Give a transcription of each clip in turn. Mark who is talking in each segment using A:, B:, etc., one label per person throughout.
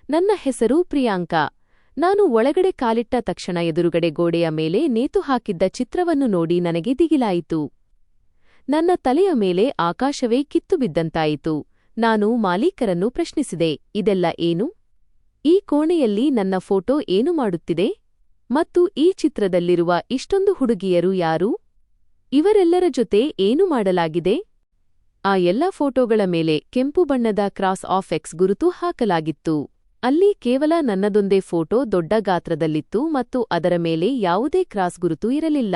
A: ನನ್ನ ಹೆಸರು ಪ್ರಿಯಾಂಕಾ. ನಾನು ಒಳಗಡೆ ಕಾಲಿಟ್ಟ ತಕ್ಷಣ ಎದುರುಗಡೆ ಗೋಡೆಯ ಮೇಲೆ ನೇತು ಹಾಕಿದ್ದ ಚಿತ್ರವನ್ನು ನೋಡಿ ನನಗೆ ದಿಗಿಲಾಯಿತು. ನನ್ನ ತಲೆಯ ಮೇಲೆ ಆಕಾಶವೇ ಕಿತ್ತು ಬಿದ್ದಂತಾಯಿತು. ನಾನು ಮಾಲೀಕರನ್ನು ಪ್ರಶ್ನಿಸಿದೆ, ಇದೆಲ್ಲ ಏನು? ಈ ಕೋಣೆಯಲ್ಲಿ ನನ್ನ ಫೋಟೋ ಏನು ಮಾಡುತ್ತಿದೆ? ಮತ್ತು ಈ ಚಿತ್ರದಲ್ಲಿರುವ ಇಷ್ಟೊಂದು ಹುಡುಗಿಯರು ಯಾರು? ಇವರೆಲ್ಲರ ಜೊತೆ ಏನು ಮಾಡಲಾಗಿದೆ? ಆ ಎಲ್ಲ ಫೋಟೋಗಳ ಮೇಲೆ ಕೆಂಪು ಬಣ್ಣದ ಕ್ರಾಸ್ ಆಫ್ ಎಕ್ಸ್ ಗುರುತು ಹಾಕಲಾಗಿತ್ತು. ಅಲ್ಲಿ ಕೇವಲ ನನ್ನದೊಂದೇ ಫೋಟೋ ದೊಡ್ಡ ಗಾತ್ರದಲ್ಲಿತ್ತು ಮತ್ತು ಅದರ ಮೇಲೆ ಯಾವುದೇ ಕ್ರಾಸ್ ಗುರುತು ಇರಲಿಲ್ಲ.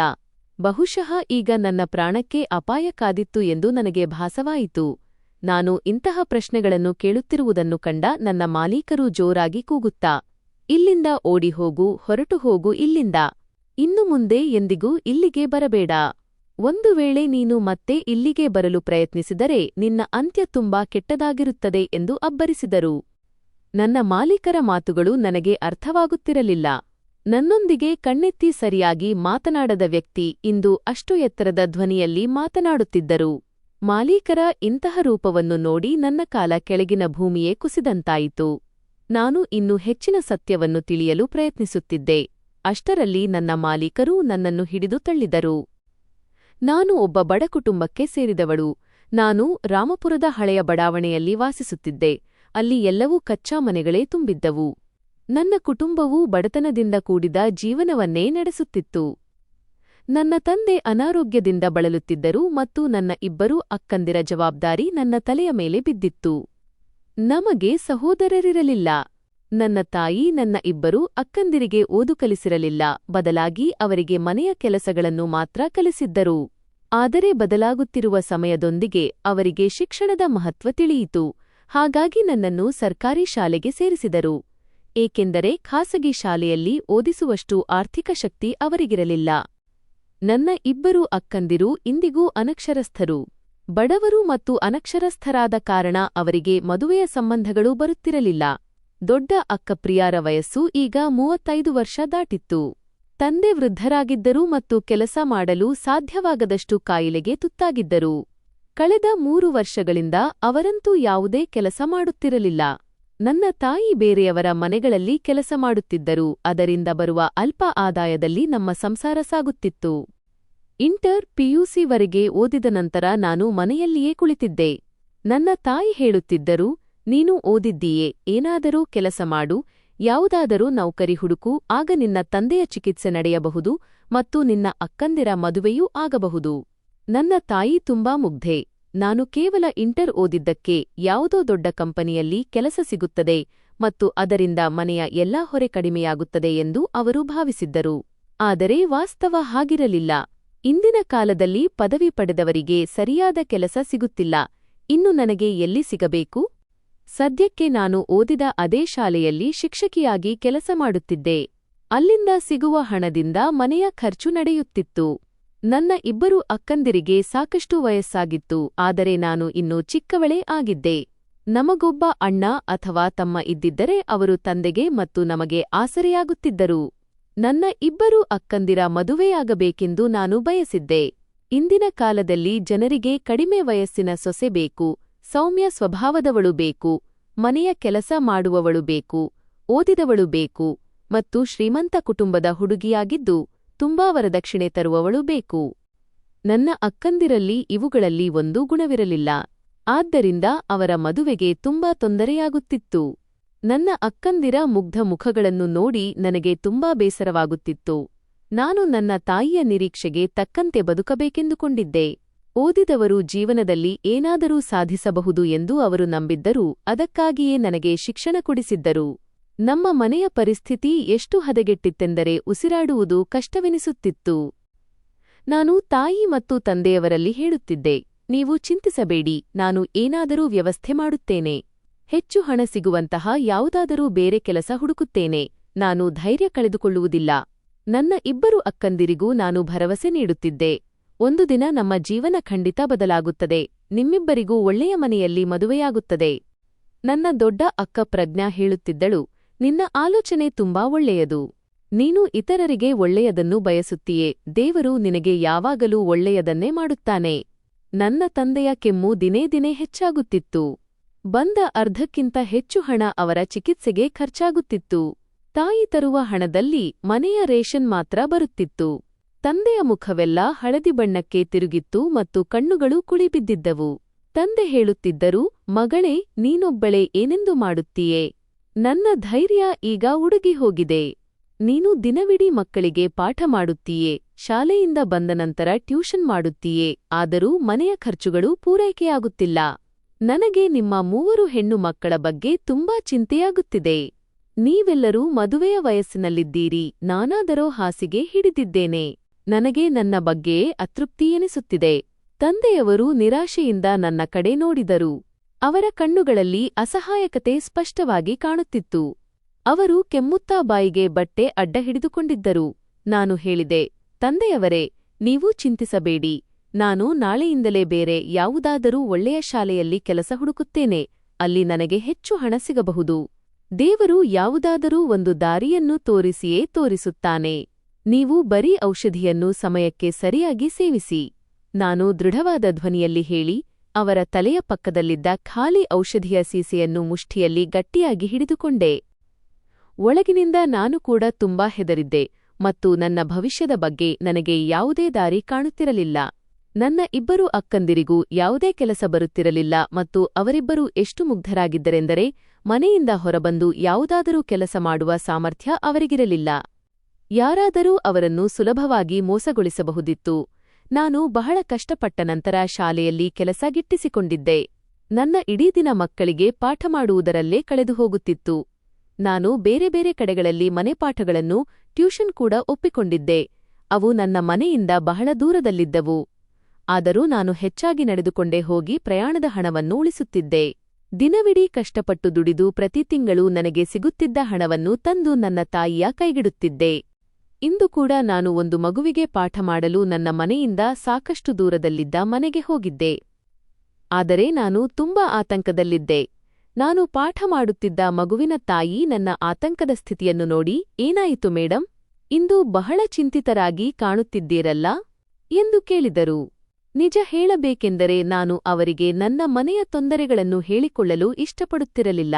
A: ಬಹುಶಃ ಈಗ ನನ್ನ ಪ್ರಾಣಕ್ಕೆ ಅಪಾಯ ಕಾದಿತ್ತು ಎಂದು ನನಗೆ ಭಾಸವಾಯಿತು. ನಾನು ಇಂತಹ ಪ್ರಶ್ನೆಗಳನ್ನು ಕೇಳುತ್ತಿರುವುದನ್ನು ಕಂಡ ನನ್ನ ಮಾಲೀಕರು ಜೋರಾಗಿ ಕೂಗುತ್ತಾ, ಇಲ್ಲಿಂದ ಓಡಿ ಹೋಗು, ಹೊರಟು ಹೋಗು ಇಲ್ಲಿಂದ. ಇನ್ನು ಮುಂದೆ ಎಂದಿಗೂ ಇಲ್ಲಿಗೆ ಬರಬೇಡ. ಒಂದು ವೇಳೆ ನೀನು ಮತ್ತೆ ಇಲ್ಲಿಗೆ ಬರಲು ಪ್ರಯತ್ನಿಸಿದರೆ ನಿನ್ನ ಅಂತ್ಯ ತುಂಬಾ ಕೆಟ್ಟದಾಗಿರುತ್ತದೆ ಎಂದು ಅಬ್ಬರಿಸಿದರು. ನನ್ನ ಮಾಲೀಕರ ಮಾತುಗಳು ನನಗೆ ಅರ್ಥವಾಗುತ್ತಿರಲಿಲ್ಲ. ನನ್ನೊಂದಿಗೆ ಕಣ್ಣೆತ್ತಿ ಸರಿಯಾಗಿ ಮಾತನಾಡದ ವ್ಯಕ್ತಿ ಇಂದು ಅಷ್ಟು ಎತ್ತರದ ಧ್ವನಿಯಲ್ಲಿ ಮಾತನಾಡುತ್ತಿದ್ದರು. ಮಾಲೀಕರ ಇಂತಹ ರೂಪವನ್ನು ನೋಡಿ ನನ್ನ ಕಾಲ ಕೆಳಗಿನ ಭೂಮಿಯೇ ಕುಸಿದಂತಾಯಿತು. ನಾನು ಇನ್ನೂ ಹೆಚ್ಚಿನ ಸತ್ಯವನ್ನು ತಿಳಿಯಲು ಪ್ರಯತ್ನಿಸುತ್ತಿದ್ದೆ. ಅಷ್ಟರಲ್ಲಿ ನನ್ನ ಮಾಲೀಕರು ನನ್ನನ್ನು ಹಿಡಿದು ತಳ್ಳಿದರು. ನಾನು ಒಬ್ಬ ಬಡ ಕುಟುಂಬಕ್ಕೆ ಸೇರಿದವಳು. ನಾನು ರಾಮಪುರದ ಹಳೆಯ ಬಡಾವಣೆಯಲ್ಲಿ ವಾಸಿಸುತ್ತಿದ್ದೆ. ಅಲ್ಲಿ ಎಲ್ಲವೂ ಕಚ್ಚಾ ಮನೆಗಳೇ ತುಂಬಿದ್ದವು. ನನ್ನ ಕುಟುಂಬವು ಬಡತನದಿಂದ ಕೂಡಿದ ಜೀವನವನ್ನೇ ನಡೆಸುತ್ತಿತ್ತು. ನನ್ನ ತಂದೆ ಅನಾರೋಗ್ಯದಿಂದ ಬಳಲುತ್ತಿದ್ದರು ಮತ್ತು ನನ್ನ ಇಬ್ಬರೂ ಅಕ್ಕಂದಿರ ಜವಾಬ್ದಾರಿ ನನ್ನ ತಲೆಯ ಮೇಲೆ ಬಿದ್ದಿತ್ತು. ನಮಗೆ ಸಹೋದರರಿರಲಿಲ್ಲ. ನನ್ನ ತಾಯಿ ನನ್ನ ಇಬ್ಬರೂ ಅಕ್ಕಂದಿರಿಗೆ ಓದು ಕಲಿಸಿರಲಿಲ್ಲ, ಬದಲಾಗಿ ಅವರಿಗೆ ಮನೆಯ ಕೆಲಸಗಳನ್ನು ಮಾತ್ರ ಕಲಿಸಿದ್ದರು. ಆದರೆ ಬದಲಾಗುತ್ತಿರುವ ಸಮಯದೊಂದಿಗೆ ಅವರಿಗೆ ಶಿಕ್ಷಣದ ಮಹತ್ವ ತಿಳಿಯಿತು. ಹಾಗಾಗಿ ನನ್ನನ್ನು ಸರ್ಕಾರಿ ಶಾಲೆಗೆ ಸೇರಿಸಿದರು. ಏಕೆಂದರೆ ಖಾಸಗಿ ಶಾಲೆಯಲ್ಲಿ ಓದಿಸುವಷ್ಟು ಆರ್ಥಿಕ ಶಕ್ತಿ ಅವರಿಗಿರಲಿಲ್ಲ. ನನ್ನ ಇಬ್ಬರು ಅಕ್ಕಂದಿರು ಇಂದಿಗೂ ಅನಕ್ಷರಸ್ಥರು. ಬಡವರು ಮತ್ತು ಅನಕ್ಷರಸ್ಥರಾದ ಕಾರಣ ಅವರಿಗೆ ಮದುವೆಯ ಸಂಬಂಧಗಳು ಬರುತ್ತಿರಲಿಲ್ಲ. ದೊಡ್ಡ ಅಕ್ಕ ಪ್ರಿಯಾರ ವಯಸ್ಸು ಈಗ 35 ವರ್ಷ ದಾಟಿತ್ತು. ತಂದೆ ವೃದ್ಧರಾಗಿದ್ದರು ಮತ್ತು ಕೆಲಸ ಮಾಡಲು ಸಾಧ್ಯವಾಗದಷ್ಟು ಕಾಯಿಲೆಗೆ ತುತ್ತಾಗಿದ್ದರು. ಕಳೆದ 3 ವರ್ಷಗಳಿಂದ ಅವರಂತೂ ಯಾವುದೇ ಕೆಲಸ ಮಾಡುತ್ತಿರಲಿಲ್ಲ. ನನ್ನ ತಾಯಿ ಬೇರೆಯವರ ಮನೆಗಳಲ್ಲಿ ಕೆಲಸ ಮಾಡುತ್ತಿದ್ದರು. ಅದರಿಂದ ಬರುವ ಅಲ್ಪ ಆದಾಯದಲ್ಲಿ ನಮ್ಮ ಸಂಸಾರ ಸಾಗುತ್ತಿತ್ತು. ಇಂಟರ್ ಪಿಯುಸಿವರೆಗೆ ಓದಿದ ನಂತರ ನಾನು ಮನೆಯಲ್ಲಿಯೇ ಕುಳಿತಿದ್ದೆ. ನನ್ನ ತಾಯಿ ಹೇಳುತ್ತಿದ್ದರು, ನೀನು ಓದಿದ್ದೀಯೆ, ಏನಾದರೂ ಕೆಲಸ ಮಾಡು, ಯಾವುದಾದರೂ ನೌಕರಿ ಹುಡುಕು, ಆಗ ನಿನ್ನ ತಂದೆಯ ಚಿಕಿತ್ಸೆ ನಡೆಯಬಹುದು ಮತ್ತು ನಿನ್ನ ಅಕ್ಕಂದಿರ ಮದುವೆಯೂ ಆಗಬಹುದು. ನನ್ನ ತಾಯಿ ತುಂಬಾ ಮುಗ್ಧೆ. ನಾನು ಕೇವಲ ಇಂಟರ್ ಓದಿದ್ದಕ್ಕೆ ಯಾವುದೋ ದೊಡ್ಡ ಕಂಪನಿಯಲ್ಲಿ ಕೆಲಸ ಸಿಗುತ್ತದೆ ಮತ್ತು ಅದರಿಂದ ಮನೆಯ ಎಲ್ಲಾ ಹೊರೆ ಕಡಿಮೆಯಾಗುತ್ತದೆ ಎಂದು ಅವರು ಭಾವಿಸಿದ್ದರು. ಆದರೆ ವಾಸ್ತವ ಹಾಗಿರಲಿಲ್ಲ. ಇಂದಿನ ಕಾಲದಲ್ಲಿ ಪದವಿ ಪಡೆದವರಿಗೆ ಸರಿಯಾದ ಕೆಲಸ ಸಿಗುತ್ತಿಲ್ಲ. ಇನ್ನು ನನಗೆ ಎಲ್ಲಿ ಸಿಗಬೇಕು? ಸದ್ಯಕ್ಕೆ ನಾನು ಓದಿದ ಅದೇ ಶಾಲೆಯಲ್ಲಿ ಶಿಕ್ಷಕಿಯಾಗಿ ಕೆಲಸ ಮಾಡುತ್ತಿದ್ದೆ. ಅಲ್ಲಿಂದ ಸಿಗುವ ಹಣದಿಂದ ಮನೆಯ ಖರ್ಚು ನಡೆಯುತ್ತಿತ್ತು. ನನ್ನ ಇಬ್ಬರು ಅಕ್ಕಂದಿರಿಗೆ ಸಾಕಷ್ಟು ವಯಸ್ಸಾಗಿತ್ತು, ಆದರೆ ನಾನು ಇನ್ನೂ ಚಿಕ್ಕವಳೇ ಆಗಿದ್ದೆ. ನಮಗೊಬ್ಬ ಅಣ್ಣ ಅಥವಾ ತಮ್ಮ ಇದ್ದಿದ್ದರೆ ಅವರು ತಂದೆಗೆ ಮತ್ತು ನಮಗೆ ಆಸರೆಯಾಗುತ್ತಿದ್ದರು. ನನ್ನ ಇಬ್ಬರು ಅಕ್ಕಂದಿರ ಮದುವೆಯಾಗಬೇಕೆಂದು ನಾನು ಬಯಸಿದ್ದೆ. ಇಂದಿನ ಕಾಲದಲ್ಲಿ ಜನರಿಗೆ ಕಡಿಮೆ ವಯಸ್ಸಿನ ಸೊಸೆ ಬೇಕು, ಸೌಮ್ಯ ಸ್ವಭಾವದವಳು ಬೇಕು, ಮನೆಯ ಕೆಲಸ ಮಾಡುವವಳು ಬೇಕು, ಓದಿದವಳು ಬೇಕು ಮತ್ತು ಶ್ರೀಮಂತ ಕುಟುಂಬದ ಹುಡುಗಿಯಾಗಿದ್ದು ತುಂಬಾ ವರದಕ್ಷಿಣೆ ತರುವವಳು ಬೇಕು. ನನ್ನ ಅಕ್ಕಂದಿರಲ್ಲಿ ಇವುಗಳಲ್ಲಿ ಒಂದೂ ಗುಣವಿರಲಿಲ್ಲ. ಆದ್ದರಿಂದ ಅವರ ಮದುವೆಗೆ ತುಂಬಾ ತೊಂದರೆಯಾಗುತ್ತಿತ್ತು. ನನ್ನ ಅಕ್ಕಂದಿರ ಮುಗ್ಧ ಮುಖಗಳನ್ನು ನೋಡಿ ನನಗೆ ತುಂಬಾ ಬೇಸರವಾಗುತ್ತಿತ್ತು. ನಾನು ನನ್ನ ತಾಯಿಯ ನಿರೀಕ್ಷೆಗೆ ತಕ್ಕಂತೆ ಬದುಕಬೇಕೆಂದುಕೊಂಡಿದ್ದೆ. ಓದಿದವರು ಜೀವನದಲ್ಲಿ ಏನಾದರೂ ಸಾಧಿಸಬಹುದು ಎಂದು ಅವರು ನಂಬಿದ್ದರು. ಅದಕ್ಕಾಗಿಯೇ ನನಗೆ ಶಿಕ್ಷಣ ಕೊಡಿಸಿದ್ದರು. ನಮ್ಮ ಮನೆಯ ಪರಿಸ್ಥಿತಿ ಎಷ್ಟು ಹದಗೆಟ್ಟಿತ್ತೆಂದರೆ ಉಸಿರಾಡುವುದು ಕಷ್ಟವೆನಿಸುತ್ತಿತ್ತು. ನಾನು ತಾಯಿ ಮತ್ತು ತಂದೆಯವರಲ್ಲಿ ಹೇಳುತ್ತಿದ್ದೆ, ನೀವು ಚಿಂತಿಸಬೇಡಿ, ನಾನು ಏನಾದರೂ ವ್ಯವಸ್ಥೆ ಮಾಡುತ್ತೇನೆ. ಹೆಚ್ಚು ಹಣ ಸಿಗುವಂತಹ ಯಾವುದಾದರೂ ಬೇರೆ ಕೆಲಸ ಹುಡುಕುತ್ತೇನೆ. ನಾನು ಧೈರ್ಯ ಕಳೆದುಕೊಳ್ಳುವುದಿಲ್ಲ. ನನ್ನ ಇಬ್ಬರು ಅಕ್ಕಂದಿರಿಗೂ ನಾನು ಭರವಸೆ ನೀಡುತ್ತಿದ್ದೆ. ಒಂದು ದಿನ ನಮ್ಮ ಜೀವನ ಖಂಡಿತ ಬದಲಾಗುತ್ತದೆ. ನಿಮ್ಮಿಬ್ಬರಿಗೂ ಒಳ್ಳೆಯ ಮನೆಯಲ್ಲಿ ಮದುವೆಯಾಗುತ್ತದೆ. ನನ್ನ ದೊಡ್ಡ ಅಕ್ಕ ಪ್ರಜ್ಞಾ ಹೇಳುತ್ತಿದ್ದಳು, ನಿನ್ನ ಆಲೋಚನೆ ತುಂಬಾ ಒಳ್ಳೆಯದು. ನೀನು ಇತರರಿಗೆ ಒಳ್ಳೆಯದನ್ನು ಬಯಸುತ್ತೀಯೆ. ದೇವರು ನಿನಗೆ ಯಾವಾಗಲೂ ಒಳ್ಳೆಯದನ್ನೇ ಮಾಡುತ್ತಾನೆ. ನನ್ನ ತಂದೆಯ ಕೆಮ್ಮು ದಿನೇ ದಿನೇ ಹೆಚ್ಚಾಗುತ್ತಿತ್ತು. ಬಂದ ಅರ್ಧಕ್ಕಿಂತ ಹೆಚ್ಚು ಹಣ ಅವರ ಚಿಕಿತ್ಸೆಗೆ ಖರ್ಚಾಗುತ್ತಿತ್ತು. ತಾಯಿ ತರುವ ಹಣದಲ್ಲಿ ಮನೆಯ ರೇಷನ್ ಮಾತ್ರ ಬರುತ್ತಿತ್ತು. ತಂದೆಯ ಮುಖವೆಲ್ಲ ಹಳದಿ ಬಣ್ಣಕ್ಕೆ ತಿರುಗಿತ್ತು ಮತ್ತು ಕಣ್ಣುಗಳು ಕುಳಿಬಿದ್ದಿದ್ದವು. ತಂದೆ ಹೇಳುತ್ತಿದ್ದರು, ಮಗಳೇ, ನೀನೊಬ್ಬಳೇ ಏನೆಂದು ಮಾಡುತ್ತೀಯೆ? ನನ್ನ ಧೈರ್ಯ ಈಗ ಉಡುಗಿ ಹೋಗಿದೆ. ನೀನು ದಿನವಿಡೀ ಮಕ್ಕಳಿಗೆ ಪಾಠ ಮಾಡುತ್ತೀಯೆ, ಶಾಲೆಯಿಂದ ಬಂದ ನಂತರ ಟ್ಯೂಷನ್ ಮಾಡುತ್ತೀಯೆ, ಆದರೂ ಮನೆಯ ಖರ್ಚುಗಳು ಪೂರೈಕೆಯಾಗುತ್ತಿಲ್ಲ. ನನಗೆ ನಿಮ್ಮ 3 ಹೆಣ್ಣು ಮಕ್ಕಳ ಬಗ್ಗೆ ತುಂಬಾ ಚಿಂತೆಯಾಗುತ್ತಿದೆ. ನೀವೆಲ್ಲರೂ ಮದುವೆಯ ವಯಸ್ಸಿನಲ್ಲಿದ್ದೀರಿ, ನಾನಾದರೋ ಹಾಸಿಗೆ ಹಿಡಿದಿದ್ದೇನೆ. ನನಗೆ ನನ್ನ ಬಗ್ಗೆಯೇ ಅತೃಪ್ತಿ ಎನಿಸುತ್ತಿದೆ. ತಂದೆಯವರು ನಿರಾಶೆಯಿಂದ ನನ್ನ ಕಡೆ ನೋಡಿದರು. ಅವರ ಕಣ್ಣುಗಳಲ್ಲಿ ಅಸಹಾಯಕತೆ ಸ್ಪಷ್ಟವಾಗಿ ಕಾಣುತ್ತಿತ್ತು. ಅವರು ಕೆಮ್ಮುತ್ತಾ ಬಾಯಿಗೆ ಬಟ್ಟೆ ಅಡ್ಡ ಹಿಡಿದುಕೊಂಡಿದ್ದರು. ನಾನು ಹೇಳಿದೆ, ತಂದೆಯವರೇ, ನೀವು ಚಿಂತಿಸಬೇಡಿ. ನಾನು ನಾಳೆಯಿಂದಲೇ ಬೇರೆ ಯಾವುದಾದರೂ ಒಳ್ಳೆಯ ಶಾಲೆಯಲ್ಲಿ ಕೆಲಸ ಹುಡುಕುತ್ತೇನೆ. ಅಲ್ಲಿ ನನಗೆ ಹೆಚ್ಚು ಹಣ ಸಿಗಬಹುದು. ದೇವರು ಯಾವುದಾದರೂ ಒಂದು ದಾರಿಯನ್ನು ತೋರಿಸಿಯೇ ತೋರಿಸುತ್ತಾನೆ. ನೀವು ಬರೀ ಔಷಧಿಯನ್ನು ಸಮಯಕ್ಕೆ ಸರಿಯಾಗಿ ಸೇವಿಸಿ. ನಾನು ದೃಢವಾದ ಧ್ವನಿಯಲ್ಲಿ ಹೇಳಿ, ಅವರ ತಲೆಯ ಪಕ್ಕದಲ್ಲಿದ್ದ ಖಾಲಿ ಔಷಧಿಯ ಸೀಸೆಯನ್ನು ಮುಷ್ಟಿಯಲ್ಲಿ ಗಟ್ಟಿಯಾಗಿ ಹಿಡಿದುಕೊಂಡೆ. ಒಳಗಿನಿಂದ ನಾನು ಕೂಡ ತುಂಬಾ ಹೆದರಿದ್ದೆ ಮತ್ತು ನನ್ನ ಭವಿಷ್ಯದ ಬಗ್ಗೆ ನನಗೆ ಯಾವುದೇ ದಾರಿ ಕಾಣುತ್ತಿರಲಿಲ್ಲ. ನನ್ನ 2 ಅಕ್ಕಂದಿರಿಗೂ ಯಾವುದೇ ಕೆಲಸ ಬರುತ್ತಿರಲಿಲ್ಲ ಮತ್ತು ಅವರಿಬ್ಬರೂ ಎಷ್ಟು ಮುಗ್ಧರಾಗಿದ್ದರೆಂದರೆ ಮನೆಯಿಂದ ಹೊರಬಂದು ಯಾವುದಾದರೂ ಕೆಲಸ ಮಾಡುವ ಸಾಮರ್ಥ್ಯ ಅವರಿಗಿರಲಿಲ್ಲ. ಯಾರಾದರೂ ಅವರನ್ನು ಸುಲಭವಾಗಿ ಮೋಸಗೊಳಿಸಬಹುದಿತ್ತು. ನಾನು ಬಹಳ ಕಷ್ಟಪಟ್ಟ ನಂತರ ಶಾಲೆಯಲ್ಲಿ ಕೆಲಸ ಗಿಟ್ಟಿಸಿಕೊಂಡಿದ್ದೆ. ನನ್ನ ಇಡೀ ದಿನ ಮಕ್ಕಳಿಗೆ ಪಾಠ ಮಾಡುವುದರಲ್ಲೇ ಕಳೆದು ಹೋಗುತ್ತಿತ್ತು. ನಾನು ಬೇರೆ ಬೇರೆ ಕಡೆಗಳಲ್ಲಿ ಮನೆಪಾಠಗಳನ್ನು, ಟ್ಯೂಷನ್ ಕೂಡ ಒಪ್ಪಿಕೊಂಡಿದ್ದೆ. ಅವು ನನ್ನ ಮನೆಯಿಂದ ಬಹಳ ದೂರದಲ್ಲಿದ್ದವು. ಆದರೂ ನಾನು ಹೆಚ್ಚಾಗಿ ನಡೆದುಕೊಂಡೇ ಹೋಗಿ ಪ್ರಯಾಣದ ಹಣವನ್ನು ಉಳಿಸುತ್ತಿದ್ದೆ. ದಿನವಿಡೀ ಕಷ್ಟಪಟ್ಟು ದುಡಿದು ಪ್ರತಿ ತಿಂಗಳು ನನಗೆ ಸಿಗುತ್ತಿದ್ದ ಹಣವನ್ನು ತಂದು ನನ್ನ ತಾಯಿಯ ಕೈಗಿಡುತ್ತಿದ್ದೆ. ಇಂದು ಕೂಡ ನಾನು ಒಂದು ಮಗುವಿಗೆ ಪಾಠ ಮಾಡಲು ನನ್ನ ಮನೆಯಿಂದ ಸಾಕಷ್ಟು ದೂರದಲ್ಲಿದ್ದ ಮನೆಗೆ ಹೋಗಿದ್ದೆ. ಆದರೆ ನಾನು ತುಂಬಾ ಆತಂಕದಲ್ಲಿದ್ದೆ. ನಾನು ಪಾಠ ಮಾಡುತ್ತಿದ್ದ ಮಗುವಿನ ತಾಯಿ ನನ್ನ ಆತಂಕದ ಸ್ಥಿತಿಯನ್ನು ನೋಡಿ, ಏನಾಯಿತು ಮೇಡಂ? ಇಂದು ಬಹಳ ಚಿಂತಿತರಾಗಿ ಕಾಣುತ್ತಿದ್ದೀರಲ್ಲ ಎಂದು ಕೇಳಿದರು. ನಿಜ ಹೇಳಬೇಕೆಂದರೆ ನಾನು ಅವರಿಗೆ ನನ್ನ ಮನೆಯ ತೊಂದರೆಗಳನ್ನು ಹೇಳಿಕೊಳ್ಳಲು ಇಷ್ಟಪಡುತ್ತಿರಲಿಲ್ಲ.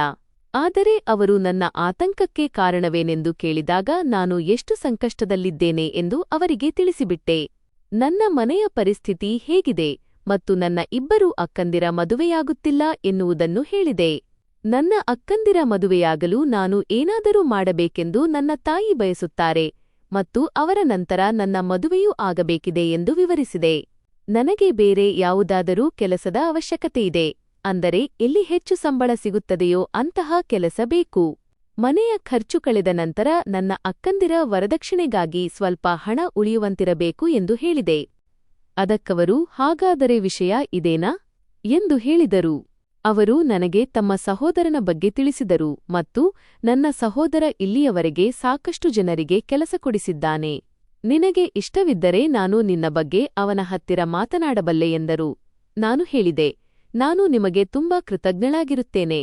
A: ಆದರೆ ಅವರು ನನ್ನ ಆತಂಕಕ್ಕೆ ಕಾರಣವೇನೆಂದು ಕೇಳಿದಾಗ ನಾನು ಎಷ್ಟು ಸಂಕಷ್ಟದಲ್ಲಿದ್ದೇನೆ ಎಂದು ಅವರಿಗೆ ತಿಳಿಸಿಬಿಟ್ಟೆ. ನನ್ನ ಮನೆಯ ಪರಿಸ್ಥಿತಿ ಹೇಗಿದೆ ಮತ್ತು ನನ್ನ 2 ಅಕ್ಕಂದಿರ ಮದುವೆಯಾಗುತ್ತಿಲ್ಲ ಎನ್ನುವುದನ್ನು ಹೇಳಿದೆ. ನನ್ನ ಅಕ್ಕಂದಿರ ಮದುವೆಯಾಗಲು ನಾನು ಏನಾದರೂ ಮಾಡಬೇಕೆಂದು ನನ್ನ ತಾಯಿ ಬಯಸುತ್ತಾರೆ ಮತ್ತು ಅವರ ನಂತರ ನನ್ನ ಮದುವೆಯೂ ಆಗಬೇಕಿದೆ ಎಂದು ವಿವರಿಸಿದೆ. ನನಗೆ ಬೇರೆ ಯಾವುದಾದರೂ ಕೆಲಸದ ಅವಶ್ಯಕತೆಯಿದೆ. ಅಂದರೆ ಎಲ್ಲಿ ಹೆಚ್ಚು ಸಂಬಳ ಸಿಗುತ್ತದೆಯೋ ಅಂತಹ ಕೆಲಸ ಬೇಕು. ಮನೆಯ ಖರ್ಚು ಕಳೆದ ನಂತರ ನನ್ನ ಅಕ್ಕಂದಿರ ವರದಕ್ಷಿಣೆಗಾಗಿ ಸ್ವಲ್ಪ ಹಣ ಉಳಿಯುವಂತಿರಬೇಕು ಎಂದು ಹೇಳಿದೆ. ಅದಕ್ಕವರು, ಹಾಗಾದರೆ ವಿಷಯ ಇದೇನಾ ಎಂದು ಹೇಳಿದರು. ಅವರು ನನಗೆ ತಮ್ಮ ಸಹೋದರನ ಬಗ್ಗೆ ತಿಳಿಸಿದರು ಮತ್ತು ನನ್ನ ಸಹೋದರ ಇಲ್ಲಿಯವರೆಗೆ ಸಾಕಷ್ಟು ಜನರಿಗೆ ಕೆಲಸ ಕೊಡಿಸಿದ್ದಾನೆ. ನಿನಗೆ ಇಷ್ಟವಿದ್ದರೆ ನಾನು ನಿನ್ನ ಬಗ್ಗೆ ಅವನ ಹತ್ತಿರ ಮಾತನಾಡಬಲ್ಲೆ ಎಂದರು. ನಾನು ಹೇಳಿದೆ, ನಾನು ನಿಮಗೆ ತುಂಬಾ ಕೃತಜ್ಞಳಾಗಿರುತ್ತೇನೆ.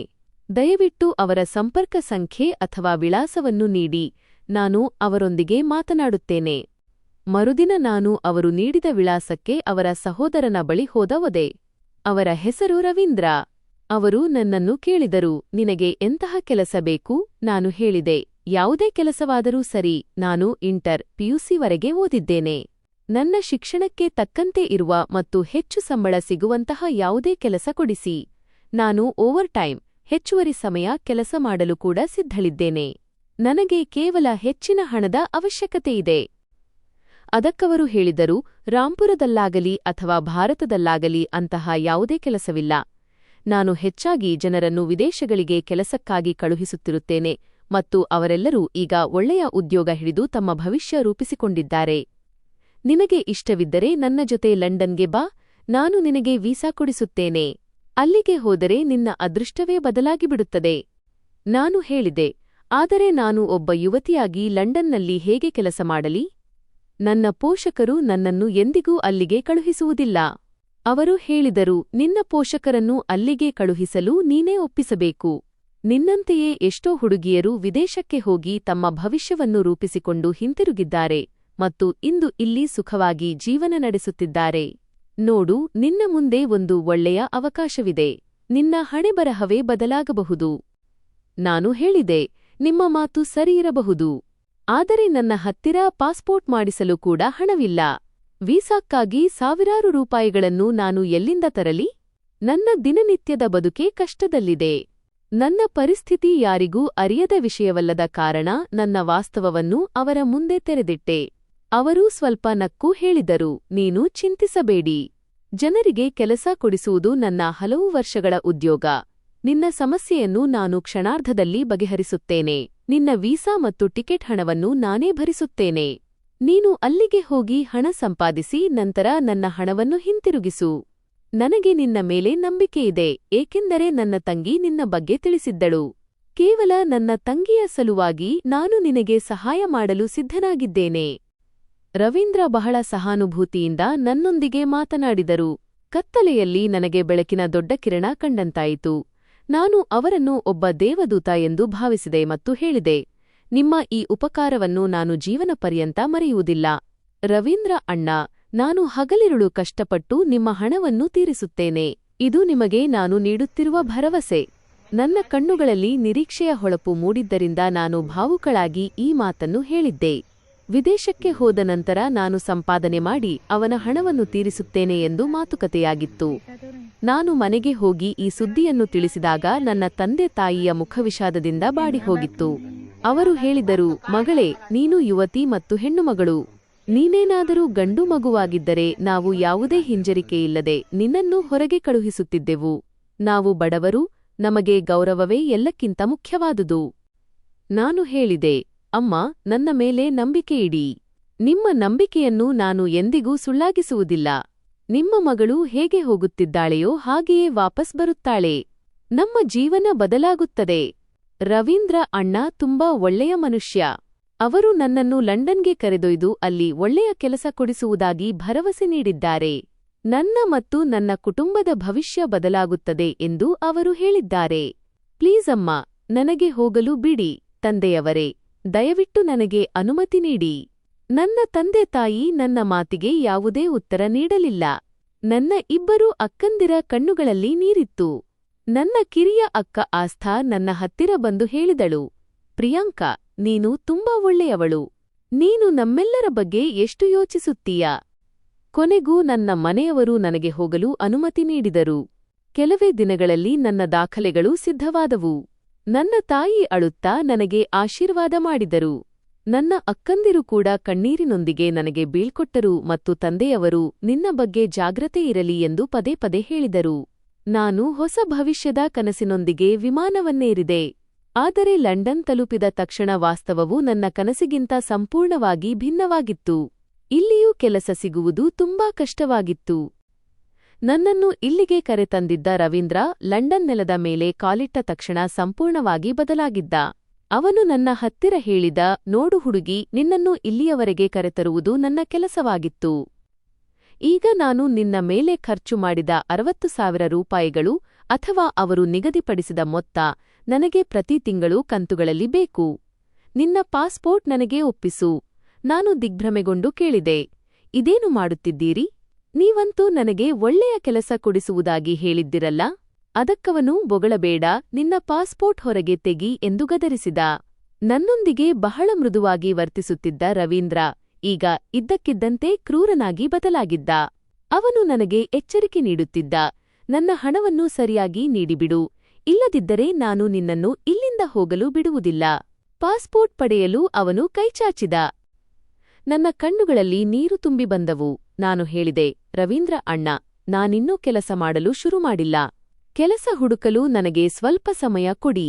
A: ದಯವಿಟ್ಟು ಅವರ ಸಂಪರ್ಕ ಸಂಖ್ಯೆ ಅಥವಾ ವಿಳಾಸವನ್ನು ನೀಡಿ, ನಾನು ಅವರೊಂದಿಗೆ ಮಾತನಾಡುತ್ತೇನೆ. ಮರುದಿನ ನಾನು ಅವರು ನೀಡಿದ ವಿಳಾಸಕ್ಕೆ ಅವರ ಸಹೋದರನ ಬಳಿ ಹೋದವದೆ. ಅವರ ಹೆಸರು ರವೀಂದ್ರ. ಅವರು ನನ್ನನ್ನು ಕೇಳಿದರು, ನಿನಗೆ ಎಂತಹ ಕೆಲಸ ಬೇಕು? ನಾನು ಹೇಳಿದೆ, ಯಾವುದೇ ಕೆಲಸವಾದರೂ ಸರಿ, ನಾನು PUC ವರೆಗೆ ಓದಿದ್ದೇನೆ. ನನ್ನ ಶಿಕ್ಷಣಕ್ಕೆ ತಕ್ಕಂತೆ ಇರುವ ಮತ್ತು ಹೆಚ್ಚು ಸಂಬಳ ಸಿಗುವಂತಹ ಯಾವುದೇ ಕೆಲಸ ಕೊಡಿಸಿ. ನಾನು ಓವರ್ ಟೈಮ್, ಹೆಚ್ಚುವರಿ ಸಮಯ ಕೆಲಸ ಮಾಡಲು ಕೂಡ ಸಿದ್ಧಳಿದ್ದೇನೆ. ನನಗೆ ಕೇವಲ ಹೆಚ್ಚಿನ ಹಣದ ಅವಶ್ಯಕತೆಯಿದೆ. ಅದಕ್ಕವರು ಹೇಳಿದರು, ರಾಂಪುರದಲ್ಲಾಗಲಿ ಅಥವಾ ಭಾರತದಲ್ಲಾಗಲಿ ಅಂತಹ ಯಾವುದೇ ಕೆಲಸವಿಲ್ಲ. ನಾನು ಹೆಚ್ಚಾಗಿ ಜನರನ್ನು ವಿದೇಶಗಳಿಗೆ ಕೆಲಸಕ್ಕಾಗಿ ಕಳುಹಿಸುತ್ತಿರುತ್ತೇನೆ ಮತ್ತು ಅವರೆಲ್ಲರೂ ಈಗ ಒಳ್ಳೆಯ ಉದ್ಯೋಗ ಹಿಡಿದು ತಮ್ಮ ಭವಿಷ್ಯ ರೂಪಿಸಿಕೊಂಡಿದ್ದಾರೆ. ನಿನಗೆ ಇಷ್ಟವಿದ್ದರೆ ನನ್ನ ಜೊತೆ ಲಂಡನ್ಗೆ ಬಾ, ನಾನು ನಿನಗೆ ವೀಸಾ ಕೊಡಿಸುತ್ತೇನೆ. ಅಲ್ಲಿಗೆ ಹೋದರೆ ನಿನ್ನ ಅದೃಷ್ಟವೇ ಬದಲಾಗಿಬಿಡುತ್ತದೆ. ನಾನು ಹೇಳಿದೆ, ಆದರೆ ನಾನು ಒಬ್ಬ ಯುವತಿಯಾಗಿ ಲಂಡನ್ನಲ್ಲಿ ಹೇಗೆ ಕೆಲಸ ಮಾಡಲಿ? ನನ್ನ ಪೋಷಕರು ನನ್ನನ್ನು ಎಂದಿಗೂ ಅಲ್ಲಿಗೆ ಕಳುಹಿಸುವುದಿಲ್ಲ. ಅವರು ಹೇಳಿದರು, ನಿನ್ನ ಪೋಷಕರನ್ನು ಅಲ್ಲಿಗೆ ಕಳುಹಿಸಲು ನೀನೇ ಒಪ್ಪಿಸಬೇಕು. ನಿನ್ನಂತೆಯೇ ಎಷ್ಟೋ ಹುಡುಗಿಯರು ವಿದೇಶಕ್ಕೆ ಹೋಗಿ ತಮ್ಮ ಭವಿಷ್ಯವನ್ನು ರೂಪಿಸಿಕೊಂಡು ಹಿಂತಿರುಗಿದ್ದಾರೆ ಮತ್ತು ಇಂದು ಇಲ್ಲಿ ಸುಖವಾಗಿ ಜೀವನ ನಡೆಸುತ್ತಿದ್ದಾರೆ. ನೋಡು, ನಿನ್ನ ಮುಂದೆ ಒಂದು ಒಳ್ಳೆಯ ಅವಕಾಶವಿದೆ. ನಿನ್ನ ಹಣೆಬರಹವೇ ಬದಲಾಗಬಹುದು. ನಾನು ಹೇಳಿದೆ, ನಿಮ್ಮ ಮಾತು ಸರಿಯಿರಬಹುದು. ಆದರೆ ನನ್ನ ಹತ್ತಿರ ಪಾಸ್ಪೋರ್ಟ್ ಮಾಡಿಸಲು ಕೂಡ ಹಣವಿಲ್ಲ. ವೀಸಾಕ್ಕಾಗಿ ಸಾವಿರಾರು ರೂಪಾಯಿಗಳನ್ನು ನಾನು ಎಲ್ಲಿಂದ ತರಲಿ? ನನ್ನ ದಿನನಿತ್ಯದ ಬದುಕೇ ಕಷ್ಟದಲ್ಲಿದೆ. ನನ್ನ ಪರಿಸ್ಥಿತಿ ಯಾರಿಗೂ ಅರಿಯದ ವಿಷಯವಲ್ಲದ ಕಾರಣ ನನ್ನ ವಾಸ್ತವವನ್ನು ಅವರ ಮುಂದೆ ತೆರೆದಿಟ್ಟೆ. ಅವರು ಸ್ವಲ್ಪ ನಕ್ಕು ಹೇಳಿದರು, ನೀನು ಚಿಂತಿಸಬೇಡಿ. ಜನರಿಗೆ ಕೆಲಸ ಕೊಡಿಸುವುದು ನನ್ನ ಹಲವು ವರ್ಷಗಳ ಉದ್ಯೋಗ. ನಿನ್ನ ಸಮಸ್ಯೆಯನ್ನು ನಾನು ಕ್ಷಣಾರ್ಧದಲ್ಲಿ ಬಗೆಹರಿಸುತ್ತೇನೆ. ನಿನ್ನ ವೀಸಾ ಮತ್ತು ಟಿಕೆಟ್ ಹಣವನ್ನು ನಾನೇ ಭರಿಸುತ್ತೇನೆ. ನೀನು ಅಲ್ಲಿಗೆ ಹೋಗಿ ಹಣ ಸಂಪಾದಿಸಿ ನಂತರ ನನ್ನ ಹಣವನ್ನು ಹಿಂತಿರುಗಿಸು. ನನಗೆ ನಿನ್ನ ಮೇಲೆ ನಂಬಿಕೆಯಿದೆ, ಏಕೆಂದರೆ ನನ್ನ ತಂಗಿ ನಿನ್ನ ಬಗ್ಗೆ ತಿಳಿಸಿದ್ದಳು. ಕೇವಲ ನನ್ನ ತಂಗಿಯ ಸಲುವಾಗಿ ನಾನು ನಿನಗೆ ಸಹಾಯ ಮಾಡಲು ಸಿದ್ಧನಾಗಿದ್ದೇನೆ. ರವೀಂದ್ರ ಬಹಳ ಸಹಾನುಭೂತಿಯಿಂದ ನನ್ನೊಂದಿಗೆ ಮಾತನಾಡಿದರು. ಕತ್ತಲೆಯಲ್ಲಿ ನನಗೆ ಬೆಳಕಿನ ದೊಡ್ಡ ಕಿರಣ ಕಂಡಂತಾಯಿತು. ನಾನು ಅವರನ್ನು ಒಬ್ಬ ದೇವದೂತ ಎಂದು ಭಾವಿಸಿದೆ ಮತ್ತು ಹೇಳಿದೆ, ನಿಮ್ಮ ಈ ಉಪಕಾರವನ್ನು ನಾನು ಜೀವನ ಪರ್ಯಂತ ಮರೆಯುವುದಿಲ್ಲ. ರವೀಂದ್ರ ಅಣ್ಣ, ನಾನು ಹಗಲಿರುಳು ಕಷ್ಟಪಟ್ಟು ನಿಮ್ಮ ಹಣವನ್ನು ತೀರಿಸುತ್ತೇನೆ. ಇದು ನಿಮಗೆ ನಾನು ನೀಡುತ್ತಿರುವ ಭರವಸೆ. ನನ್ನ ಕಣ್ಣುಗಳಲ್ಲಿ ನಿರೀಕ್ಷೆಯ ಹೊಳಪು ಮೂಡಿದ್ದರಿಂದ ನಾನು ಭಾವುಕಳಾಗಿ ಈ ಮಾತನ್ನು ಹೇಳಿದ್ದೆ. ವಿದೇಶಕ್ಕೆ ಹೋದ ನಂತರ ನಾನು ಸಂಪಾದನೆ ಮಾಡಿ ಅವನ ಹಣವನ್ನು ತೀರಿಸುತ್ತೇನೆ ಎಂದು ಮಾತುಕತೆಯಾಗಿತ್ತು. ನಾನು ಮನೆಗೆ ಹೋಗಿ ಈ ಸುದ್ದಿಯನ್ನು ತಿಳಿಸಿದಾಗ ನನ್ನ ತಂದೆ ತಾಯಿಯ ಮುಖವಿಷಾದದಿಂದ ಬಾಡಿಹೋಗಿತ್ತು. ಅವರು ಹೇಳಿದರು, ಮಗಳೇ, ನೀನು ಯುವತಿ ಮತ್ತು ಹೆಣ್ಣುಮಗಳು. ನೀನೇನಾದರೂ ಗಂಡು ಮಗುವಾಗಿದ್ದರೆ ನಾವು ಯಾವುದೇ ಹಿಂಜರಿಕೆಯಿಲ್ಲದೆ ನಿನ್ನನ್ನು ಹೊರಗೆ ಕಳುಹಿಸುತ್ತಿದ್ದೆವು. ನಾವು ಬಡವರು, ನಮಗೆ ಗೌರವವೇ ಎಲ್ಲಕ್ಕಿಂತ ಮುಖ್ಯವಾದುದು. ನಾನು ಹೇಳಿದೆ, ಅಮ್ಮ, ನನ್ನ ಮೇಲೆ ನಂಬಿಕೆಯಿಡಿ. ನಿಮ್ಮ ನಂಬಿಕೆಯನ್ನು ನಾನು ಎಂದಿಗೂ ಸುಳ್ಳಾಗಿಸುವುದಿಲ್ಲ. ನಿಮ್ಮ ಮಗಳು ಹೇಗೆ ಹೋಗುತ್ತಿದ್ದಾಳೆಯೋ ಹಾಗೆಯೇ ವಾಪಸ್ ಬರುತ್ತಾಳೆ. ನಮ್ಮ ಜೀವನ ಬದಲಾಗುತ್ತದೆ. ರವೀಂದ್ರ ಅಣ್ಣ ತುಂಬಾ ಒಳ್ಳೆಯ ಮನುಷ್ಯ. ಅವರು ನನ್ನನ್ನು ಲಂಡನ್ಗೆ ಕರೆದೊಯ್ದು ಅಲ್ಲಿ ಒಳ್ಳೆಯ ಕೆಲಸ ಕೊಡಿಸುವುದಾಗಿ ಭರವಸೆ ನೀಡಿದ್ದಾರೆ. ನನ್ನ ಮತ್ತು ನನ್ನ ಕುಟುಂಬದ ಭವಿಷ್ಯ ಬದಲಾಗುತ್ತದೆ ಎಂದು ಅವರು ಹೇಳಿದ್ದಾರೆ. ಪ್ಲೀಸ್ ಅಮ್ಮ, ನನಗೆ ಹೋಗಲು ಬಿಡಿ. ತಂದೆಯವರೇ, ದಯವಿಟ್ಟು ನನಗೆ ಅನುಮತಿ ನೀಡಿ. ನನ್ನ ತಂದೆ ತಾಯಿ ನನ್ನ ಮಾತಿಗೆ ಯಾವುದೇ ಉತ್ತರ ನೀಡಲಿಲ್ಲ. ನನ್ನ ಇಬ್ಬರು ಅಕ್ಕಂದಿರ ಕಣ್ಣುಗಳಲ್ಲಿ ನೀರಿತ್ತು. ನನ್ನ ಕಿರಿಯ ಅಕ್ಕ ಆಸ್ಥಾ ನನ್ನ ಹತ್ತಿರ ಬಂದು ಹೇಳಿದಳು, ಪ್ರಿಯಾಂಕಾ, ನೀನು ತುಂಬಾ ಒಳ್ಳೆಯವಳು. ನೀನು ನಮ್ಮೆಲ್ಲರ ಬಗ್ಗೆ ಎಷ್ಟು ಯೋಚಿಸುತ್ತೀಯಾ? ಕೊನೆಗೂ ನನ್ನ ಮನೆಯವರು ನನಗೆ ಹೋಗಲು ಅನುಮತಿ ನೀಡಿದರು. ಕೆಲವೇ ದಿನಗಳಲ್ಲಿ ನನ್ನ ದಾಖಲೆಗಳು ಸಿದ್ಧವಾದವು. ನನ್ನ ತಾಯಿ ಅಳುತ್ತಾ ನನಗೆ ಆಶೀರ್ವಾದ ಮಾಡಿದರು. ನನ್ನ ಅಕ್ಕಂದಿರು ಕೂಡ ಕಣ್ಣೀರಿನೊಂದಿಗೆ ನನಗೆ ಬೀಳ್ಕೊಟ್ಟರು ಮತ್ತು ತಂದೆಯವರು ನಿನ್ನ ಬಗ್ಗೆ ಜಾಗ್ರತೆ ಇರಲಿ ಎಂದು ಪದೇ ಪದೇ ಹೇಳಿದರು. ನಾನು ಹೊಸ ಭವಿಷ್ಯದ ಕನಸಿನೊಂದಿಗೆ ವಿಮಾನವನ್ನೇರಿದೆ. ಆದರೆ ಲಂಡನ್ ತಲುಪಿದ ತಕ್ಷಣ ವಾಸ್ತವವು ನನ್ನ ಕನಸಿಗಿಂತ ಸಂಪೂರ್ಣವಾಗಿ ಭಿನ್ನವಾಗಿತ್ತು. ಇಲ್ಲಿಯೂ ಕೆಲಸ ಸಿಗುವುದು ತುಂಬಾ ಕಷ್ಟವಾಗಿತ್ತು. ನನ್ನನ್ನು ಇಲ್ಲಿಗೆ ಕರೆತಂದಿದ್ದ ರವೀಂದ್ರ ಲಂಡನ್ ನೆಲದ ಮೇಲೆ ಕಾಲಿಟ್ಟ ತಕ್ಷಣ ಸಂಪೂರ್ಣವಾಗಿ ಬದಲಾಗಿದ್ದ. ಅವನು ನನ್ನ ಹತ್ತಿರ ಹೇಳಿದ, ನೋಡು ಹುಡುಗಿ, ನಿನ್ನನ್ನು ಇಲ್ಲಿಯವರೆಗೆ ಕರೆತರುವುದು ನನ್ನ ಕೆಲಸವಾಗಿತ್ತು. ಈಗ ನಾನು ನಿನ್ನ ಮೇಲೆ ಖರ್ಚು ಮಾಡಿದ 60,000 ರೂಪಾಯಿಗಳು ಅಥವಾ ಅವರು ನಿಗದಿಪಡಿಸಿದ ಮೊತ್ತ ನನಗೆ ಪ್ರತಿ ತಿಂಗಳು ಕಂತುಗಳಲ್ಲಿ ಬೇಕು. ನಿನ್ನ ಪಾಸ್ಪೋರ್ಟ್ ನನಗೆ ಒಪ್ಪಿಸು. ನಾನು ದಿಗ್ಭ್ರಮೆಗೊಂಡು ಕೇಳಿದೆ, ಇದೇನು ಮಾಡುತ್ತಿದ್ದೀರಿ? ನೀವಂತೂ ನನಗೆ ಒಳ್ಳೆಯ ಕೆಲಸ ಕೊಡಿಸುವುದಾಗಿ ಹೇಳಿದ್ದಿರಲ್ಲ? ಅದಕ್ಕವನು ಬೊಗಳಬೇಡ, ನಿನ್ನ ಪಾಸ್ಪೋರ್ಟ್ ಹೊರಗೆ ತೆಗಿ ಎಂದು ಗದರಿಸಿದ. ನನ್ನೊಂದಿಗೆ ಬಹಳ ಮೃದುವಾಗಿ ವರ್ತಿಸುತ್ತಿದ್ದ ರವೀಂದ್ರ ಈಗ ಇದ್ದಕ್ಕಿದ್ದಂತೆ ಕ್ರೂರನಾಗಿ ಬದಲಾಗಿದ್ದ. ಅವನು ನನಗೆ ಎಚ್ಚರಿಕೆ ನೀಡುತ್ತಿದ್ದ, ನನ್ನ ಹಣವನ್ನು ಸರಿಯಾಗಿ ನೀಡಿಬಿಡು, ಇಲ್ಲದಿದ್ದರೆ ನಾನು ನಿನ್ನನ್ನು ಇಲ್ಲಿಂದ ಹೋಗಲು ಬಿಡುವುದಿಲ್ಲ. ಪಾಸ್ಪೋರ್ಟ್ ಪಡೆಯಲು ಅವನು ಕೈಚಾಚಿದ. ನನ್ನ ಕಣ್ಣುಗಳಲ್ಲಿ ನೀರು ತುಂಬಿ ಬಂದವು. ನಾನು ಹೇಳಿದೆ, ರವೀಂದ್ರ ಅಣ್ಣ, ನಾನಿನ್ನೂ ಕೆಲಸ ಮಾಡಲು ಶುರು ಮಾಡಿಲ್ಲ. ಕೆಲಸ ಹುಡುಕಲು ನನಗೆ ಸ್ವಲ್ಪ ಸಮಯ ಕೊಡಿ.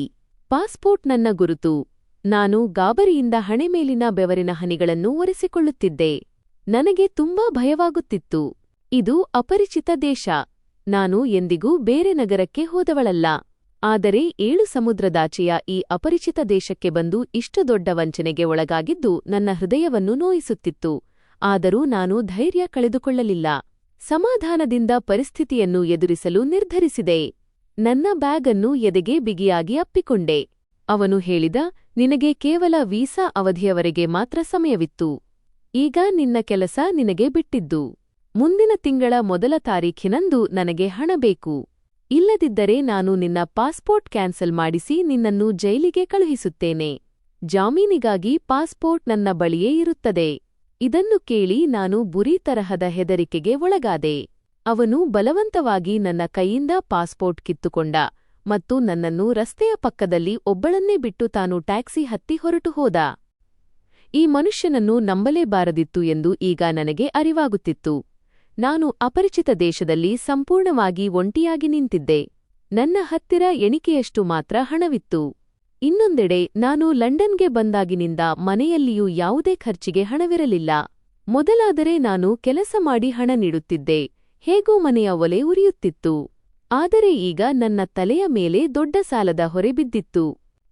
A: ಪಾಸ್ಪೋರ್ಟ್ ನನ್ನ ಗುರುತು. ನಾನು ಗಾಬರಿಯಿಂದ ಹಣೆಮೇಲಿನ ಬೆವರಿನ ಹನಿಗಳನ್ನು ಒರೆಸಿಕೊಳ್ಳುತ್ತಿದ್ದೆ. ನನಗೆ ತುಂಬಾ ಭಯವಾಗುತ್ತಿತ್ತು. ಇದು ಅಪರಿಚಿತ ದೇಶ. ನಾನು ಎಂದಿಗೂ ಬೇರೆ ನಗರಕ್ಕೆ ಹೋದವಳಲ್ಲ. ಆದರೆ 7 ಸಮುದ್ರದಾಚೆಯ ಈ ಅಪರಿಚಿತ ದೇಶಕ್ಕೆ ಬಂದು ಇಷ್ಟು ದೊಡ್ಡ ವಂಚನೆಗೆ ಒಳಗಾಗಿದ್ದು ನನ್ನ ಹೃದಯವನ್ನು ನೋಯಿಸುತ್ತಿತ್ತು. ಆದರೂ ನಾನು ಧೈರ್ಯ ಕಳೆದುಕೊಳ್ಳಲಿಲ್ಲ. ಸಮಾಧಾನದಿಂದ ಪರಿಸ್ಥಿತಿಯನ್ನು ಎದುರಿಸಲು ನಿರ್ಧರಿಸಿದೆ. ನನ್ನ ಬ್ಯಾಗ್ ಅನ್ನು ಎದೆಗೆ ಬಿಗಿಯಾಗಿ ಅಪ್ಪಿಕೊಂಡೆ. ಅವನು ಹೇಳಿದ, ನಿನಗೆ ಕೇವಲ ವೀಸಾ ಅವಧಿಯವರೆಗೆ ಮಾತ್ರ ಸಮಯವಿತ್ತು. ಈಗ ನಿನ್ನ ಕೆಲಸ ನಿನಗೆ ಬಿಟ್ಟಿದ್ದು. ಮುಂದಿನ ತಿಂಗಳ ಮೊದಲ ತಾರೀಖಿನಂದು ನನಗೆ ಹಣ ಬೇಕು. ಇಲ್ಲದಿದ್ದರೆ ನಾನು ನಿನ್ನ ಪಾಸ್ಪೋರ್ಟ್ ಕ್ಯಾನ್ಸಲ್ ಮಾಡಿಸಿ ನಿನ್ನನ್ನು ಜೈಲಿಗೆ ಕಳುಹಿಸುತ್ತೇನೆ. ಜಾಮೀನಿಗಾಗಿ ಪಾಸ್ಪೋರ್ಟ್ ನನ್ನ ಬಳಿಯೇ ಇರುತ್ತದೆ. ಇದನ್ನು ಕೇಳಿ ನಾನು ಬುರಿ ತರಹದ ಹೆದರಿಕೆಗೆ ಒಳಗಾದೆ. ಅವನು ಬಲವಂತವಾಗಿ ನನ್ನ ಕೈಯಿಂದ ಪಾಸ್ಪೋರ್ಟ್ ಕಿತ್ತುಕೊಂಡ ಮತ್ತು ನನ್ನನ್ನು ರಸ್ತೆಯ ಪಕ್ಕದಲ್ಲಿ ಒಬ್ಬಳನ್ನೇ ಬಿಟ್ಟು ತಾನು ಟ್ಯಾಕ್ಸಿ ಹತ್ತಿ ಹೊರಟು ಹೋದ. ಈ ಮನುಷ್ಯನನ್ನು ನಂಬಲೇಬಾರದಿತ್ತು ಎಂದು ಈಗ ನನಗೆ ಅರಿವಾಗುತ್ತಿತ್ತು. ನಾನು ಅಪರಿಚಿತ ದೇಶದಲ್ಲಿ ಸಂಪೂರ್ಣವಾಗಿ ಒಂಟಿಯಾಗಿ ನಿಂತಿದ್ದೆ. ನನ್ನ ಹತ್ತಿರ ಎಣಿಕೆಯಷ್ಟು ಮಾತ್ರ ಹಣವಿತ್ತು. ಇನ್ನೊಂದೆಡೆ ನಾನು ಲಂಡನ್ಗೆ ಬಂದಾಗಿನಿಂದ ಮನೆಯಲ್ಲಿಯೂ ಯಾವುದೇ ಖರ್ಚಿಗೆ ಹಣವಿರಲಿಲ್ಲ. ಮೊದಲಾದರೆ ನಾನು ಕೆಲಸ ಮಾಡಿ ಹಣ ನೀಡುತ್ತಿದ್ದೆ, ಹೇಗೂ ಮನೆಯ ಒಲೆ ಉರಿಯುತ್ತಿತ್ತು. ಆದರೆ ಈಗ ನನ್ನ ತಲೆಯ ಮೇಲೆ ದೊಡ್ಡ ಸಾಲದ ಹೊರೆ ಬಿದ್ದಿತ್ತು.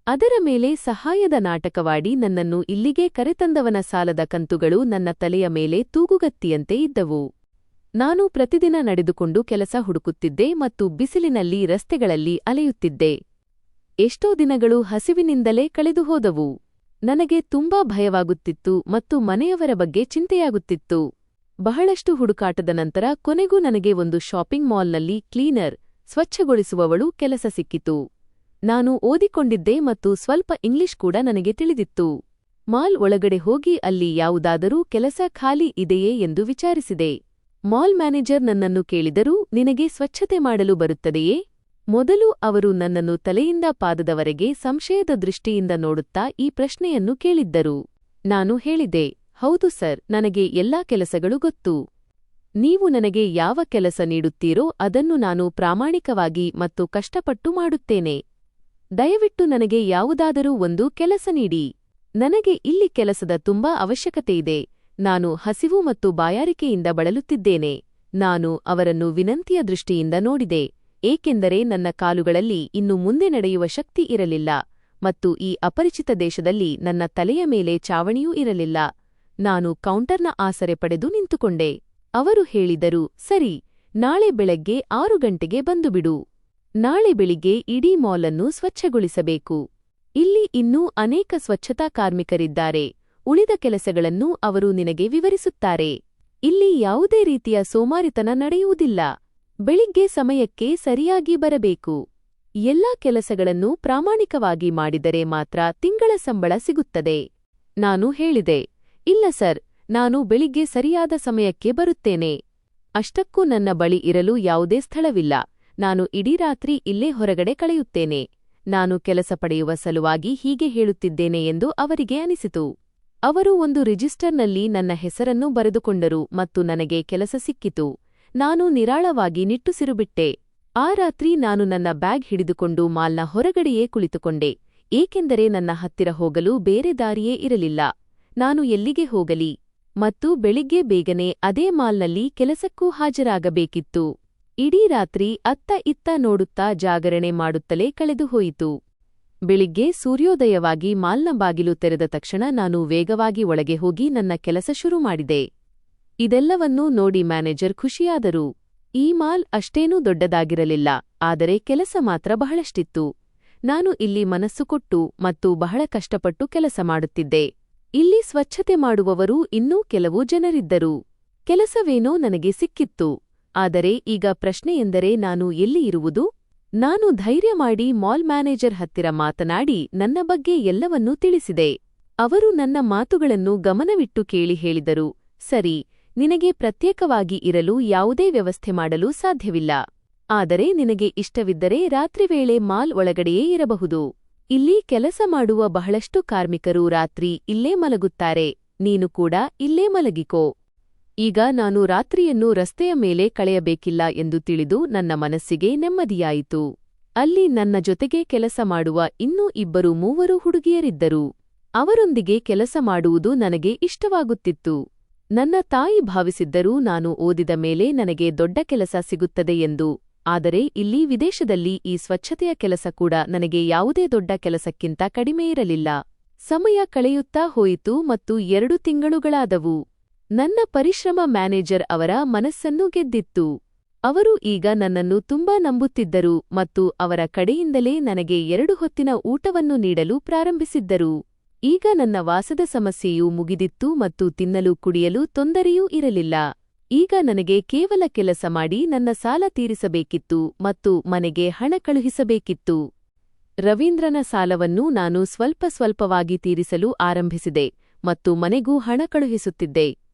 A: ಅದರ ಮೇಲೆ ಸಹಾಯದ ನಾಟಕವಾಡಿ ನನ್ನನ್ನು ಇಲ್ಲಿಗೆ ಕರೆತಂದವನ ಸಾಲದ ಕಂತುಗಳು ನನ್ನ ತಲೆಯ ಮೇಲೆ ತೂಗುಗತ್ತಿಯಂತೆ ಇದ್ದವು. ನಾನು ಪ್ರತಿದಿನ ನಡೆದುಕೊಂಡು ಕೆಲಸ ಹುಡುಕುತ್ತಿದ್ದೆ ಮತ್ತು ಬಿಸಿಲಿನಲ್ಲಿ ರಸ್ತೆಗಳಲ್ಲಿ ಅಲೆಯುತ್ತಿದ್ದೆ. ಎಷ್ಟೋ ದಿನಗಳು ಹಸಿವಿನಿಂದಲೇ ಕಳೆದುಹೋದವು. ನನಗೆ ತುಂಬಾ ಭಯವಾಗುತ್ತಿತ್ತು ಮತ್ತು ಮನೆಯವರ ಬಗ್ಗೆ ಚಿಂತೆಯಾಗುತ್ತಿತ್ತು. ಬಹಳಷ್ಟು ಹುಡುಕಾಟದ ನಂತರ ಕೊನೆಗೂ ನನಗೆ ಒಂದು ಶಾಪಿಂಗ್ ಮಾಲ್ನಲ್ಲಿ ಕ್ಲೀನರ್, ಸ್ವಚ್ಛಗೊಳಿಸುವವಳು ಕೆಲಸ ಸಿಕ್ಕಿತು. ನಾನು ಓದಿಕೊಂಡಿದ್ದೆ ಮತ್ತು ಸ್ವಲ್ಪ ಇಂಗ್ಲಿಷ್ ಕೂಡ ನನಗೆ ತಿಳಿದಿತ್ತು. ಮಾಲ್ ಒಳಗಡೆ ಹೋಗಿ ಅಲ್ಲಿ ಯಾವುದಾದರೂ ಕೆಲಸ ಖಾಲಿ ಇದೆಯೇ ಎಂದು ವಿಚಾರಿಸಿದೆ. ಮಾಲ್ ಮ್ಯಾನೇಜರ್ ನನ್ನನ್ನು ಕೇಳಿದರೂ, ನಿನಗೆ ಸ್ವಚ್ಛತೆ ಮಾಡಲು ಬರುತ್ತದೆಯೇ? ಮೊದಲು ಅವರು ನನ್ನನ್ನು ತಲೆಯಿಂದ ಪಾದದವರೆಗೆ ಸಂಶಯದ ದೃಷ್ಟಿಯಿಂದ ನೋಡುತ್ತಾ ಈ ಪ್ರಶ್ನೆಯನ್ನು ಕೇಳಿದ್ದರು. ನಾನು ಹೇಳಿದೆ, ಹೌದು ಸರ್, ನನಗೆ ಎಲ್ಲಾ ಕೆಲಸಗಳು ಗೊತ್ತು. ನೀವು ನನಗೆ ಯಾವ ಕೆಲಸ ನೀಡುತ್ತೀರೋ ಅದನ್ನು ನಾನು ಪ್ರಾಮಾಣಿಕವಾಗಿ ಮತ್ತು ಕಷ್ಟಪಟ್ಟು ಮಾಡುತ್ತೇನೆ. ದಯವಿಟ್ಟು ನನಗೆ ಯಾವುದಾದರೂ ಒಂದು ಕೆಲಸ ನೀಡಿ. ನನಗೆ ಇಲ್ಲಿ ಕೆಲಸದ ತುಂಬಾ ಅವಶ್ಯಕತೆಯಿದೆ. ನಾನು ಹಸಿವು ಮತ್ತು ಬಾಯಾರಿಕೆಯಿಂದ ಬಳಲುತ್ತಿದ್ದೇನೆ. ನಾನು ಅವರನ್ನು ವಿನಂತಿಯ ದೃಷ್ಟಿಯಿಂದ ನೋಡಿದೆ, ಏಕೆಂದರೆ ನನ್ನ ಕಾಲುಗಳಲ್ಲಿ ಇನ್ನು ಮುಂದೆ ನಡೆಯುವ ಶಕ್ತಿ ಇರಲಿಲ್ಲ ಮತ್ತು ಈ ಅಪರಿಚಿತ ದೇಶದಲ್ಲಿ ನನ್ನ ತಲೆಯ ಮೇಲೆ ಚಾವಣಿಯೂ ಇರಲಿಲ್ಲ. ನಾನು ಕೌಂಟರ್ನ ಆಸರೆ ಪಡೆದು ನಿಂತುಕೊಂಡೆ. ಅವರು ಹೇಳಿದರು, ಸರಿ, ನಾಳೆ ಬೆಳಗ್ಗೆ 6 ಗಂಟೆಗೆ ಬಂದುಬಿಡು. ನಾಳೆ ಬೆಳಿಗ್ಗೆ ಇಡೀ ಮಾಲನ್ನು ಸ್ವಚ್ಛಗೊಳಿಸಬೇಕು. ಇಲ್ಲಿ ಇನ್ನೂ ಅನೇಕ ಸ್ವಚ್ಛತಾ ಕಾರ್ಮಿಕರಿದ್ದಾರೆ. ಉಳಿದ ಕೆಲಸಗಳನ್ನು ಅವರು ನಿನಗೆ ವಿವರಿಸುತ್ತಾರೆ. ಇಲ್ಲಿ ಯಾವುದೇ ರೀತಿಯ ಸೋಮಾರಿತನ ನಡೆಯುವುದಿಲ್ಲ. ಬೆಳಿಗ್ಗೆ ಸಮಯಕ್ಕೆ ಸರಿಯಾಗಿ ಬರಬೇಕು. ಎಲ್ಲಾ ಕೆಲಸಗಳನ್ನು ಪ್ರಾಮಾಣಿಕವಾಗಿ ಮಾಡಿದರೆ ಮಾತ್ರ ತಿಂಗಳ ಸಂಬಳ ಸಿಗುತ್ತದೆ. ನಾನು ಹೇಳಿದೆ, ಇಲ್ಲ ಸರ್, ನಾನು ಬೆಳಿಗ್ಗೆ ಸರಿಯಾದ ಸಮಯಕ್ಕೆ ಬರುತ್ತೇನೆ. ಅಷ್ಟಕ್ಕೂ ನನ್ನ ಬಳಿ ಇರಲು ಯಾವುದೇ ಸ್ಥಳವಿಲ್ಲ. ನಾನು ಇಡೀ ರಾತ್ರಿ ಇಲ್ಲೇ ಹೊರಗಡೆ ಕಳೆಯುತ್ತೇನೆ. ನಾನು ಕೆಲಸ ಪಡೆಯುವ ಸಲುವಾಗಿ ಹೀಗೆ ಹೇಳುತ್ತಿದ್ದೇನೆ ಎಂದು ಅವರಿಗೆ ಅನಿಸಿತು. ಅವರು ಒಂದು ರಿಜಿಸ್ಟರ್ನಲ್ಲಿ ನನ್ನ ಹೆಸರನ್ನು ಬರೆದುಕೊಂಡರು ಮತ್ತು ನನಗೆ ಕೆಲಸ ಸಿಕ್ಕಿತು. ನಾನು ನಿರಾಳವಾಗಿ ನಿಟ್ಟುಸಿರುಬಿಟ್ಟೆ. ಆ ರಾತ್ರಿ ನಾನು ನನ್ನ ಬ್ಯಾಗ್ ಹಿಡಿದುಕೊಂಡು ಮಾಲ್ನ ಹೊರಗಡೆಯೇ ಕುಳಿತುಕೊಂಡೆ, ಏಕೆಂದರೆ ನನ್ನ ಹತ್ತಿರ ಹೋಗಲು ಬೇರೆ ದಾರಿಯೇ ಇರಲಿಲ್ಲ. ನಾನು ಎಲ್ಲಿಗೆ ಹೋಗಲಿ? ಮತ್ತು ಬೆಳಿಗ್ಗೆ ಬೇಗನೆ ಅದೇ ಮಾಲ್ನಲ್ಲಿ ಕೆಲಸಕ್ಕೂ ಹಾಜರಾಗಬೇಕಿತ್ತು. ಇಡೀ ರಾತ್ರಿ ಅತ್ತ ಇತ್ತ ನೋಡುತ್ತಾ ಜಾಗರಣೆ ಮಾಡುತ್ತಲೇ ಕಳೆದುಹೋಯಿತು. ಬೆಳಿಗ್ಗೆ ಸೂರ್ಯೋದಯವಾಗಿ ಮಾಲ್ನ ಬಾಗಿಲು ತೆರೆದ ತಕ್ಷಣ ನಾನು ವೇಗವಾಗಿ ಒಳಗೆ ಹೋಗಿ ನನ್ನ ಕೆಲಸ ಶುರು ಮಾಡಿದೆ. ಇದೆಲ್ಲವನ್ನೂ ನೋಡಿ ಮ್ಯಾನೇಜರ್ ಖುಷಿಯಾದರು. ಈ ಮಾಲ್ ಅಷ್ಟೇನೂ ದೊಡ್ಡದಾಗಿರಲಿಲ್ಲ, ಆದರೆ ಕೆಲಸ ಮಾತ್ರ ಬಹಳಷ್ಟಿತ್ತು. ನಾನು ಇಲ್ಲಿ ಮನಸ್ಸು ಕೊಟ್ಟು ಮತ್ತು ಬಹಳ ಕಷ್ಟಪಟ್ಟು ಕೆಲಸ ಮಾಡುತ್ತಿದ್ದೆ. ಇಲ್ಲಿ ಸ್ವಚ್ಛತೆ ಮಾಡುವವರು ಇನ್ನೂ ಕೆಲವು ಜನರಿದ್ದರು. ಕೆಲಸವೇನೋ ನನಗೆ ಸಿಕ್ಕಿತ್ತು. ಆದರೆ ಈಗ ಪ್ರಶ್ನೆಯೆಂದರೆ ನಾನು ಎಲ್ಲಿ ಇರುವುದು? ನಾನು ಧೈರ್ಯ ಮಾಡಿ ಮಾಲ್ ಮ್ಯಾನೇಜರ್ ಹತ್ತಿರ ಮಾತನಾಡಿ ನನ್ನ ಬಗ್ಗೆ ಎಲ್ಲವನ್ನೂ ತಿಳಿಸಿದೆ. ಅವರು ನನ್ನ ಮಾತುಗಳನ್ನು ಗಮನವಿಟ್ಟು ಕೇಳಿ ಹೇಳಿದರು, ಸರಿ, ನಿನಗೆ ಪ್ರತ್ಯೇಕವಾಗಿ ಇರಲು ಯಾವುದೇ ವ್ಯವಸ್ಥೆ ಮಾಡಲು ಸಾಧ್ಯವಿಲ್ಲ. ಆದರೆ ನಿನಗೆ ಇಷ್ಟವಿದ್ದರೆ ರಾತ್ರಿ ವೇಳೆ ಮಾಲ್ ಒಳಗಡೆಯೇ ಇರಬಹುದು. ಇಲ್ಲಿ ಕೆಲಸ ಮಾಡುವ ಬಹಳಷ್ಟು ಕಾರ್ಮಿಕರು ರಾತ್ರಿ ಇಲ್ಲೇ ಮಲಗುತ್ತಾರೆ. ನೀನು ಕೂಡ ಇಲ್ಲೇ ಮಲಗಿಕೋ. ಈಗ ನಾನು ರಾತ್ರಿಯನ್ನು ರಸ್ತೆಯ ಮೇಲೆ ಕಳೆಯಬೇಕಿಲ್ಲ ಎಂದು ತಿಳಿದು ನನ್ನ ಮನಸ್ಸಿಗೆ ನೆಮ್ಮದಿಯಾಯಿತು. ಅಲ್ಲಿ ನನ್ನ ಜೊತೆಗೆ ಕೆಲಸ ಮಾಡುವ ಇನ್ನೂ 2-3 ಹುಡುಗಿಯರಿದ್ದರು. ಅವರೊಂದಿಗೆ ಕೆಲಸ ಮಾಡುವುದು ನನಗೆ ಇಷ್ಟವಾಗುತ್ತಿತ್ತು. ನನ್ನ ತಾಯಿ ಭಾವಿಸಿದ್ದರೂ ನಾನು ಓದಿದ ಮೇಲೆ ನನಗೆ ದೊಡ್ಡ ಕೆಲಸ ಸಿಗುತ್ತದೆ ಎಂದು. ಆದರೆ ಇಲ್ಲಿ ವಿದೇಶದಲ್ಲಿ ಈ ಸ್ವಚ್ಛತೆಯ ಕೆಲಸ ಕೂಡ ನನಗೆ ಯಾವುದೇ ದೊಡ್ಡ ಕೆಲಸಕ್ಕಿಂತ ಕಡಿಮೆಯಿರಲಿಲ್ಲ. ಸಮಯ ಕಳೆಯುತ್ತಾ ಹೋಯಿತು ಮತ್ತು 2 ತಿಂಗಳುಗಳಾದವು. ನನ್ನ ಪರಿಶ್ರಮ ಮ್ಯಾನೇಜರ್ ಅವರ ಮನಸ್ಸನ್ನು ಗೆದ್ದಿತ್ತು. ಅವರು ಈಗ ನನ್ನನ್ನು ತುಂಬಾ ನಂಬುತ್ತಿದ್ದರು ಮತ್ತು ಅವರ ಕಡೆಯಿಂದಲೇ ನನಗೆ 2 ಹೊತ್ತಿನ ಊಟವನ್ನು ನೀಡಲು ಪ್ರಾರಂಭಿಸಿದ್ದರು. ಈಗ ನನ್ನ ವಾಸದ ಸಮಸ್ಯೆಯೂ ಮುಗಿದಿತ್ತು ಮತ್ತು ತಿನ್ನಲು ಕುಡಿಯಲು ತೊಂದರೆಯೂ ಇರಲಿಲ್ಲ. ಈಗ ನನಗೆ ಕೇವಲ ಕೆಲಸ ಮಾಡಿ ನನ್ನ ಸಾಲ ತೀರಿಸಬೇಕಿತ್ತು ಮತ್ತು ಮನೆಗೆ ಹಣ ಕಳುಹಿಸಬೇಕಿತ್ತು. ರವೀಂದ್ರನ ಸಾಲವನ್ನು ನಾನು ಸ್ವಲ್ಪವಾಗಿ ತೀರಿಸಲು ಆರಂಭಿಸಿದೆ ಮತ್ತು ಮನೆಗೂ ಹಣ ಕಳುಹಿಸುತ್ತಿದ್ದೆ.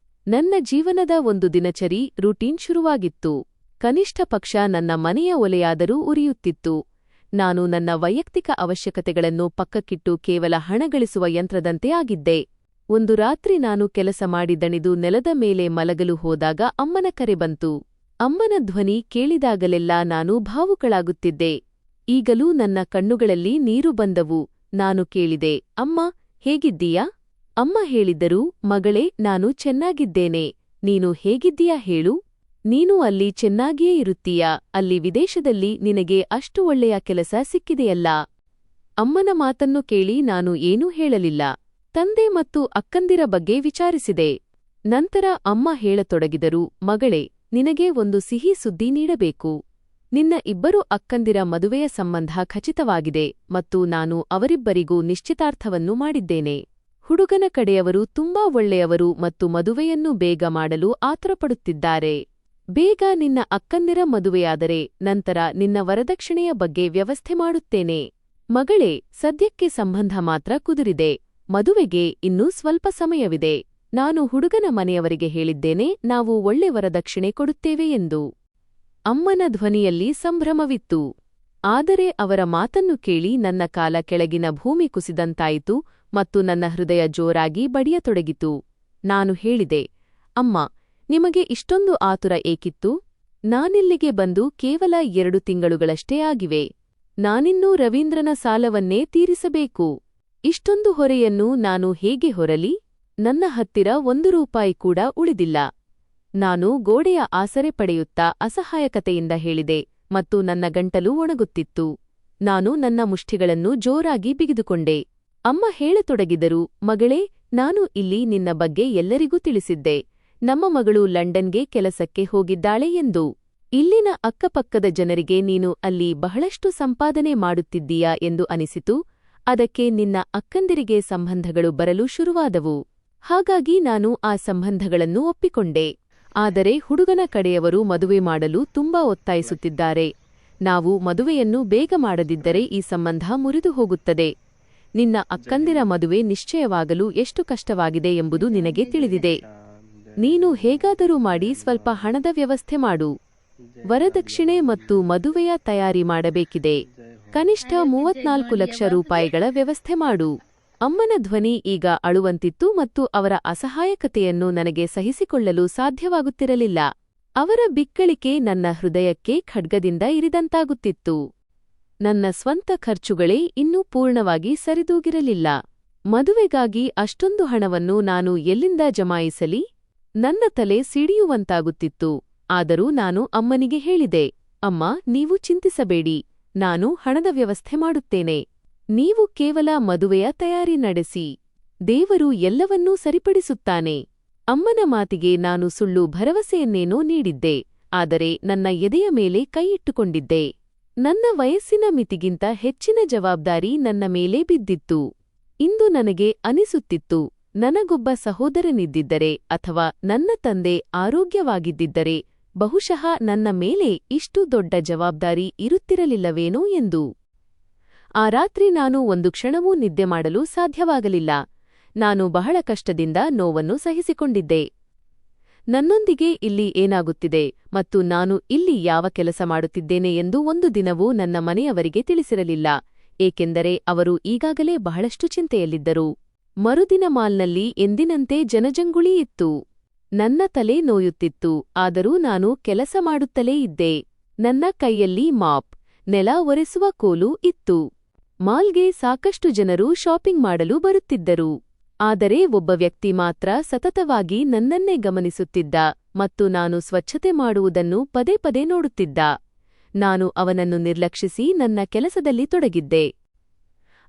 A: ನನ್ನ ಜೀವನದ ಒಂದು ದಿನಚರಿ ರೂಟೀನ್ ಶುರುವಾಗಿತ್ತು. ಕನಿಷ್ಠ ಪಕ್ಷ ನನ್ನ ಮನೆಯ ಒಲೆಯಾದರೂ ಉರಿಯುತ್ತಿತ್ತು. ನಾನು ನನ್ನ ವೈಯಕ್ತಿಕ ಅವಶ್ಯಕತೆಗಳನ್ನು ಪಕ್ಕಕ್ಕಿಟ್ಟು ಕೇವಲ ಹಣ ಗಳಿಸುವ ಯಂತ್ರದಂತೆ ಆಗಿದ್ದೆ. ಒಂದು ರಾತ್ರಿ ನಾನು ಕೆಲಸ ಮಾಡಿ ದಣಿದು ನೆಲದ ಮೇಲೆ ಮಲಗಲು ಹೋದಾಗ ಅಮ್ಮನ ಕರೆ ಬಂತು. ಅಮ್ಮನ ಧ್ವನಿ ಕೇಳಿದಾಗಲೆಲ್ಲ ನಾನು ಭಾವುಕಳಾಗುತ್ತಿದ್ದೆ. ಈಗಲೂ ನನ್ನ ಕಣ್ಣುಗಳಲ್ಲಿ ನೀರು ಬಂದವು. ನಾನು ಕೇಳಿದೆ, ಅಮ್ಮ, ಹೇಗಿದ್ದೀಯಾ? ಅಮ್ಮ ಹೇಳಿದ್ದರು, ಮಗಳೇ, ನಾನು ಚೆನ್ನಾಗಿದ್ದೇನೆ. ನೀನು ಹೇಗಿದ್ದೀಯಾ ಹೇಳು? ನೀನು ಅಲ್ಲಿ ಚೆನ್ನಾಗಿಯೇ ಇರುತ್ತೀಯಾ? ಅಲ್ಲಿ ವಿದೇಶದಲ್ಲಿ ನಿನಗೆ ಅಷ್ಟು ಒಳ್ಳೆಯ ಕೆಲಸ ಸಿಕ್ಕಿದೆಯಲ್ಲ. ಅಮ್ಮನ ಮಾತನ್ನು ಕೇಳಿ ನಾನು ಏನೂ ಹೇಳಲಿಲ್ಲ. ತಂದೆ ಮತ್ತು ಅಕ್ಕಂದಿರ ಬಗ್ಗೆ ವಿಚಾರಿಸಿದೆ. ನಂತರ ಅಮ್ಮ ಹೇಳತೊಡಗಿದರು, ಮಗಳೇ, ನಿನಗೆ ಒಂದು ಸಿಹಿ ಸುದ್ದಿ ನೀಡಬೇಕು. ನಿನ್ನ ಇಬ್ಬರು ಅಕ್ಕಂದಿರ ಮದುವೆಯ ಸಂಬಂಧ ಖಚಿತವಾಗಿದೆ ಮತ್ತು ನಾನು ಅವರಿಬ್ಬರಿಗೂ ನಿಶ್ಚಿತಾರ್ಥವನ್ನು ಮಾಡಿದ್ದೇನೆ. ಹುಡುಗನ ಕಡೆಯವರು ತುಂಬಾ ಒಳ್ಳೆಯವರು ಮತ್ತು ಮದುವೆಯನ್ನು ಬೇಗ ಮಾಡಲು ಆತುರಪಡುತ್ತಿದ್ದಾರೆ. ಬೇಗ ನಿನ್ನ ಅಕ್ಕಂದಿರ ಮದುವೆಯಾದರೆ ನಂತರ ನಿನ್ನ ವರದಕ್ಷಿಣೆಯ ಬಗ್ಗೆ ವ್ಯವಸ್ಥೆ ಮಾಡುತ್ತೇನೆ. ಮಗಳೇ, ಸದ್ಯಕ್ಕೆ ಸಂಬಂಧ ಮಾತ್ರ ಕುದುರಿದೆ. ಮದುವೆಗೆ ಇನ್ನೂ ಸ್ವಲ್ಪ ಸಮಯವಿದೆ. ನಾನು ಹುಡುಗನ ಮನೆಯವರಿಗೆ ಹೇಳಿದ್ದೇನೆ, ನಾವು ಒಳ್ಳೆ ವರದಕ್ಷಿಣೆ ಕೊಡುತ್ತೇವೆ ಎಂದು. ಅಮ್ಮನ ಧ್ವನಿಯಲ್ಲಿ ಸಂಭ್ರಮವಿತ್ತು. ಆದರೆ ಅವರ ಮಾತನ್ನು ಕೇಳಿ ನನ್ನ ಕಾಲ ಕೆಳಗಿನ ಭೂಮಿ ಕುಸಿದಂತಾಯಿತು ಮತ್ತು ನನ್ನ ಹೃದಯ ಜೋರಾಗಿ ಬಡಿಯತೊಡಗಿತು. ನಾನು ಹೇಳಿದೆ, ಅಮ್ಮ, ನಿಮಗೆ ಇಷ್ಟೊಂದು ಆತುರ ಏಕಿತ್ತು? ನಾನಿಲ್ಲಿಗೆ ಬಂದು ಕೇವಲ 2 ತಿಂಗಳುಗಳಷ್ಟೇ ಆಗಿವೆ. ನಾನಿನ್ನೂ ರವೀಂದ್ರನ ಸಾಲವನ್ನೇ ತೀರಿಸಬೇಕು. ಇಷ್ಟೊಂದು ಹೊರೆಯನ್ನು ನಾನು ಹೇಗೆ ಹೊರಲಿ? ನನ್ನ ಹತ್ತಿರ 1 ರೂಪಾಯಿ ಕೂಡ ಉಳಿದಿಲ್ಲ. ನಾನು ಗೋಡೆಯ ಆಸರೆ ಪಡೆಯುತ್ತಾ ಅಸಹಾಯಕತೆಯಿಂದ ಹೇಳಿದೆ ಮತ್ತು ನನ್ನ ಗಂಟಲು ಒಣಗುತ್ತಿತ್ತು. ನಾನು ನನ್ನ ಮುಷ್ಟಿಗಳನ್ನು ಜೋರಾಗಿ ಬಿಗಿದುಕೊಂಡೆ. ಅಮ್ಮ ಹೇಳತೊಡಗಿದರು, ಮಗಳೇ, ನಾನು ಇಲ್ಲಿ ನಿನ್ನ ಬಗ್ಗೆ ಎಲ್ಲರಿಗೂ ತಿಳಿಸಿದ್ದೆ. ನಮ್ಮ ಮಗಳು ಲಂಡನ್ಗೆ ಕೆಲಸಕ್ಕೆ ಹೋಗಿದ್ದಾಳೆ ಎಂದು. ಇಲ್ಲಿನ ಅಕ್ಕಪಕ್ಕದ ಜನರಿಗೆ ನೀನು ಅಲ್ಲಿ ಬಹಳಷ್ಟು ಸಂಪಾದನೆ ಮಾಡುತ್ತಿದ್ದೀಯಾ ಎಂದು ಅನಿಸಿತು. ಅದಕ್ಕೆ ನಿನ್ನ ಅಕ್ಕಂದಿರಿಗೆ ಸಂಬಂಧಗಳು ಬರಲು ಶುರುವಾದವು. ಹಾಗಾಗಿ ನಾನು ಆ ಸಂಬಂಧಗಳನ್ನು ಒಪ್ಪಿಕೊಂಡೆ. ಆದರೆ ಹುಡುಗನ ಕಡೆಯವರು ಮದುವೆ ಮಾಡಲು ತುಂಬಾ ಒತ್ತಾಯಿಸುತ್ತಿದ್ದಾರೆ. ನಾವು ಮದುವೆಯನ್ನು ಬೇಗ ಮಾಡದಿದ್ದರೆ ಈ ಸಂಬಂಧ ಮುರಿದು ಹೋಗುತ್ತದೆ. ನಿನ್ನ ಅಕ್ಕಂದಿರ ಮದುವೆ ನಿಶ್ಚಯವಾಗಲು ಎಷ್ಟು ಕಷ್ಟವಾಗಿದೆ ಎಂಬುದು ನಿನಗೆ ತಿಳಿದಿದೆ. ನೀನು ಹೇಗಾದರೂ ಮಾಡಿ ಸ್ವಲ್ಪ ಹಣದ ವ್ಯವಸ್ಥೆ ಮಾಡು. ವರದಕ್ಷಿಣೆ ಮತ್ತು ಮದುವೆಯ ತಯಾರಿ ಮಾಡಬೇಕಿದೆ. ಕನಿಷ್ಠ 34 ಲಕ್ಷ ರೂಪಾಯಿಗಳ ವ್ಯವಸ್ಥೆ ಮಾಡು. ಅಮ್ಮನ ಧ್ವನಿ ಈಗ ಅಳುವಂತಿತ್ತು ಮತ್ತು ಅವರ ಅಸಹಾಯಕತೆಯನ್ನು ನನಗೆ ಸಹಿಸಿಕೊಳ್ಳಲು ಸಾಧ್ಯವಾಗುತ್ತಿರಲಿಲ್ಲ. ಅವರ ಬಿಕ್ಕಳಿಕೆ ನನ್ನ ಹೃದಯಕ್ಕೆ ಖಡ್ಗದಿಂದ ಇರಿದಂತಾಗುತ್ತಿತ್ತು. ನನ್ನ ಸ್ವಂತ ಖರ್ಚುಗಳೇ ಇನ್ನೂ ಪೂರ್ಣವಾಗಿ ಸರಿದೂಗಿರಲಿಲ್ಲ. ಮದುವೆಗಾಗಿ ಅಷ್ಟೊಂದು ಹಣವನ್ನು ನಾನು ಎಲ್ಲಿಂದ ಜಮಾಯಿಸಲಿ? ನನ್ನ ತಲೆ ಸಿಡಿಯುವಂತಾಗುತ್ತಿತ್ತು. ಆದರೂ ನಾನು ಅಮ್ಮನಿಗೆ ಹೇಳಿದೆ, ಅಮ್ಮ, ನೀವು ಚಿಂತಿಸಬೇಡಿ. ನಾನು ಹಣದ ವ್ಯವಸ್ಥೆ ಮಾಡುತ್ತೇನೆ. ನೀವು ಕೇವಲ ಮದುವೆಯ ತಯಾರಿ ನಡೆಸಿ. ದೇವರು ಎಲ್ಲವನ್ನೂ ಸರಿಪಡಿಸುತ್ತಾನೆ. ಅಮ್ಮನ ಮಾತಿಗೆ ನಾನು ಸುಳ್ಳು ಭರವಸೆಯನ್ನೇನೋ ನೀಡಿದ್ದೆ, ಆದರೆ ನನ್ನ ಎದೆಯ ಮೇಲೆ ಕೈಯಿಟ್ಟುಕೊಂಡಿದ್ದೆ. ನನ್ನ ವಯಸ್ಸಿನ ಮಿತಿಗಿಂತ ಹೆಚ್ಚಿನ ಜವಾಬ್ದಾರಿ ನನ್ನ ಮೇಲೆ ಬಿದ್ದಿತ್ತು. ಇಂದು ನನಗೆ ಅನಿಸುತ್ತಿತ್ತು, ನನಗೊಬ್ಬ ಸಹೋದರನಿದ್ದಿದ್ದರೆ ಅಥವಾ ನನ್ನ ತಂದೆ ಆರೋಗ್ಯವಾಗಿದ್ದಿದ್ದರೆ ಬಹುಶಃ ನನ್ನ ಮೇಲೆ ಇಷ್ಟು ದೊಡ್ಡ ಜವಾಬ್ದಾರಿ ಇರುತ್ತಿರಲಿಲ್ಲವೇನೋ ಎಂದು. ಆ ರಾತ್ರಿ ನಾನು ಒಂದು ಕ್ಷಣವೂ ನಿದ್ದೆ ಮಾಡಲು ಸಾಧ್ಯವಾಗಲಿಲ್ಲ. ನಾನು ಬಹಳ ಕಷ್ಟದಿಂದ ನೋವನ್ನು ಸಹಿಸಿಕೊಂಡಿದ್ದೆ. ನನ್ನೊಂದಿಗೆ ಇಲ್ಲಿ ಏನಾಗುತ್ತಿದೆ ಮತ್ತು ನಾನು ಇಲ್ಲಿ ಯಾವ ಕೆಲಸ ಮಾಡುತ್ತಿದ್ದೇನೆ ಎಂದು ಒಂದು ದಿನವೂ ನನ್ನ ಮನೆಯವರಿಗೆ ತಿಳಿಸಿರಲಿಲ್ಲ, ಏಕೆಂದರೆ ಅವರು ಈಗಾಗಲೇ ಬಹಳಷ್ಟು ಚಿಂತೆಯಲ್ಲಿದ್ದರು. ಮರುದಿನ ಮಾಲ್ನಲ್ಲಿ ಎಂದಿನಂತೆ ಜನಜಂಗುಳಿ ಇತ್ತು. ನನ್ನ ತಲೆ ನೋಯುತ್ತಿತ್ತು, ಆದರೂ ನಾನು ಕೆಲಸ ಮಾಡುತ್ತಲೇ ಇದ್ದೆ. ನನ್ನ ಕೈಯಲ್ಲಿ ಮಾಪ್, ನೆಲ ಒರೆಸುವ ಕೋಲು ಇತ್ತು. ಮಾಲ್ಗೆ ಸಾಕಷ್ಟು ಜನರು ಶಾಪಿಂಗ್ ಮಾಡಲು ಬರುತ್ತಿದ್ದರು. ಆದರೆ ಒಬ್ಬ ವ್ಯಕ್ತಿ ಮಾತ್ರ ಸತತವಾಗಿ ನನ್ನನ್ನೇ ಗಮನಿಸುತ್ತಿದ್ದ ಮತ್ತು ನಾನು ಸ್ವಚ್ಛತೆ ಮಾಡುವುದನ್ನು ಪದೇ ಪದೇ ನೋಡುತ್ತಿದ್ದ. ನಾನು ಅವನನ್ನು ನಿರ್ಲಕ್ಷಿಸಿ ನನ್ನ ಕೆಲಸದಲ್ಲಿ ತೊಡಗಿದ್ದೆ.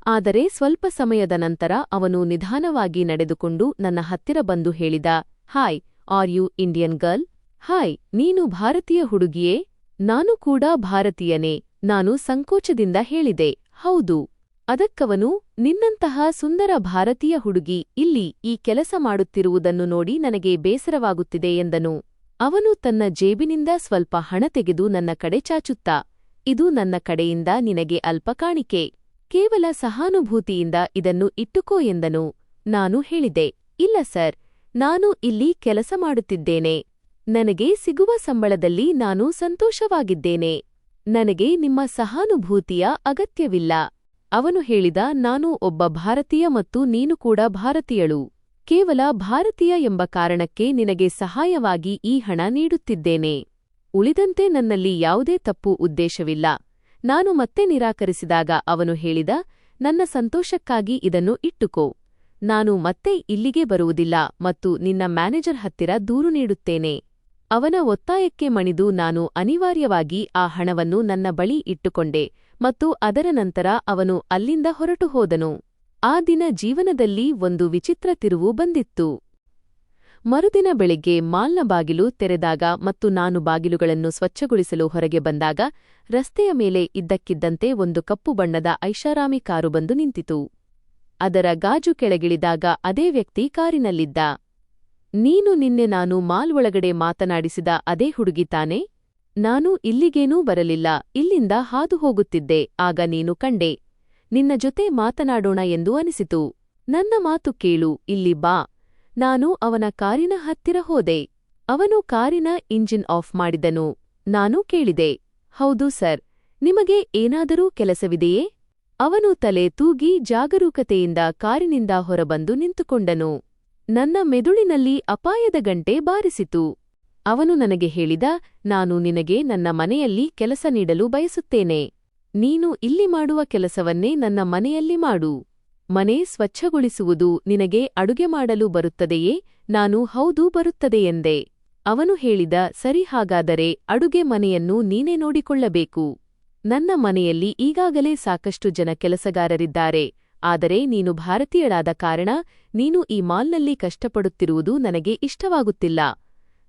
A: ಆದರೆ ಸ್ವಲ್ಪ ಸಮಯದ ನಂತರ ಅವನು ನಿಧಾನವಾಗಿ ನಡೆದುಕೊಂಡು ನನ್ನ ಹತ್ತಿರ ಬಂದು ಹೇಳಿದ, hi, are you Indian girl? Hi, ನೀನು ಭಾರತೀಯ ಹುಡುಗಿಯೇ? ನಾನು ಕೂಡ ಭಾರತೀಯನೇ. ನಾನು ಸಂಕೋಚದಿಂದ ಹೇಳಿದೆ, ಹೌದು. ಅದಕ್ಕವನು, ನಿನ್ನಂತಹ ಸುಂದರ ಭಾರತೀಯ ಹುಡುಗಿ ಇಲ್ಲಿ ಈ ಕೆಲಸ ಮಾಡುತ್ತಿರುವುದನ್ನು ನೋಡಿ ನನಗೆ ಬೇಸರವಾಗುತ್ತಿದೆ ಎಂದನು. ಅವನು ತನ್ನ ಜೇಬಿನಿಂದ ಸ್ವಲ್ಪ ಹಣ ತೆಗೆದು ನನ್ನ ಕಡೆ ಚಾಚುತ್ತಾ, ಇದು ನನ್ನ ಕಡೆಯಿಂದ ನಿನಗೆ ಅಲ್ಪ ಕಾಣಿಕೆ. ಕೇವಲ ಸಹಾನುಭೂತಿಯಿಂದ ಇದನ್ನು ಇಟ್ಟುಕೋ ಎಂದನು. ನಾನು ಹೇಳಿದೆ, ಇಲ್ಲ ಸರ್, ನಾನು ಇಲ್ಲಿ ಕೆಲಸ ಮಾಡುತ್ತಿದ್ದೇನೆ. ನನಗೆ ಸಿಗುವ ಸಂಬಳದಲ್ಲಿ ನಾನು ಸಂತೋಷವಾಗಿದ್ದೇನೆ. ನನಗೆ ನಿಮ್ಮ ಸಹಾನುಭೂತಿಯ ಅಗತ್ಯವಿಲ್ಲ. ಅವನು ಹೇಳಿದ, ನಾನು ಒಬ್ಬ ಭಾರತೀಯ ಮತ್ತು ನೀನು ಕೂಡ ಭಾರತೀಯಳು. ಕೇವಲ ಭಾರತೀಯ ಎಂಬ ಕಾರಣಕ್ಕೆ ನಿನಗೆ ಸಹಾಯವಾಗಿ ಈ ಹಣ ನೀಡುತ್ತಿದ್ದೇನೆ. ಉಳಿದಂತೆ ನನ್ನಲ್ಲಿ ಯಾವುದೇ ತಪ್ಪು ಉದ್ದೇಶವಿಲ್ಲ. ನಾನು ಮತ್ತೆ ನಿರಾಕರಿಸಿದಾಗ ಅವನು ಹೇಳಿದ, ನನ್ನ ಸಂತೋಷಕ್ಕಾಗಿ ಇದನ್ನು ಇಟ್ಟುಕೋ. ನಾನು ಮತ್ತೆ ಇಲ್ಲಿಗೆ ಬರುವುದಿಲ್ಲ ಮತ್ತು ನಿನ್ನ ಮ್ಯಾನೇಜರ್ ಹತ್ತಿರ ದೂರು ನೀಡುತ್ತೇನೆ. ಅವನ ಒತ್ತಾಯಕ್ಕೆ ಮಣಿದು ನಾನು ಅನಿವಾರ್ಯವಾಗಿ ಆ ಹಣವನ್ನು ನನ್ನ ಬಳಿ ಇಟ್ಟುಕೊಂಡೆ ಮತ್ತು ಅದರ ನಂತರ ಅವನು ಅಲ್ಲಿಂದ ಹೊರಟು ಹೋದನು. ಆ ದಿನ ಜೀವನದಲ್ಲಿ ಒಂದು ವಿಚಿತ್ರ ತಿರುವು ಬಂದಿತ್ತು. ಮರುದಿನ ಬೆಳಿಗ್ಗೆ ಮಾಲ್ನ ಬಾಗಿಲು ತೆರೆದಾಗ ಮತ್ತು ನಾನು ಬಾಗಿಲುಗಳನ್ನು ಸ್ವಚ್ಛಗೊಳಿಸಲು ಹೊರಗೆ ಬಂದಾಗ ರಸ್ತೆಯ ಮೇಲೆ ಇದ್ದಕ್ಕಿದ್ದಂತೆ ಒಂದು ಕಪ್ಪು ಬಣ್ಣದ ಐಷಾರಾಮಿ ಕಾರು ಬಂದು ನಿಂತಿತು. ಅದರ ಗಾಜು ಕೆಳಗಿಳಿದಾಗ ಅದೇ ವ್ಯಕ್ತಿ ಕಾರಿನಲ್ಲಿದ್ದ. ನೀನು ನಿನ್ನೆ ನಾನು ಮಾಲ್ ಒಳಗಡೆ ಮಾತನಾಡಿಸಿದ ಅದೇ ಹುಡುಗಿ ತಾನೆ? ನಾನು ಇಲ್ಲಿಗೇನೂ ಬರಲಿಲ್ಲ, ಇಲ್ಲಿಂದ ಹಾದು ಹೋಗುತ್ತಿದ್ದೆ. ಆಗ ನೀನು ಕಂಡೆ. ನಿನ್ನ ಜೊತೆ ಮಾತನಾಡೋಣ ಎಂದು ಅನಿಸಿತು. ನನ್ನ ಮಾತು ಕೇಳು, ಇಲ್ಲಿ ಬಾ. ನಾನು ಅವನ ಕಾರಿನ ಹತ್ತಿರ ಹೋದೆ. ಅವನು ಕಾರಿನ ಇಂಜಿನ್ ಆಫ್ ಮಾಡಿದನು. ನಾನು ಕೇಳಿದೆ, ಹೌದು ಸರ್, ನಿಮಗೆ ಏನಾದರೂ ಕೆಲಸವಿದೆಯೇ? ಅವನು ತಲೆ ತೂಗಿ ಜಾಗರೂಕತೆಯಿಂದ ಕಾರಿನಿಂದ ಹೊರಬಂದು ನಿಂತುಕೊಂಡನು. ನನ್ನ ಮೆದುಳಿನಲ್ಲಿ ಅಪಾಯದ ಗಂಟೆ ಬಾರಿಸಿತು. ಅವನು ನನಗೆ ಹೇಳಿದ, ನಾನು ನಿನಗೆ ನನ್ನ ಮನೆಯಲ್ಲಿ ಕೆಲಸ ನೀಡಲು ಬಯಸುತ್ತೇನೆ. ನೀನು ಇಲ್ಲಿ ಮಾಡುವ ಕೆಲಸವನ್ನೇ ನನ್ನ ಮನೆಯಲ್ಲಿ ಮಾಡು. ಮನೆ ಸ್ವಚ್ಛಗೊಳಿಸುವುದು ನಿನಗೆ ಅಡುಗೆ ಮಾಡಲು ಬರುತ್ತದೆಯೇ? ನಾನು ಹೌದು, ಬರುತ್ತದೆ ಎಂದೆ. ಅವನು ಹೇಳಿದ, ಸರಿ, ಹಾಗಾದರೆ ಅಡುಗೆ ಮನೆಯನ್ನು ನೀನೇ ನೋಡಿಕೊಳ್ಳಬೇಕು. ನನ್ನ ಮನೆಯಲ್ಲಿ ಈಗಾಗಲೇ ಸಾಕಷ್ಟು ಜನ ಕೆಲಸಗಾರರಿದ್ದಾರೆ. ಆದರೆ ನೀನು ಭಾರತೀಯಳಾದ ಕಾರಣ ನೀನು ಈ ಮಾಲ್ನಲ್ಲಿ ಕಷ್ಟಪಡುತ್ತಿರುವುದು ನನಗೆ ಇಷ್ಟವಾಗುತ್ತಿಲ್ಲ.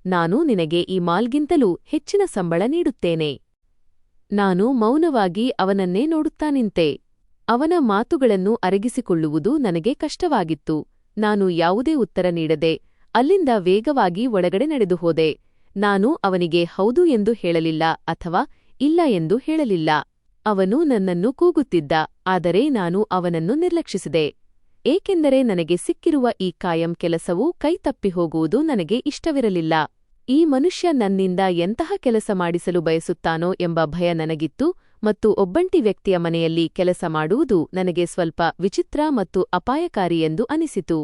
A: ನಾನು ನಿನಗೆ ಈ ಮಾಲ್ಗಿಂತಲೂ ಹೆಚ್ಚಿನ ಸಂಬಳ ನೀಡುತ್ತೇನೆ. ನಾನು ಮೌನವಾಗಿ ಅವನನ್ನೇ ನೋಡುತ್ತಾ ನಿಂತೆ. ಅವನ ಮಾತುಗಳನ್ನು ಅರಗಿಸಿಕೊಳ್ಳುವುದು ನನಗೆ ಕಷ್ಟವಾಗಿತ್ತು. ನಾನು ಯಾವುದೇ ಉತ್ತರ ನೀಡದೆ ಅಲ್ಲಿಂದ ವೇಗವಾಗಿ ಒಳಗಡೆ ನಡೆದು ಹೋದೆ. ನಾನು ಅವನಿಗೆ ಹೌದು ಎಂದು ಹೇಳಲಿಲ್ಲ ಅಥವಾ ಇಲ್ಲ ಎಂದು ಹೇಳಲಿಲ್ಲ. ಅವನು ನನ್ನನ್ನು ಕೂಗುತ್ತಿದ್ದ, ಆದರೆ ನಾನು ಅವನನ್ನು ನಿರ್ಲಕ್ಷಿಸಿದೆ. ಏಕೆಂದರೆ ನನಗೆ ಸಿಕ್ಕಿರುವ ಈ ಕಾಯಂ ಕೆಲಸವು ಕೈತಪ್ಪಿ ಹೋಗುವುದು ನನಗೆ ಇಷ್ಟವಿರಲಿಲ್ಲ. ಈ ಮನುಷ್ಯ ನನ್ನಿಂದ ಎಂತಹ ಕೆಲಸ ಮಾಡಿಸಲು ಬಯಸುತ್ತಾನೋ ಎಂಬ ಭಯ ನನಗಿತ್ತು ಮತ್ತು ಒಬ್ಬಂಟಿ ವ್ಯಕ್ತಿಯ ಮನೆಯಲ್ಲಿ ಕೆಲಸ ಮಾಡುವುದು ನನಗೆ ಸ್ವಲ್ಪ ವಿಚಿತ್ರ ಮತ್ತು ಅಪಾಯಕಾರಿ ಎಂದು ಅನಿಸಿತು.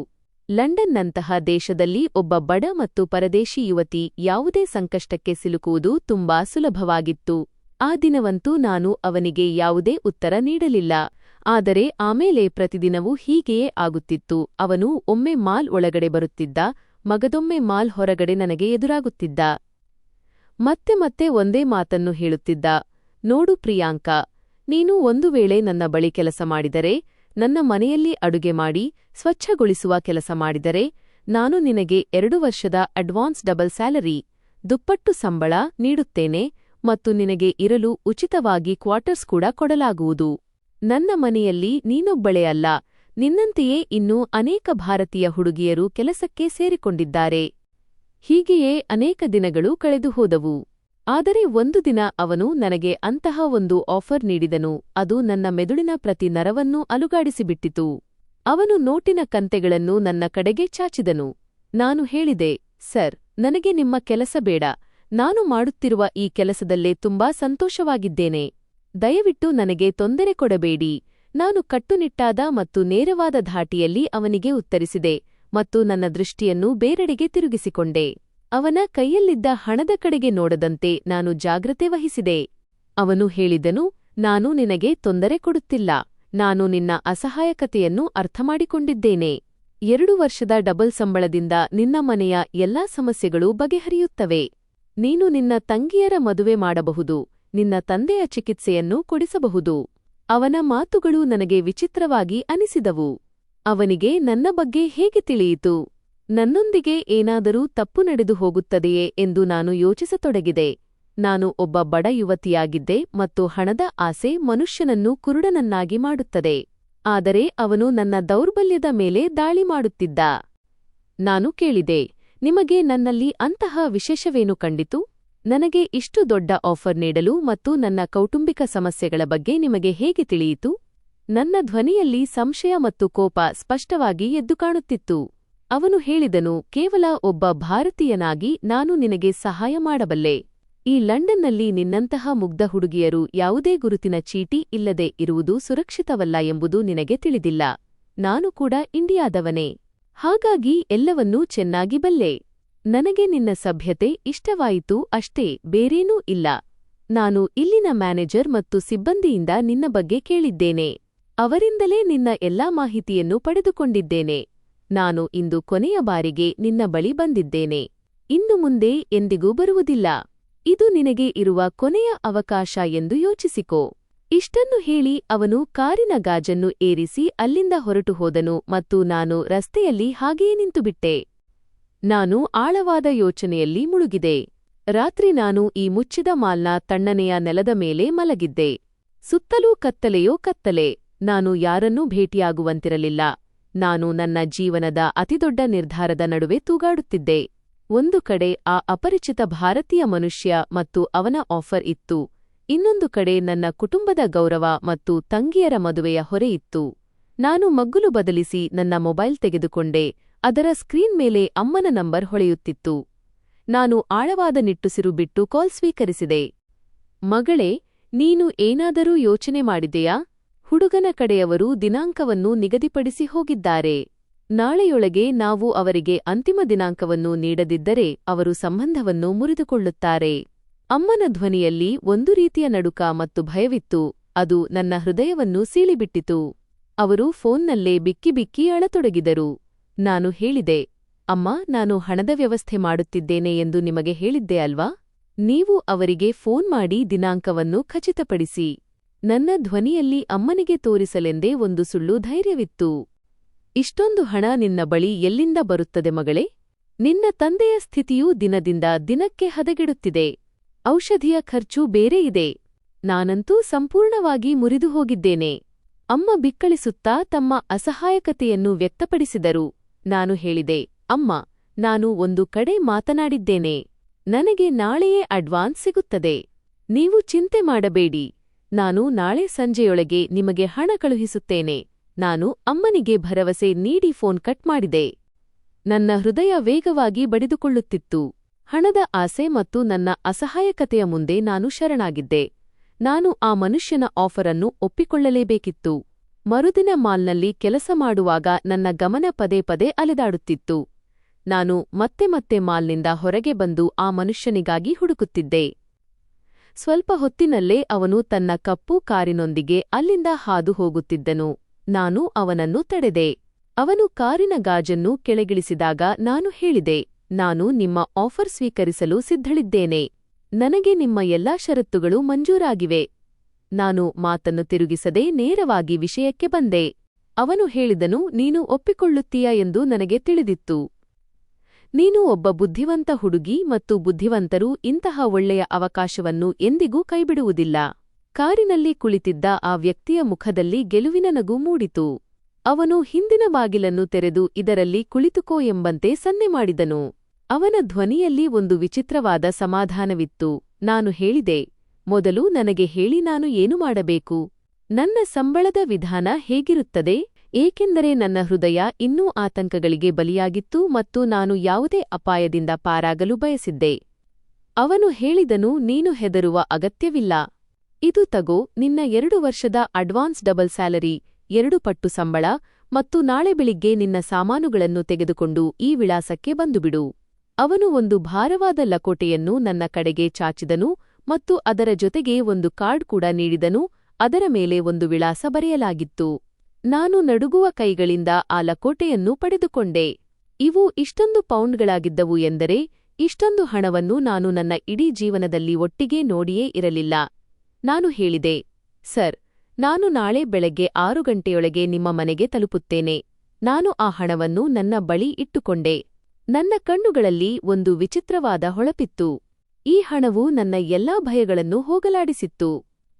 A: ಲಂಡನ್ನಂತಹ ದೇಶದಲ್ಲಿ ಒಬ್ಬ ಬಡ ಮತ್ತು ಪರದೇಶಿ ಯುವತಿ ಯಾವುದೇ ಸಂಕಷ್ಟಕ್ಕೆ ಸಿಲುಕುವುದು ತುಂಬಾ ಸುಲಭವಾಗಿತ್ತು. ಆ ದಿನವಂತೂ ನಾನು ಅವನಿಗೆ ಯಾವುದೇ ಉತ್ತರ ನೀಡಲಿಲ್ಲ. ಆದರೆ ಆಮೇಲೆ ಪ್ರತಿದಿನವೂ ಹೀಗೆಯೇ ಆಗುತ್ತಿತ್ತು. ಅವನು ಒಮ್ಮೆ ಮಾಲ್ ಒಳಗಡೆ ಬರುತ್ತಿದ್ದ, ಮಗದೊಮ್ಮೆ ಮಾಲ್ ಹೊರಗಡೆ ನನಗೆ ಎದುರಾಗುತ್ತಿದ್ದ. ಮತ್ತೆ ಮತ್ತೆ ಒಂದೇ ಮಾತನ್ನು ಹೇಳುತ್ತಿದ್ದ, ನೋಡು ಪ್ರಿಯಾಂಕಾ, ನೀನು ಒಂದು ವೇಳೆ ನನ್ನ ಬಳಿ ಕೆಲಸ ಮಾಡಿದರೆ, ನನ್ನ ಮನೆಯಲ್ಲಿ ಅಡುಗೆ ಮಾಡಿ ಸ್ವಚ್ಛಗೊಳಿಸುವ ಕೆಲಸ ಮಾಡಿದರೆ, ನಾನು ನಿನಗೆ 2 ವರ್ಷದ ಅಡ್ವಾನ್ಸ್ ಡಬಲ್ ಸ್ಯಾಲರಿ, ದುಪ್ಪಟ್ಟು ಸಂಬಳ ನೀಡುತ್ತೇನೆ ಮತ್ತು ನಿನಗೆ ಇರಲು ಉಚಿತವಾಗಿ ಕ್ವಾರ್ಟರ್ಸ್ ಕೂಡ ಕೊಡಲಾಗುವುದು. ನನ್ನ ಮನೆಯಲ್ಲಿ ನೀನೊಬ್ಬಳೇ ಅಲ್ಲ, ನಿನ್ನಂತೆಯೇ ಇನ್ನೂ ಅನೇಕ ಭಾರತೀಯ ಹುಡುಗಿಯರು ಕೆಲಸಕ್ಕೆ ಸೇರಿಕೊಂಡಿದ್ದಾರೆ. ಹೀಗೆಯೇ ಅನೇಕ ದಿನಗಳು ಕಳೆದು ಹೋದವು. ಆದರೆ ಒಂದು ದಿನ ಅವನು ನನಗೆ ಅಂತಹ ಒಂದು ಆಫರ್ ನೀಡಿದನು. ಅದು ನನ್ನ ಮೆದುಳಿನ ಪ್ರತಿ ನರವನ್ನೂ ಅಲುಗಾಡಿಸಿಬಿಟ್ಟಿತು. ಅವನು ನೋಟಿನ ಕಂತೆಗಳನ್ನು ನನ್ನ ಕಡೆಗೆ ಚಾಚಿದನು. ನಾನು ಹೇಳಿದೆ, ಸರ್, ನನಗೆ ನಿಮ್ಮ ಕೆಲಸ ಬೇಡ. ನಾನು ಮಾಡುತ್ತಿರುವ ಈ ಕೆಲಸದಲ್ಲೇ ತುಂಬಾ ಸಂತೋಷವಾಗಿದ್ದೇನೆ. ದಯವಿಟ್ಟು ನನಗೆ ತೊಂದರೆ ಕೊಡಬೇಡಿ. ನಾನು ಕಟ್ಟುನಿಟ್ಟಾದ ಮತ್ತು ನೇರವಾದ ಧಾಟಿಯಲ್ಲಿ ಅವನಿಗೆ ಉತ್ತರಿಸಿದೆ ಮತ್ತು ನನ್ನ ದೃಷ್ಟಿಯನ್ನು ಬೇರೆಡೆಗೆ ತಿರುಗಿಸಿಕೊಂಡೆ. ಅವನ ಕೈಯಲ್ಲಿದ್ದ ಹಣದ ಕಡೆಗೆ ನೋಡದಂತೆ ನಾನು ಜಾಗ್ರತೆ ವಹಿಸಿದೆ. ಅವನು ಹೇಳಿದನು, ನಾನು ನಿನಗೆ ತೊಂದರೆ ಕೊಡುತ್ತಿಲ್ಲ. ನಾನು ನಿನ್ನ ಅಸಹಾಯಕತೆಯನ್ನು ಅರ್ಥಮಾಡಿಕೊಂಡಿದ್ದೇನೆ. 2 ವರ್ಷದ ಡಬಲ್ ಸಂಬಳದಿಂದ ನಿನ್ನ ಮನೆಯ ಎಲ್ಲಾ ಸಮಸ್ಯೆಗಳು ಬಗೆಹರಿಯುತ್ತವೆ. ನೀನು ನಿನ್ನ ತಂಗಿಯರ ಮದುವೆ ಮಾಡಬಹುದು, ನಿನ್ನ ತಂದೆಯ ಚಿಕಿತ್ಸೆಯನ್ನು ಕೊಡಿಸಬಹುದು. ಅವನ ಮಾತುಗಳು ನನಗೆ ವಿಚಿತ್ರವಾಗಿ ಅನಿಸಿದವು. ಅವನಿಗೆ ನನ್ನ ಬಗ್ಗೆ ಹೇಗೆ ತಿಳಿಯಿತು? ನನ್ನೊಂದಿಗೆ ಏನಾದರೂ ತಪ್ಪು ನಡೆದು ಹೋಗುತ್ತದೆಯೇ ಎಂದು ನಾನು ಯೋಚಿಸತೊಡಗಿದೆ. ನಾನು ಒಬ್ಬ ಬಡ ಯುವತಿಯಾಗಿದ್ದೆ ಮತ್ತು ಹಣದ ಆಸೆ ಮನುಷ್ಯನನ್ನು ಕುರುಡನನ್ನಾಗಿ ಮಾಡುತ್ತದೆ. ಆದರೆ ಅವನು ನನ್ನ ದೌರ್ಬಲ್ಯದ ಮೇಲೆ ದಾಳಿ ಮಾಡುತ್ತಿದ್ದ. ನಾನು ಕೇಳಿದೆ, ನಿಮಗೆ ನನ್ನಲ್ಲಿ ಅಂತಹ ವಿಶೇಷವೇನು ಕಂಡಿತು? ನನಗೆ ಇಷ್ಟು ದೊಡ್ಡ ಆಫರ್ ನೀಡಲು ಮತ್ತು ನನ್ನ ಕೌಟುಂಬಿಕ ಸಮಸ್ಯೆಗಳ ಬಗ್ಗೆ ನಿಮಗೆ ಹೇಗೆ ತಿಳಿಯಿತು? ನನ್ನ ಧ್ವನಿಯಲ್ಲಿ ಸಂಶಯ ಮತ್ತು ಕೋಪ ಸ್ಪಷ್ಟವಾಗಿ ಎದ್ದು ಕಾಣುತ್ತಿತ್ತು. ಅವನು ಹೇಳಿದನು, ಕೇವಲ ಒಬ್ಬ ಭಾರತೀಯನಾಗಿ ನಾನು ನಿನಗೆ ಸಹಾಯ ಮಾಡಬಲ್ಲೆ. ಈ ಲಂಡನ್ನಲ್ಲಿ ನಿನ್ನಂತಹ ಮುಗ್ಧ ಹುಡುಗಿಯರು ಯಾವುದೇ ಗುರುತಿನ ಚೀಟಿ ಇಲ್ಲದೆ ಇರುವುದು ಸುರಕ್ಷಿತವಲ್ಲ ಎಂಬುದು ನಿನಗೆ ತಿಳಿದಿಲ್ಲ. ನಾನು ಕೂಡ ಇಂಡಿಯಾದವನೇ. ಹಾಗಾಗಿ ಎಲ್ಲವನ್ನೂ ಚೆನ್ನಾಗಿ ಬಲ್ಲೆ. ನನಗೆ ನಿನ್ನ ಸಭ್ಯತೆ ಇಷ್ಟವಾಯಿತು ಅಷ್ಟೇ, ಬೇರೇನೂ ಇಲ್ಲ. ನಾನು ಇಲ್ಲಿನ ಮ್ಯಾನೇಜರ್ ಮತ್ತು ಸಿಬ್ಬಂದಿಯಿಂದ ನಿನ್ನ ಬಗ್ಗೆ ಕೇಳಿದ್ದೇನೆ. ಅವರಿಂದಲೇ ನಿನ್ನ ಎಲ್ಲಾ ಮಾಹಿತಿಯನ್ನು ಪಡೆದುಕೊಂಡಿದ್ದೇನೆ. ನಾನು ಇಂದು ಕೊನೆಯ ಬಾರಿಗೆ ನಿನ್ನ ಬಳಿ ಬಂದಿದ್ದೇನೆ. ಇನ್ನು ಮುಂದೆ ಎಂದಿಗೂ ಬರುವುದಿಲ್ಲ. ಇದು ನಿನಗೆ ಇರುವ ಕೊನೆಯ ಅವಕಾಶ ಎಂದು ಯೋಚಿಸಿಕೋ. ಇಷ್ಟನ್ನು ಹೇಳಿ ಅವನು ಕಾರಿನ ಗಾಜನ್ನು ಏರಿಸಿ ಅಲ್ಲಿಂದ ಹೊರಟು ಹೋದನು ಮತ್ತು ನಾನು ರಸ್ತೆಯಲ್ಲಿ ಹಾಗೆಯೇ ನಿಂತುಬಿಟ್ಟೆ. ನಾನು ಆಳವಾದ ಯೋಚನೆಯಲ್ಲಿ ಮುಳುಗಿದೆ. ರಾತ್ರಿ ನಾನು ಈ ಮುಚ್ಚಿದ ಮಾಲ್ನ ತಣ್ಣನೆಯ ನೆಲದ ಮೇಲೆ ಮಲಗಿದ್ದೆ. ಸುತ್ತಲೂ ಕತ್ತಲೆಯೋ ಕತ್ತಲೆ. ನಾನು ಯಾರನ್ನೂ ಭೇಟಿಯಾಗುವಂತಿರಲಿಲ್ಲ. ನಾನು ನನ್ನ ಜೀವನದ ಅತಿದೊಡ್ಡ ನಿರ್ಧಾರದ ನಡುವೆ ತೂಗಾಡುತ್ತಿದ್ದೆ. ಒಂದು ಕಡೆ ಆ ಅಪರಿಚಿತ ಭಾರತೀಯ ಮನುಷ್ಯ ಮತ್ತು ಅವನ ಆಫರ್ ಇತ್ತು. ಇನ್ನೊಂದು ಕಡೆ ನನ್ನ ಕುಟುಂಬದ ಗೌರವ ಮತ್ತು ತಂಗಿಯರ ಮದುವೆಯ ಹೊರೆಯಿತ್ತು. ನಾನು ಮಗ್ಗುಲು ಬದಲಿಸಿ ನನ್ನ ಮೊಬೈಲ್ ತೆಗೆದುಕೊಂಡೆ. ಅದರ ಸ್ಕ್ರೀನ್ ಮೇಲೆ ಅಮ್ಮನ ನಂಬರ್ ಹೊಳೆಯುತ್ತಿತ್ತು. ನಾನು ಆಳವಾದ ನಿಟ್ಟುಸಿರು ಬಿಟ್ಟು ಕಾಲ್ ಸ್ವೀಕರಿಸಿದೆ. ಮಗಳೇ, ನೀನು ಏನಾದರೂ ಯೋಚನೆ ಮಾಡಿದೆಯಾ? ಹುಡುಗನ ಕಡೆಯವರು ದಿನಾಂಕವನ್ನು ನಿಗದಿಪಡಿಸಿ ಹೋಗಿದ್ದಾರೆ. ನಾಳೆಯೊಳಗೆ ನಾವು ಅವರಿಗೆ ಅಂತಿಮ ದಿನಾಂಕವನ್ನು ನೀಡದಿದ್ದರೆ ಅವರು ಸಂಬಂಧವನ್ನು ಮುರಿದುಕೊಳ್ಳುತ್ತಾರೆ. ಅಮ್ಮನ ಧ್ವನಿಯಲ್ಲಿ ಒಂದು ರೀತಿಯ ನಡುಕ ಮತ್ತು ಭಯವಿತ್ತು. ಅದು ನನ್ನ ಹೃದಯವನ್ನು ಸೀಳಿಬಿಟ್ಟಿತು. ಅವರು ಫೋನ್ನಲ್ಲೇ ಬಿಕ್ಕಿ ಬಿಕ್ಕಿ ಅಳತೊಡಗಿದರು. ನಾನು ಹೇಳಿದೆ, ಅಮ್ಮ, ನಾನು ಹಣದ ವ್ಯವಸ್ಥೆ ಮಾಡುತ್ತಿದ್ದೇನೆ ಎಂದು ನಿಮಗೆ ಹೇಳಿದ್ದೆ ಅಲ್ವಾ? ನೀವು ಅವರಿಗೆ ಫೋನ್ ಮಾಡಿ ದಿನಾಂಕವನ್ನು ಖಚಿತಪಡಿಸಿ. ನನ್ನ ಧ್ವನಿಯಲ್ಲಿ ಅಮ್ಮನಿಗೆ ತೋರಿಸಲೆಂದೇ ಒಂದು ಸುಳ್ಳು ಧೈರ್ಯವಿತ್ತು. ಇಷ್ಟೊಂದು ಹಣ ನಿನ್ನ ಬಳಿ ಎಲ್ಲಿಂದ ಬರುತ್ತದೆ ಮಗಳೇ? ನಿನ್ನ ತಂದೆಯ ಸ್ಥಿತಿಯೂ ದಿನದಿಂದ ದಿನಕ್ಕೆ ಹದಗೆಡುತ್ತಿದೆ. ಔಷಧಿಯ ಖರ್ಚು ಬೇರೆ ಇದೆ. ನಾನಂತೂ ಸಂಪೂರ್ಣವಾಗಿ ಮುರಿದು ಹೋಗಿದ್ದೇನೆ. ಅಮ್ಮ ಬಿಕ್ಕಳಿಸುತ್ತಾ ತಮ್ಮ ಅಸಹಾಯಕತೆಯನ್ನು ವ್ಯಕ್ತಪಡಿಸಿದರು. ನಾನು ಹೇಳಿದೆ, ಅಮ್ಮ, ನಾನು ಒಂದು ಕಡೆ ಮಾತನಾಡಿದ್ದೇನೆ. ನನಗೆ ನಾಳೆಯೇ ಅಡ್ವಾನ್ಸ್ ಸಿಗುತ್ತದೆ. ನೀವು ಚಿಂತೆ ಮಾಡಬೇಡಿ. ನಾನು ನಾಳೆ ಸಂಜೆಯೊಳಗೆ ನಿಮಗೆ ಹಣ ಕಳುಹಿಸುತ್ತೇನೆ. ನಾನು ಅಮ್ಮನಿಗೆ ಭರವಸೆ ನೀಡಿ ಫೋನ್ ಕಟ್ ಮಾಡಿದೆ. ನನ್ನ ಹೃದಯ ವೇಗವಾಗಿ ಬಡಿದುಕೊಳ್ಳುತ್ತಿತ್ತು. ಹಣದ ಆಸೆ ಮತ್ತು ನನ್ನ ಅಸಹಾಯಕತೆಯ ಮುಂದೆ ನಾನು ಶರಣಾಗಿದ್ದೆ. ನಾನು ಆ ಮನುಷ್ಯನ ಆಫರನ್ನು ಒಪ್ಪಿಕೊಳ್ಳಲೇಬೇಕಿತ್ತು. ಮರುದಿನ ಮಾಲ್ನಲ್ಲಿ ಕೆಲಸ ಮಾಡುವಾಗ ನನ್ನ ಗಮನ ಪದೇ ಪದೇ ಅಲೆದಾಡುತ್ತಿತ್ತು. ನಾನು ಮತ್ತೆ ಮತ್ತೆ ಮಾಲ್ನಿಂದ ಹೊರಗೆ ಬಂದು ಆ ಮನುಷ್ಯನಿಗಾಗಿ ಹುಡುಕುತ್ತಿದ್ದೆ. ಸ್ವಲ್ಪ ಹೊತ್ತಿನಲ್ಲೇ ಅವನು ತನ್ನ ಕಪ್ಪು ಕಾರಿನೊಂದಿಗೆ ಅಲ್ಲಿಂದ ಹಾದು ಹೋಗುತ್ತಿದ್ದನು. ನಾನು ಅವನನ್ನು ತಡೆದೆ. ಅವನು ಕಾರಿನ ಗಾಜನ್ನು ಕೆಳಗಿಳಿಸಿದಾಗ ನಾನು ಹೇಳಿದೆ, ನಾನು ನಿಮ್ಮ ಆಫರ್ ಸ್ವೀಕರಿಸಲು ಸಿದ್ಧಳಿದ್ದೇನೆ. ನನಗೆ ನಿಮ್ಮ ಎಲ್ಲಾ ಷರತ್ತುಗಳು ಮಂಜೂರಾಗಿವೆ. ನಾನು ಮಾತನ್ನು ತಿರುಗಿಸದೆ ನೇರವಾಗಿ ವಿಷಯಕ್ಕೆ ಬಂದೆ. ಅವನು ಹೇಳಿದನು, ನೀನು ಒಪ್ಪಿಕೊಳ್ಳುತ್ತೀಯಾ ಎಂದು ನನಗೆ ತಿಳಿದಿತ್ತು. ನೀನು ಒಬ್ಬ ಬುದ್ಧಿವಂತ ಹುಡುಗಿ ಮತ್ತು ಬುದ್ಧಿವಂತರು ಇಂತಹ ಒಳ್ಳೆಯ ಅವಕಾಶವನ್ನು ಎಂದಿಗೂ ಕೈಬಿಡುವುದಿಲ್ಲ. ಕಾರಿನಲ್ಲಿ ಕುಳಿತಿದ್ದ ಆ ವ್ಯಕ್ತಿಯ ಮುಖದಲ್ಲಿ ಗೆಲುವಿನ ನಗು ಮೂಡಿತು. ಅವನು ಹಿಂದಿನ ಬಾಗಿಲನ್ನು ತೆರೆದು ಇದರಲ್ಲಿ ಕುಳಿತುಕೋ ಎಂಬಂತೆ ಸನ್ನೆ ಮಾಡಿದನು. ಅವನ ಧ್ವನಿಯಲ್ಲಿ ಒಂದು ವಿಚಿತ್ರವಾದ ಸಮಾಧಾನವಿತ್ತು. ನಾನು ಹೇಳಿದೆ, ಮೊದಲು ನನಗೆ ಹೇಳಿ ನಾನು ಏನು ಮಾಡಬೇಕು? ನನ್ನ ಸಂಬಳದ ವಿಧಾನ ಹೇಗಿರುತ್ತದೆ? ಏಕೆಂದರೆ ನನ್ನ ಹೃದಯ ಇನ್ನೂ ಆತಂಕಗಳಿಗೆ ಬಲಿಯಾಗಿತ್ತು ಮತ್ತು ನಾನು ಯಾವುದೇ ಅಪಾಯದಿಂದ ಪಾರಾಗಲು ಬಯಸಿದ್ದೆ. ಅವನು ಹೇಳಿದನು, ನೀನು ಹೆದರುವ ಅಗತ್ಯವಿಲ್ಲ. ಇದು ತಗೋ, ನಿನ್ನ 2 ವರ್ಷದ ಅಡ್ವಾನ್ಸ್ ಡಬಲ್ ಸ್ಯಾಲರಿ, 2 ಪಟ್ಟು ಸಂಬಳ, ಮತ್ತು ನಾಳೆ ಬೆಳಿಗ್ಗೆ ನಿನ್ನ ಸಾಮಾನುಗಳನ್ನು ತೆಗೆದುಕೊಂಡು ಈ ವಿಳಾಸಕ್ಕೆ ಬಂದುಬಿಡು. ಅವನು ಒಂದು ಭಾರವಾದ ಲಕೋಟೆಯನ್ನು ನನ್ನ ಕಡೆಗೆ ಚಾಚಿದನು ಮತ್ತು ಅದರ ಜೊತೆಗೆ ಒಂದು ಕಾರ್ಡ್ ಕೂಡ ನೀಡಿದನು. ಅದರ ಮೇಲೆ ಒಂದು ವಿಳಾಸ ಬರೆಯಲಾಗಿತ್ತು. ನಾನು ನಡುಗುವ ಕೈಗಳಿಂದ ಆ ಲಕೋಟೆಯನ್ನು ಪಡೆದುಕೊಂಡೆ. ಇವು ಇಷ್ಟೊಂದು ಪೌಂಡ್ಗಳಾಗಿದ್ದವು ಎಂದರೆ ಇಷ್ಟೊಂದು ಹಣವನ್ನು ನಾನು ನನ್ನ ಇಡೀ ಜೀವನದಲ್ಲಿ ಒಟ್ಟಿಗೆ ನೋಡಿಯೇ ಇರಲಿಲ್ಲ. ನಾನು ಹೇಳಿದೆ, ಸರ್, ನಾನು ನಾಳೆ ಬೆಳಗ್ಗೆ 6 ಗಂಟೆಯೊಳಗೆ ನಿಮ್ಮ ಮನೆಗೆ ತಲುಪುತ್ತೇನೆ. ನಾನು ಆ ಹಣವನ್ನು ನನ್ನ ಬಳಿ ಇಟ್ಟುಕೊಂಡೆ. ನನ್ನ ಕಣ್ಣುಗಳಲ್ಲಿ ಒಂದು ವಿಚಿತ್ರವಾದ ಹೊಳಪಿತ್ತು. ಈ ಹಣವು ನನ್ನ ಎಲ್ಲಾ ಭಯಗಳನ್ನು ಹೋಗಲಾಡಿಸಿತ್ತು.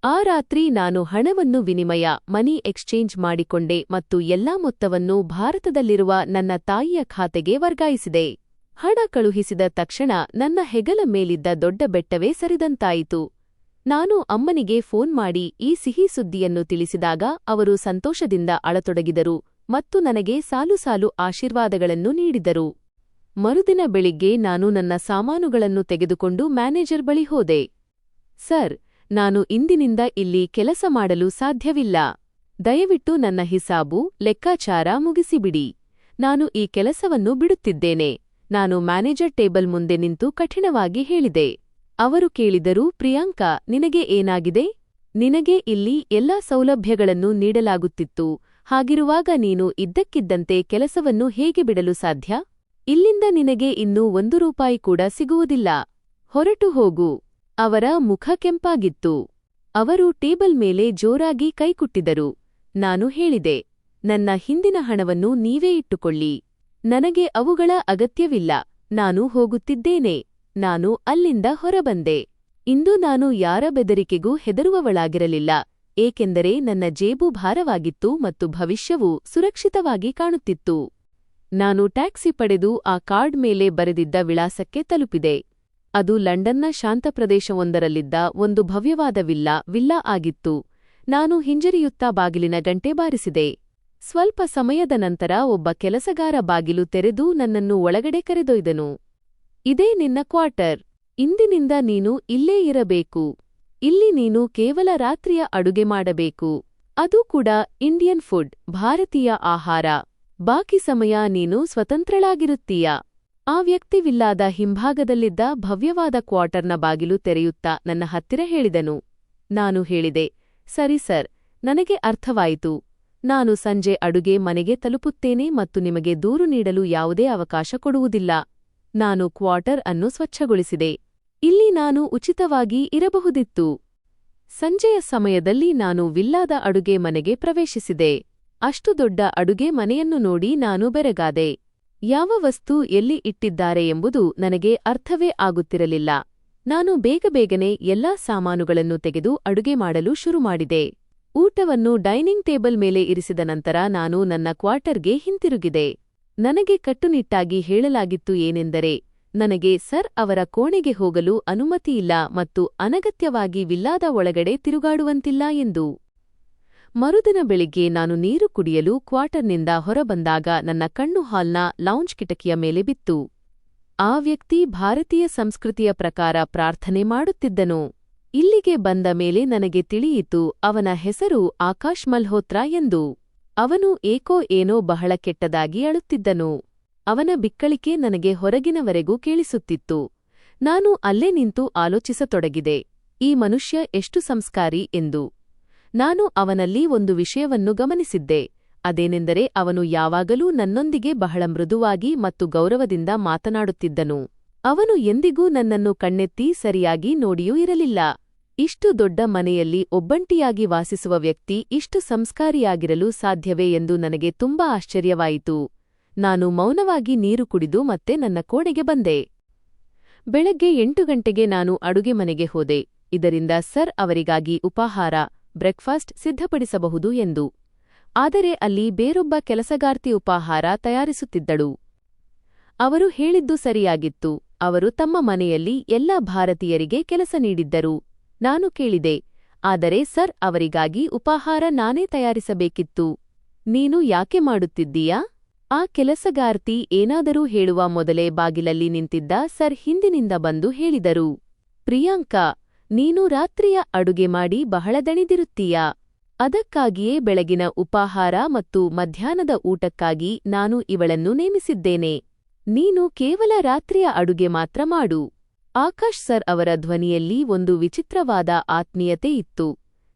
A: ಆ ರಾತ್ರಿ ನಾನು ಹಣವನ್ನು ವಿನಿಮಯ ಮನಿ ಎಕ್ಸ್ಚೇಂಜ್ ಮಾಡಿಕೊಂಡೆ ಮತ್ತು ಎಲ್ಲಾ ಮೊತ್ತವನ್ನು ಭಾರತದಲ್ಲಿರುವ ನನ್ನ ತಾಯಿಯ ಖಾತೆಗೆ ವರ್ಗಾಯಿಸಿದೆ. ಹಣ ಕಳುಹಿಸಿದ ತಕ್ಷಣ ನನ್ನ ಹೆಗಲ ಮೇಲಿದ್ದ ದೊಡ್ಡ ಬೆಟ್ಟವೇ ಸರಿದಂತಾಯಿತು. ನಾನು ಅಮ್ಮನಿಗೆ ಫೋನ್ ಮಾಡಿ ಈ ಸಿಹಿ ಸುದ್ದಿಯನ್ನು ತಿಳಿಸಿದಾಗ ಅವರು ಸಂತೋಷದಿಂದ ಅಳತೊಡಗಿದರು ಮತ್ತು ನನಗೆ ಸಾಲು ಸಾಲು ಆಶೀರ್ವಾದಗಳನ್ನು ನೀಡಿದರು. ಮರುದಿನ ಬೆಳಿಗ್ಗೆ ನಾನು ನನ್ನ ಸಾಮಾನುಗಳನ್ನು ತೆಗೆದುಕೊಂಡು ಮ್ಯಾನೇಜರ್ ಬಳಿ ಹೋದೆ. ಸರ್, ನಾನು ಇಂದಿನಿಂದ ಇಲ್ಲಿ ಕೆಲಸ ಮಾಡಲು ಸಾಧ್ಯವಿಲ್ಲ. ದಯವಿಟ್ಟು ನನ್ನ ಹಿಸಾಬು, ಲೆಕ್ಕಾಚಾರ ಮುಗಿಸಿಬಿಡಿ. ನಾನು ಈ ಕೆಲಸವನ್ನು ಬಿಡುತ್ತಿದ್ದೇನೆ. ನಾನು ಮ್ಯಾನೇಜರ್ ಟೇಬಲ್ ಮುಂದೆ ನಿಂತು ಕಠಿಣವಾಗಿ ಹೇಳಿದೆ. ಅವರು ಕೇಳಿದರು, ಪ್ರಿಯಾಂಕಾ, ನಿನಗೆ ಏನಾಗಿದೆ? ನಿನಗೆ ಇಲ್ಲಿ ಎಲ್ಲಾ ಸೌಲಭ್ಯಗಳನ್ನು ನೀಡಲಾಗುತ್ತಿತ್ತು. ಹಾಗಿರುವಾಗ ನೀನು ಇದ್ದಕ್ಕಿದ್ದಂತೆ ಕೆಲಸವನ್ನು ಹೇಗೆ ಬಿಡಲು ಸಾಧ್ಯ? ಇಲ್ಲಿಂದ ನಿನಗೆ ಇನ್ನೂ ₹1 ಕೂಡ ಸಿಗುವುದಿಲ್ಲ. ಹೊರಟು ಹೋಗು. ಅವರ ಮುಖ ಕೆಂಪಾಗಿತ್ತು. ಅವರು ಟೇಬಲ್ ಮೇಲೆ ಜೋರಾಗಿ ಕೈಕುಟ್ಟಿದರು. ನಾನು ಹೇಳಿದೆ, ನನ್ನ ಹಿಂದಿನ ಹಣವನ್ನು ನೀವೇ ಇಟ್ಟುಕೊಳ್ಳಿ. ನನಗೆ ಅವುಗಳ ಅಗತ್ಯವಿಲ್ಲ. ನಾನು ಹೋಗುತ್ತಿದ್ದೇನೆ. ನಾನು ಅಲ್ಲಿಂದ ಹೊರಬಂದೆ. ಇಂದು ನಾನು ಯಾರ ಬೆದರಿಕೆಗೂ ಹೆದರುವವಳಾಗಿರಲಿಲ್ಲ, ಏಕೆಂದರೆ ನನ್ನ ಜೇಬು ಭಾರವಾಗಿತ್ತು ಮತ್ತು ಭವಿಷ್ಯವು ಸುರಕ್ಷಿತವಾಗಿ ಕಾಣುತ್ತಿತ್ತು. ನಾನು ಟ್ಯಾಕ್ಸಿ ಪಡೆದು ಆ ಕಾರ್ಡ್ ಮೇಲೆ ಬರೆದಿದ್ದ ವಿಳಾಸಕ್ಕೆ ತಲುಪಿದೆ. ಅದು ಲಂಡನ್ನ ಶಾಂತ ಪ್ರದೇಶವೊಂದರಲ್ಲಿದ್ದ ಒಂದು ಭವ್ಯವಾದ ವಿಲ್ಲಾ ಆಗಿತ್ತು. ನಾನು ಹಿಂಜರಿಯುತ್ತಾ ಬಾಗಿಲಿನ ಗಂಟೆ ಬಾರಿಸಿದೆ. ಸ್ವಲ್ಪ ಸಮಯದ ನಂತರ ಒಬ್ಬ ಕೆಲಸಗಾರ ಬಾಗಿಲು ತೆರೆದು ನನ್ನನ್ನು ಒಳಗಡೆ ಕರೆದೊಯ್ದನು. ಇದೇ ನಿನ್ನ ಕ್ವಾರ್ಟರ್. ಇಂದಿನಿಂದ ನೀನು ಇಲ್ಲೇ ಇರಬೇಕು. ಇಲ್ಲಿ ನೀನು ಕೇವಲ ರಾತ್ರಿಯ ಅಡುಗೆ ಮಾಡಬೇಕು. ಅದೂ ಕೂಡ ಇಂಡಿಯನ್ ಫುಡ್, ಭಾರತೀಯ ಆಹಾರ. ಬಾಕಿ ಸಮಯ ನೀನು ಸ್ವತಂತ್ರಳಾಗಿರುತ್ತೀಯ. ಆ ವ್ಯಕ್ತಿ ವಿಲ್ಲಾದ ಹಿಂಭಾಗದಲ್ಲಿದ್ದ ಭವ್ಯವಾದ ಕ್ವಾರ್ಟರ್ನ ಬಾಗಿಲು ತೆರೆಯುತ್ತಾ ನನ್ನ ಹತ್ತಿರ ಹೇಳಿದನು. ನಾನು ಹೇಳಿದೆ, ಸರಿ ಸರ್, ನನಗೆ ಅರ್ಥವಾಯಿತು. ನಾನು ಸಂಜೆ ಅಡುಗೆ ಮನೆಗೆ ತಲುಪುತ್ತೇನೆ ಮತ್ತು ನಿಮಗೆ ದೂರು ನೀಡಲು ಯಾವುದೇ ಅವಕಾಶ ಕೊಡುವುದಿಲ್ಲ. ನಾನು ಕ್ವಾರ್ಟರ್ ಅನ್ನು ಸ್ವಚ್ಛಗೊಳಿಸಿದೆ. ಇಲ್ಲಿ ನಾನು ಉಚಿತವಾಗಿ ಇರಬಹುದಿತ್ತು. ಸಂಜೆಯ ಸಮಯದಲ್ಲಿ ನಾನು ವಿಲ್ಲಾದ ಅಡುಗೆ ಮನೆಗೆ ಪ್ರವೇಶಿಸಿದೆ. ಅಷ್ಟು ದೊಡ್ಡ ಅಡುಗೆ ಮನೆಯನ್ನು ನೋಡಿ ನಾನು ಬೆರಗಾದೆ. ಯಾವ ವಸ್ತು ಎಲ್ಲಿ ಇಟ್ಟಿದ್ದಾರೆ ಎಂಬುದು ನನಗೆ ಅರ್ಥವೇ ಆಗುತ್ತಿರಲಿಲ್ಲ. ನಾನು ಬೇಗಬೇಗನೆ ಎಲ್ಲಾ ಸಾಮಾನುಗಳನ್ನು ತೆಗೆದು ಅಡುಗೆ ಮಾಡಲು ಶುರುಮಾಡಿದೆ. ಊಟವನ್ನು ಡೈನಿಂಗ್ ಟೇಬಲ್ ಮೇಲೆ ಇರಿಸಿದ ನಂತರ ನಾನು ನನ್ನ ಕ್ವಾರ್ಟರ್ಗೆ ಹಿಂತಿರುಗಿದೆ. ನನಗೆ ಕಟ್ಟುನಿಟ್ಟಾಗಿ ಹೇಳಲಾಗಿತ್ತು ಏನೆಂದರೆ, ನನಗೆ ಸರ್ ಅವರ ಕೋಣೆಗೆ ಹೋಗಲು ಅನುಮತಿಯಿಲ್ಲ ಮತ್ತು ಅನಗತ್ಯವಾಗಿ ವಿಲ್ಲಾದ ಒಳಗಡೆ ತಿರುಗಾಡುವಂತಿಲ್ಲ ಎಂದು. ಮರುದಿನ ಬೆಳಿಗ್ಗೆ ನಾನು ನೀರು ಕುಡಿಯಲು ಕ್ವಾರ್ಟರ್ನಿಂದ ಹೊರಬಂದಾಗ ನನ್ನ ಕಣ್ಣು ಹಾಲ್ನ ಲೌಂಜ್ ಕಿಟಕಿಯ ಮೇಲೆ ಬಿತ್ತು. ಆ ವ್ಯಕ್ತಿ ಭಾರತೀಯ ಸಂಸ್ಕೃತಿಯ ಪ್ರಕಾರ ಪ್ರಾರ್ಥನೆ ಮಾಡುತ್ತಿದ್ದನು. ಇಲ್ಲಿಗೆ ಬಂದ ಮೇಲೆ ನನಗೆ ತಿಳಿಯಿತು ಅವನ ಹೆಸರು ಆಕಾಶ್ ಮಲ್ಹೋತ್ರಾ ಎಂದು. ಅವನು ಏಕೋ ಏನೋ ಬಹಳ ಕೆಟ್ಟದಾಗಿ ಅಳುತ್ತಿದ್ದನು. ಅವನ ಬಿಕ್ಕಳಿಕೆ ನನಗೆ ಹೊರಗಿನವರೆಗೂ ಕೇಳಿಸುತ್ತಿತ್ತು. ನಾನು ಅಲ್ಲೇ ನಿಂತು ಆಲೋಚಿಸತೊಡಗಿದೆ, ಈ ಮನುಷ್ಯ ಎಷ್ಟು ಸಂಸ್ಕಾರಿ ಎಂದು. ನಾನು ಅವನಲ್ಲಿ ಒಂದು ವಿಷಯವನ್ನು ಗಮನಿಸಿದ್ದೆ. ಅದೇನೆಂದರೆ ಅವನು ಯಾವಾಗಲೂ ನನ್ನೊಂದಿಗೆ ಬಹಳ ಮೃದುವಾಗಿ ಮತ್ತು ಗೌರವದಿಂದ ಮಾತನಾಡುತ್ತಿದ್ದನು. ಅವನು ಎಂದಿಗೂ ನನ್ನನ್ನು ಕಣ್ಣೆತ್ತಿ ಸರಿಯಾಗಿ ನೋಡಿಯೂ ಇರಲಿಲ್ಲ. ಇಷ್ಟು ದೊಡ್ಡ ಮನೆಯಲ್ಲಿ ಒಬ್ಬಂಟಿಯಾಗಿ ವಾಸಿಸುವ ವ್ಯಕ್ತಿ ಇಷ್ಟು ಸಂಸ್ಕಾರಿಯಾಗಿರಲು ಸಾಧ್ಯವೇ ಎಂದು ನನಗೆ ತುಂಬಾ ಆಶ್ಚರ್ಯವಾಯಿತು. ನಾನು ಮೌನವಾಗಿ ನೀರು ಕುಡಿದು ಮತ್ತೆ ನನ್ನ ಕೋಣೆಗೆ ಬಂದೆ. ಬೆಳಗ್ಗೆ 8 ಗಂಟೆಗೆ ನಾನು ಅಡುಗೆ ಮನೆಗೆ ಹೋದೆ, ಇದರಿಂದ ಸರ್ ಅವರಿಗಾಗಿ ಉಪಾಹಾರ, ಬ್ರೇಕ್ಫಾಸ್ಟ್ ಸಿದ್ಧಪಡಿಸಬಹುದು ಎಂದು. ಆದರೆ ಅಲ್ಲಿ ಬೇರೊಬ್ಬ ಕೆಲಸಗಾರ್ತಿ ಉಪಾಹಾರ ತಯಾರಿಸುತ್ತಿದ್ದಳು. ಅವರು ಹೇಳಿದ್ದು ಸರಿಯಾಗಿತ್ತು. ಅವರು ತಮ್ಮ ಮನೆಯಲ್ಲಿ ಎಲ್ಲಾ ಭಾರತೀಯರಿಗೆ ಕೆಲಸ ನೀಡಿದ್ದರು. ನಾನು ಕೇಳಿದೆ, ಆದರೆ ಸರ್ ಅವರಿಗಾಗಿ ಉಪಾಹಾರ ನಾನೇ ತಯಾರಿಸಬೇಕಿತ್ತು. ನೀನು ಯಾಕೆ ಮಾಡುತ್ತಿದ್ದೀಯಾ? ಆ ಕೆಲಸಗಾರ್ತಿ ಏನಾದರೂ ಹೇಳುವ ಮೊದಲೇ ಬಾಗಿಲಲ್ಲಿ ನಿಂತಿದ್ದ ಸರ್ ಹಿಂದಿನಿಂದ ಬಂದು ಹೇಳಿದರು, ಪ್ರಿಯಾಂಕಾ, ನೀನು ರಾತ್ರಿಯ ಅಡುಗೆ ಮಾಡಿ ಬಹಳ ದಣಿದಿರುತ್ತೀಯಾ? ಅದಕ್ಕಾಗಿಯೇ ಬೆಳಗಿನ ಉಪಾಹಾರ ಮತ್ತು ಮಧ್ಯಾಹ್ನದ ಊಟಕ್ಕಾಗಿ ನಾನು ಇವಳನ್ನು ನೇಮಿಸಿದ್ದೇನೆ. ನೀನು ಕೇವಲ ರಾತ್ರಿಯ ಅಡುಗೆ ಮಾತ್ರ ಮಾಡು. ಆಕಾಶ್ ಸರ್ ಅವರ ಧ್ವನಿಯಲ್ಲಿ ಒಂದು ವಿಚಿತ್ರವಾದ ಆತ್ಮೀಯತೆ ಇತ್ತು.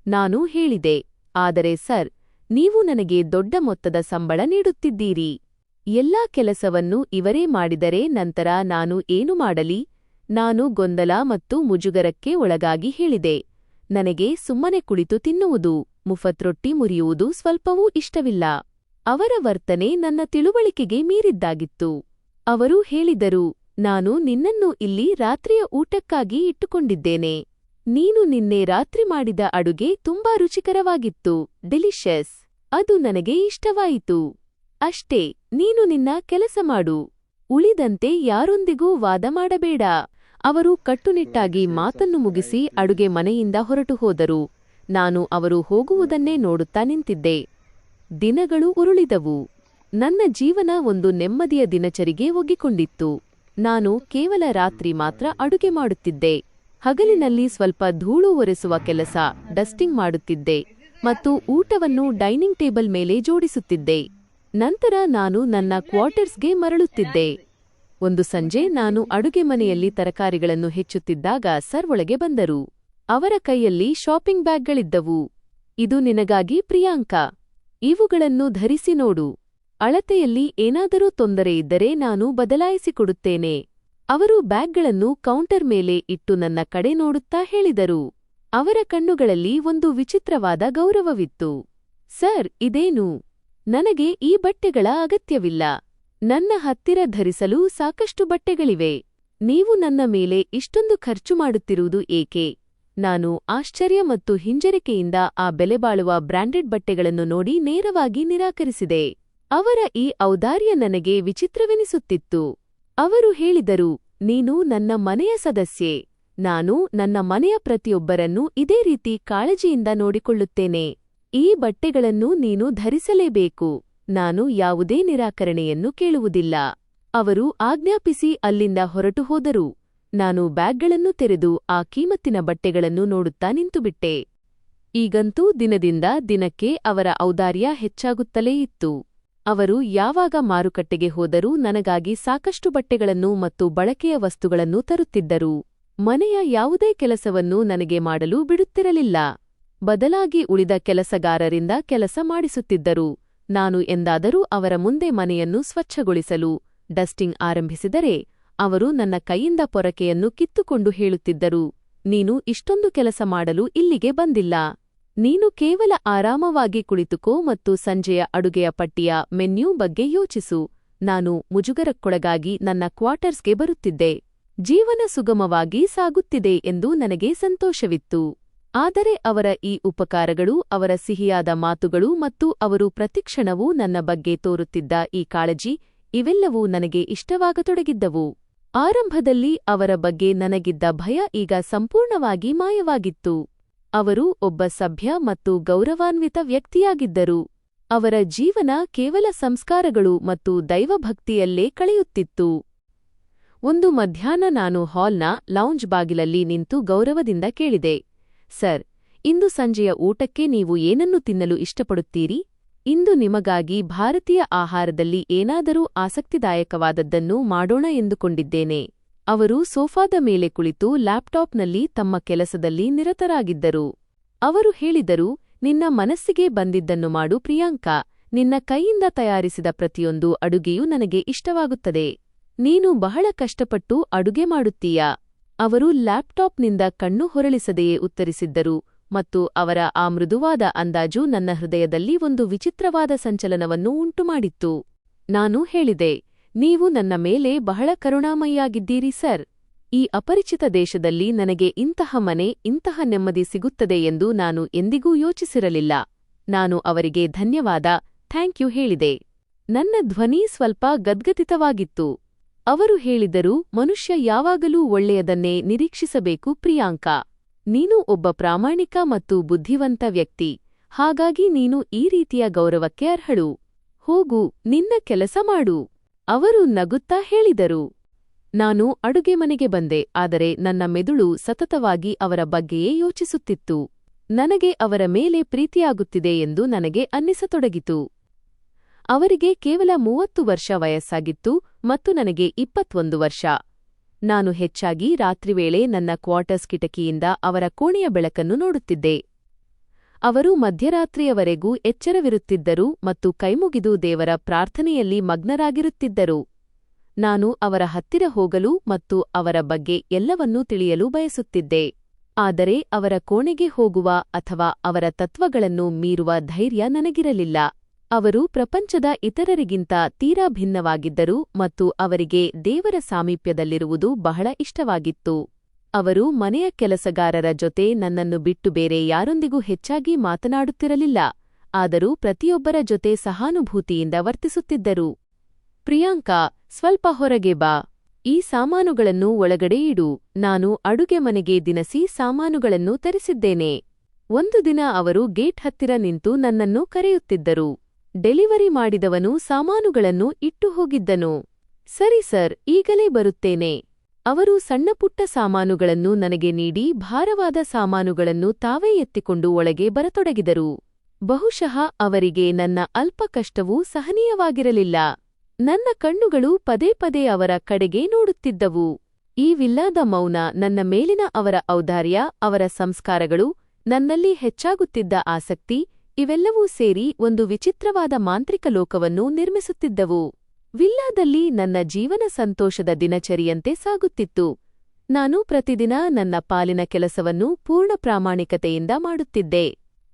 A: ನಾನು ಹೇಳಿದೆ, ಆದರೆ ಸರ್, ನೀವು ನನಗೆ ದೊಡ್ಡ ಮೊತ್ತದ ಸಂಬಳ ನೀಡುತ್ತಿದ್ದೀರಿ. ಎಲ್ಲಾ ಕೆಲಸವನ್ನು ಇವರೇ ಮಾಡಿದರೆ ನಂತರ ನಾನು ಏನು ಮಾಡಲಿ? ನಾನು ಗೊಂದಲ ಮತ್ತು ಮುಜುಗರಕ್ಕೆ ಒಳಗಾಗಿ ಹೇಳಿದೆ, ನನಗೆ ಸುಮ್ಮನೆ ಕುಳಿತು ತಿನ್ನುವುದು, ಮುಫತ್ರೊಟ್ಟಿ ಮುರಿಯುವುದು ಸ್ವಲ್ಪವೂ ಇಷ್ಟವಿಲ್ಲ. ಅವರ ವರ್ತನೆ ನನ್ನ ತಿಳುವಳಿಕೆಗೆ ಮೀರಿದ್ದಾಗಿತ್ತು. ಅವರು ಹೇಳಿದರು, ನಾನು ನಿನ್ನನ್ನು ಇಲ್ಲಿ ರಾತ್ರಿಯ ಊಟಕ್ಕಾಗಿ ಇಟ್ಟುಕೊಂಡಿದ್ದೇನೆ. ನೀನು ನಿನ್ನೆ ರಾತ್ರಿ ಮಾಡಿದ ಅಡುಗೆ ತುಂಬಾ ರುಚಿಕರವಾಗಿತ್ತು, ಡೆಲಿಷಸ್. ಅದು ನನಗೆ ಇಷ್ಟವಾಯಿತು. ಅಷ್ಟೇ, ನೀನು ನಿನ್ನ ಕೆಲಸ ಮಾಡು. ಉಳಿದಂತೆ ಯಾರೊಂದಿಗೂ ವಾದ ಮಾಡಬೇಡ. ಅವರು ಕಟ್ಟುನಿಟ್ಟಾಗಿ ಮಾತನ್ನು ಮುಗಿಸಿ ಅಡುಗೆ ಮನೆಯಿಂದ ಹೊರಟು ಹೋದರು. ನಾನು ಅವರು ಹೋಗುವುದನ್ನೇ ನೋಡುತ್ತಾ ನಿಂತಿದ್ದೆ. ದಿನಗಳು ಉರುಳಿದವು. ನನ್ನ ಜೀವನ ಒಂದು ನೆಮ್ಮದಿಯ ದಿನಚರಿಗೆ ಒಗ್ಗಿಕೊಂಡಿತ್ತು. ನಾನು ಕೇವಲ ರಾತ್ರಿ ಮಾತ್ರ ಅಡುಗೆ ಮಾಡುತ್ತಿದ್ದೆ. ಹಗಲಿನಲ್ಲಿ ಸ್ವಲ್ಪ ಧೂಳು ಒರೆಸುವ ಕೆಲಸ, ಡಸ್ಟಿಂಗ್ ಮಾಡುತ್ತಿದ್ದೆ ಮತ್ತು ಊಟವನ್ನು ಡೈನಿಂಗ್ ಟೇಬಲ್ ಮೇಲೆ ಜೋಡಿಸುತ್ತಿದ್ದೆ. ನಂತರ ನಾನು ನನ್ನ ಕ್ವಾರ್ಟರ್ಸ್ಗೆ ಮರಳುತ್ತಿದ್ದೆ. ಒಂದು ಸಂಜೆ ನಾನು ಅಡುಗೆ ಮನೆಯಲ್ಲಿ ತರಕಾರಿಗಳನ್ನು ಹೆಚ್ಚುತ್ತಿದ್ದಾಗ ಸರ್ ಒಳಗೆ ಬಂದರು. ಅವರ ಕೈಯಲ್ಲಿ ಶಾಪಿಂಗ್ ಬ್ಯಾಗ್ಗಳಿದ್ದವು. ಇದು ನಿನಗಾಗಿ ಪ್ರಿಯಾಂಕಾ. ಇವುಗಳನ್ನು ಧರಿಸಿ ನೋಡು. ಅಳತೆಯಲ್ಲಿ ಏನಾದರೂ ತೊಂದರೆ ಇದ್ದರೆ ನಾನು ಬದಲಾಯಿಸಿಕೊಡುತ್ತೇನೆ. ಅವರು ಬ್ಯಾಗ್ಗಳನ್ನು ಕೌಂಟರ್ ಮೇಲೆ ಇಟ್ಟು ನನ್ನ ಕಡೆ ನೋಡುತ್ತಾ ಹೇಳಿದರು. ಅವರ ಕಣ್ಣುಗಳಲ್ಲಿ ಒಂದು ವಿಚಿತ್ರವಾದ ಗೌರವವಿತ್ತು. ಸರ್, ಇದೇನು? ನನಗೆ ಈ ಬಟ್ಟೆಗಳ ಅಗತ್ಯವಿಲ್ಲ. ನನ್ನ ಹತ್ತಿರ ಧರಿಸಲು ಸಾಕಷ್ಟು ಬಟ್ಟೆಗಳಿವೆ. ನೀವು ನನ್ನ ಮೇಲೆ ಇಷ್ಟೊಂದು ಖರ್ಚು ಮಾಡುತ್ತಿರುವುದು ಏಕೆ? ನಾನು ಆಶ್ಚರ್ಯ ಮತ್ತು ಹಿಂಜರಿಕೆಯಿಂದ ಆ ಬೆಲೆಬಾಳುವ ಬ್ರಾಂಡೆಡ್ ಬಟ್ಟೆಗಳನ್ನು ನೋಡಿ ನೇರವಾಗಿ ನಿರಾಕರಿಸಿದೆ. ಅವರ ಈ ಔದಾರ್ಯ ನನಗೆ ವಿಚಿತ್ರವೆನಿಸುತ್ತಿತ್ತು. ಅವರು ಹೇಳಿದರು, ನೀನು ನನ್ನ ಮನೆಯ ಸದಸ್ಯೆ. ನಾನು ನನ್ನ ಮನೆಯ ಪ್ರತಿಯೊಬ್ಬರನ್ನೂ ಇದೇ ರೀತಿ ಕಾಳಜಿಯಿಂದ ನೋಡಿಕೊಳ್ಳುತ್ತೇನೆ. ಈ ಬಟ್ಟೆಗಳನ್ನು ನೀನು ಧರಿಸಲೇಬೇಕು. ನಾನು ಯಾವುದೇ ನಿರಾಕರಣೆಯನ್ನು ಕೇಳುವುದಿಲ್ಲ. ಅವರು ಆಜ್ಞಾಪಿಸಿ ಅಲ್ಲಿಂದ ಹೊರಟು ಹೋದರು. ನಾನು ಬ್ಯಾಗ್ಗಳನ್ನು ತೆರೆದು ಆ ಕೀಮತ್ತಿನ ಬಟ್ಟೆಗಳನ್ನು ನೋಡುತ್ತಾ ನಿಂತುಬಿಟ್ಟೆ. ಈಗಂತೂ ದಿನದಿಂದ ದಿನಕ್ಕೆ ಅವರ ಔದಾರ್ಯ ಹೆಚ್ಚಾಗುತ್ತಲೇ ಇತ್ತು. ಅವರು ಯಾವಾಗ ಮಾರುಕಟ್ಟೆಗೆ ಹೋದರೂ ನನಗಾಗಿ ಸಾಕಷ್ಟು ಬಟ್ಟೆಗಳನ್ನು ಮತ್ತು ಬಳಕೆಯ ವಸ್ತುಗಳನ್ನು ತರುತ್ತಿದ್ದರು. ಮನೆಯ ಯಾವುದೇ ಕೆಲಸವನ್ನು ನನಗೆ ಮಾಡಲು ಬಿಡುತ್ತಿರಲಿಲ್ಲ. ಬದಲಾಗಿ ಉಳಿದ ಕೆಲಸಗಾರರಿಂದ ಕೆಲಸ ಮಾಡಿಸುತ್ತಿದ್ದರು. ನಾನು ಎಂದಾದರೂ ಅವರ ಮುಂದೆ ಮನೆಯನ್ನು ಸ್ವಚ್ಛಗೊಳಿಸಲು, ಡಸ್ಟಿಂಗ್ ಆರಂಭಿಸಿದರೆ ಅವರು ನನ್ನ ಕೈಯಿಂದ ಪೊರಕೆಯನ್ನು ಕಿತ್ತುಕೊಂಡು ಹೇಳುತ್ತಿದ್ದರು, ನೀನು ಇಷ್ಟೊಂದು ಕೆಲಸ ಮಾಡಲು ಇಲ್ಲಿಗೆ ಬಂದಿಲ್ಲ. ನೀನು ಕೇವಲ ಆರಾಮವಾಗಿ ಕುಳಿತುಕೋ ಮತ್ತು ಸಂಜೆಯ ಅಡುಗೆಯ ಪಟ್ಟಿಯ ಮೆನ್ಯೂ ಬಗ್ಗೆ ಯೋಚಿಸು. ನಾನು ಮುಜುಗರಕ್ಕೊಳಗಾಗಿ ನನ್ನ ಕ್ವಾರ್ಟರ್ಸ್ಗೆ ಬರುತ್ತಿದ್ದೆ. ಜೀವನ ಸುಗಮವಾಗಿ ಸಾಗುತ್ತಿದೆ ಎಂದು ನನಗೆ ಸಂತೋಷವಿತ್ತು. ಆದರೆ ಅವರ ಈ ಉಪಕಾರಗಳು, ಅವರ ಸಿಹಿಯಾದ ಮಾತುಗಳು ಮತ್ತು ಅವರು ಪ್ರತಿಕ್ಷಣವೂ ನನ್ನ ಬಗ್ಗೆ ತೋರುತ್ತಿದ್ದ ಈ ಕಾಳಜಿ, ಇವೆಲ್ಲವೂ ನನಗೆ ಇಷ್ಟವಾಗತೊಡಗಿದ್ದವು. ಆರಂಭದಲ್ಲಿ ಅವರ ಬಗ್ಗೆ ನನಗಿದ್ದ ಭಯ ಈಗ ಸಂಪೂರ್ಣವಾಗಿ ಮಾಯವಾಗಿತ್ತು. ಅವರು ಒಬ್ಬ ಸಭ್ಯ ಮತ್ತು ಗೌರವಾನ್ವಿತ ವ್ಯಕ್ತಿಯಾಗಿದ್ದರು. ಅವರ ಜೀವನ ಕೇವಲ ಸಂಸ್ಕಾರಗಳು ಮತ್ತು ದೈವಭಕ್ತಿಯಲ್ಲೇ ಕಳೆಯುತ್ತಿತ್ತು. ಒಂದು ಮಧ್ಯಾಹ್ನ ನಾನು ಹಾಲ್ನ ಲೌಂಜ್ ಬಾಗಿಲಲ್ಲಿ ನಿಂತು ಗೌರವದಿಂದ ಕೇಳಿದೆ, ಸರ್, ಇಂದು ಸಂಜೆಯ ಊಟಕ್ಕೆ ನೀವು ಏನನ್ನು ತಿನ್ನಲು ಇಷ್ಟಪಡುತ್ತೀರಿ? ಇಂದು ನಿಮಗಾಗಿ ಭಾರತೀಯ ಆಹಾರದಲ್ಲಿ ಏನಾದರೂ ಆಸಕ್ತಿದಾಯಕವಾದದ್ದನ್ನು ಮಾಡೋಣ ಎಂದುಕೊಂಡಿದ್ದೇನೆ. ಅವರು ಸೋಫಾದ ಮೇಲೆ ಕುಳಿತು ಲ್ಯಾಪ್ಟಾಪ್ನಲ್ಲಿ ತಮ್ಮ ಕೆಲಸದಲ್ಲಿ ನಿರತರಾಗಿದ್ದರು. ಅವರು ಹೇಳಿದರು, ನಿನ್ನ ಮನಸ್ಸಿಗೆ ಬಂದಿದ್ದನ್ನು ಮಾಡು ಪ್ರಿಯಾಂಕಾ. ನಿನ್ನ ಕೈಯಿಂದ ತಯಾರಿಸಿದ ಪ್ರತಿಯೊಂದು ಅಡುಗೆಯೂ ನನಗೆ ಇಷ್ಟವಾಗುತ್ತದೆ. ನೀನು ಬಹಳ ಕಷ್ಟಪಟ್ಟು ಅಡುಗೆ ಮಾಡುತ್ತೀಯಾ? ಅವರು ಲ್ಯಾಪ್ಟಾಪ್ನಿಂದ ಕಣ್ಣು ಹೊರಳಿಸದೆಯೇ ಉತ್ತರಿಸಿದ್ದರು ಮತ್ತು ಅವರ ಆ ಮೃದುವಾದ ಅಂದಾಜು ನನ್ನ ಹೃದಯದಲ್ಲಿ ಒಂದು ವಿಚಿತ್ರವಾದ ಸಂಚಲನವನ್ನು ಉಂಟುಮಾಡಿತ್ತು. ನಾನು ಹೇಳಿದೆ, ನೀವು ನನ್ನ ಮೇಲೆ ಬಹಳ ಕರುಣಾಮಯಿಯಾಗಿದ್ದೀರಿ ಸರ್. ಈ ಅಪರಿಚಿತ ದೇಶದಲ್ಲಿ ನನಗೆ ಇಂತಹ ಮನೆ, ಇಂತಹ ನೆಮ್ಮದಿ ಸಿಗುತ್ತದೆ ಎಂದು ನಾನು ಎಂದಿಗೂ ಯೋಚಿಸಿರಲಿಲ್ಲ. ನಾನು ಅವರಿಗೆ ಧನ್ಯವಾದ, ಥ್ಯಾಂಕ್ ಯು ಹೇಳಿದೆ. ನನ್ನ ಧ್ವನಿ ಸ್ವಲ್ಪ ಗದ್ಗದಿತವಾಗಿತ್ತು. ಅವರು ಹೇಳಿದರು, ಮನುಷ್ಯ ಯಾವಾಗಲೂ ಒಳ್ಳೆಯದನ್ನೇ ನಿರೀಕ್ಷಿಸಬೇಕು ಪ್ರಿಯಾಂಕಾ. ನೀನು ಒಬ್ಬ ಪ್ರಾಮಾಣಿಕ ಮತ್ತು ಬುದ್ಧಿವಂತ ವ್ಯಕ್ತಿ. ಹಾಗಾಗಿ ನೀನು ಈ ರೀತಿಯ ಗೌರವಕ್ಕೆ ಅರ್ಹಳು. ಹೋಗು, ನಿನ್ನ ಕೆಲಸ ಮಾಡು. ಅವರು ನಗುತ್ತಾ ಹೇಳಿದರು. ನಾನು ಅಡುಗೆ ಮನೆಗೆ ಬಂದೆ, ಆದರೆ ನನ್ನ ಮೆದುಳು ಸತತವಾಗಿ ಅವರ ಬಗ್ಗೆಯೇ ಯೋಚಿಸುತ್ತಿತ್ತು. ನನಗೆ ಅವರ ಮೇಲೆ ಪ್ರೀತಿಯಾಗುತ್ತಿದೆ ಎಂದು ನನಗೆ ಅನ್ನಿಸತೊಡಗಿತು. ಅವರಿಗೆ ಕೇವಲ 30 ವರ್ಷ ವಯಸ್ಸಾಗಿತ್ತು ಮತ್ತು ನನಗೆ 21 ವರ್ಷ. ನಾನು ಹೆಚ್ಚಾಗಿ ರಾತ್ರಿವೇಳೆ ನನ್ನ ಕ್ವಾರ್ಟರ್ಸ್ ಕಿಟಕಿಯಿಂದ ಅವರ ಕೋಣೆಯ ಬೆಳಕನ್ನು ನೋಡುತ್ತಿದ್ದೆ. ಅವರು ಮಧ್ಯರಾತ್ರಿಯವರೆಗೂ ಎಚ್ಚರವಿರುತ್ತಿದ್ದರು ಮತ್ತು ಕೈಮುಗಿದು ದೇವರ ಪ್ರಾರ್ಥನೆಯಲ್ಲಿ ಮಗ್ನರಾಗಿರುತ್ತಿದ್ದರು. ನಾನು ಅವರ ಹತ್ತಿರ ಹೋಗಲು ಮತ್ತು ಅವರ ಬಗ್ಗೆ ಎಲ್ಲವನ್ನೂ ತಿಳಿಯಲು ಬಯಸುತ್ತಿದ್ದೆ. ಆದರೆ ಅವರ ಕೋಣೆಗೆ ಹೋಗುವ ಅಥವಾ ಅವರ ತತ್ವಗಳನ್ನು ಮೀರುವ ಧೈರ್ಯ ನನಗಿರಲಿಲ್ಲ. ಅವರು ಪ್ರಪಂಚದ ಇತರರಿಗಿಂತ ತೀರಾ ಭಿನ್ನವಾಗಿದ್ದರು ಮತ್ತು ಅವರಿಗೆ ದೇವರ ಸಾಮೀಪ್ಯದಲ್ಲಿರುವುದು ಬಹಳ ಇಷ್ಟವಾಗಿತ್ತು. ಅವರು ಮನೆಯ ಕೆಲಸಗಾರರ ಜೊತೆ ನನ್ನನ್ನು ಬಿಟ್ಟು ಬೇರೆ ಯಾರೊಂದಿಗೂ ಹೆಚ್ಚಾಗಿ ಮಾತನಾಡುತ್ತಿರಲಿಲ್ಲ, ಆದರೂ ಪ್ರತಿಯೊಬ್ಬರ ಜೊತೆ ಸಹಾನುಭೂತಿಯಿಂದ ವರ್ತಿಸುತ್ತಿದ್ದರು. ಪ್ರಿಯಾಂಕಾ, ಸ್ವಲ್ಪ ಹೊರಗೆ ಬಾ. ಈ ಸಾಮಾನುಗಳನ್ನು ಒಳಗಡೆ ಇಡು. ನಾನು ಅಡುಗೆ ಮನೆಗೆ ದಿನಸಿ ಸಾಮಾನುಗಳನ್ನು ತರಿಸಿದ್ದೇನೆ. ಒಂದು ದಿನ ಅವರು ಗೇಟ್ ಹತ್ತಿರ ನಿಂತು ನನ್ನನ್ನು ಕರೆಯುತ್ತಿದ್ದರು. ಡೆಲಿವರಿ ಮಾಡಿದವನು ಸಾಮಾನುಗಳನ್ನು ಇಟ್ಟು ಹೋಗಿದ್ದನು. ಸರಿ ಸರ್, ಈಗಲೇ ಬರುತ್ತೇನೆ. ಅವರು ಸಣ್ಣಪುಟ್ಟ ಸಾಮಾನುಗಳನ್ನು ನನಗೆ ನೀಡಿ ಭಾರವಾದ ಸಾಮಾನುಗಳನ್ನು ತಾವೇ ಎತ್ತಿಕೊಂಡು ಒಳಗೆ ಬರತೊಡಗಿದರು. ಬಹುಶಃ ಅವರಿಗೆ ನನ್ನ ಅಲ್ಪ ಕಷ್ಟವೂ ಸಹನೀಯವಾಗಿರಲಿಲ್ಲ. ನನ್ನ ಕಣ್ಣುಗಳು ಪದೇ ಪದೇ ಅವರ ಕಡೆಗೆ ನೋಡುತ್ತಿದ್ದವು. ಈ ವಿಲ್ಲಾದ ಮೌನ, ನನ್ನ ಮೇಲಿನ ಅವರ ಔದಾರ್ಯ, ಅವರ ಸಂಸ್ಕಾರಗಳು, ನನ್ನಲ್ಲಿ ಹೆಚ್ಚಾಗುತ್ತಿದ್ದ ಆಸಕ್ತಿ, ಇವೆಲ್ಲವೂ ಸೇರಿ ಒಂದು ವಿಚಿತ್ರವಾದ ಮಾಂತ್ರಿಕ ಲೋಕವನ್ನು ನಿರ್ಮಿಸುತ್ತಿದ್ದವು. ವಿಲ್ಲಾದಲ್ಲಿ ನನ್ನ ಜೀವನ ಸಂತೋಷದ ದಿನಚರಿಯಂತೆ ಸಾಗುತ್ತಿತ್ತು. ನಾನು ಪ್ರತಿದಿನ ನನ್ನ ಪಾಲಿನ ಕೆಲಸವನ್ನು ಪೂರ್ಣ ಪ್ರಾಮಾಣಿಕತೆಯಿಂದ ಮಾಡುತ್ತಿದ್ದೆ.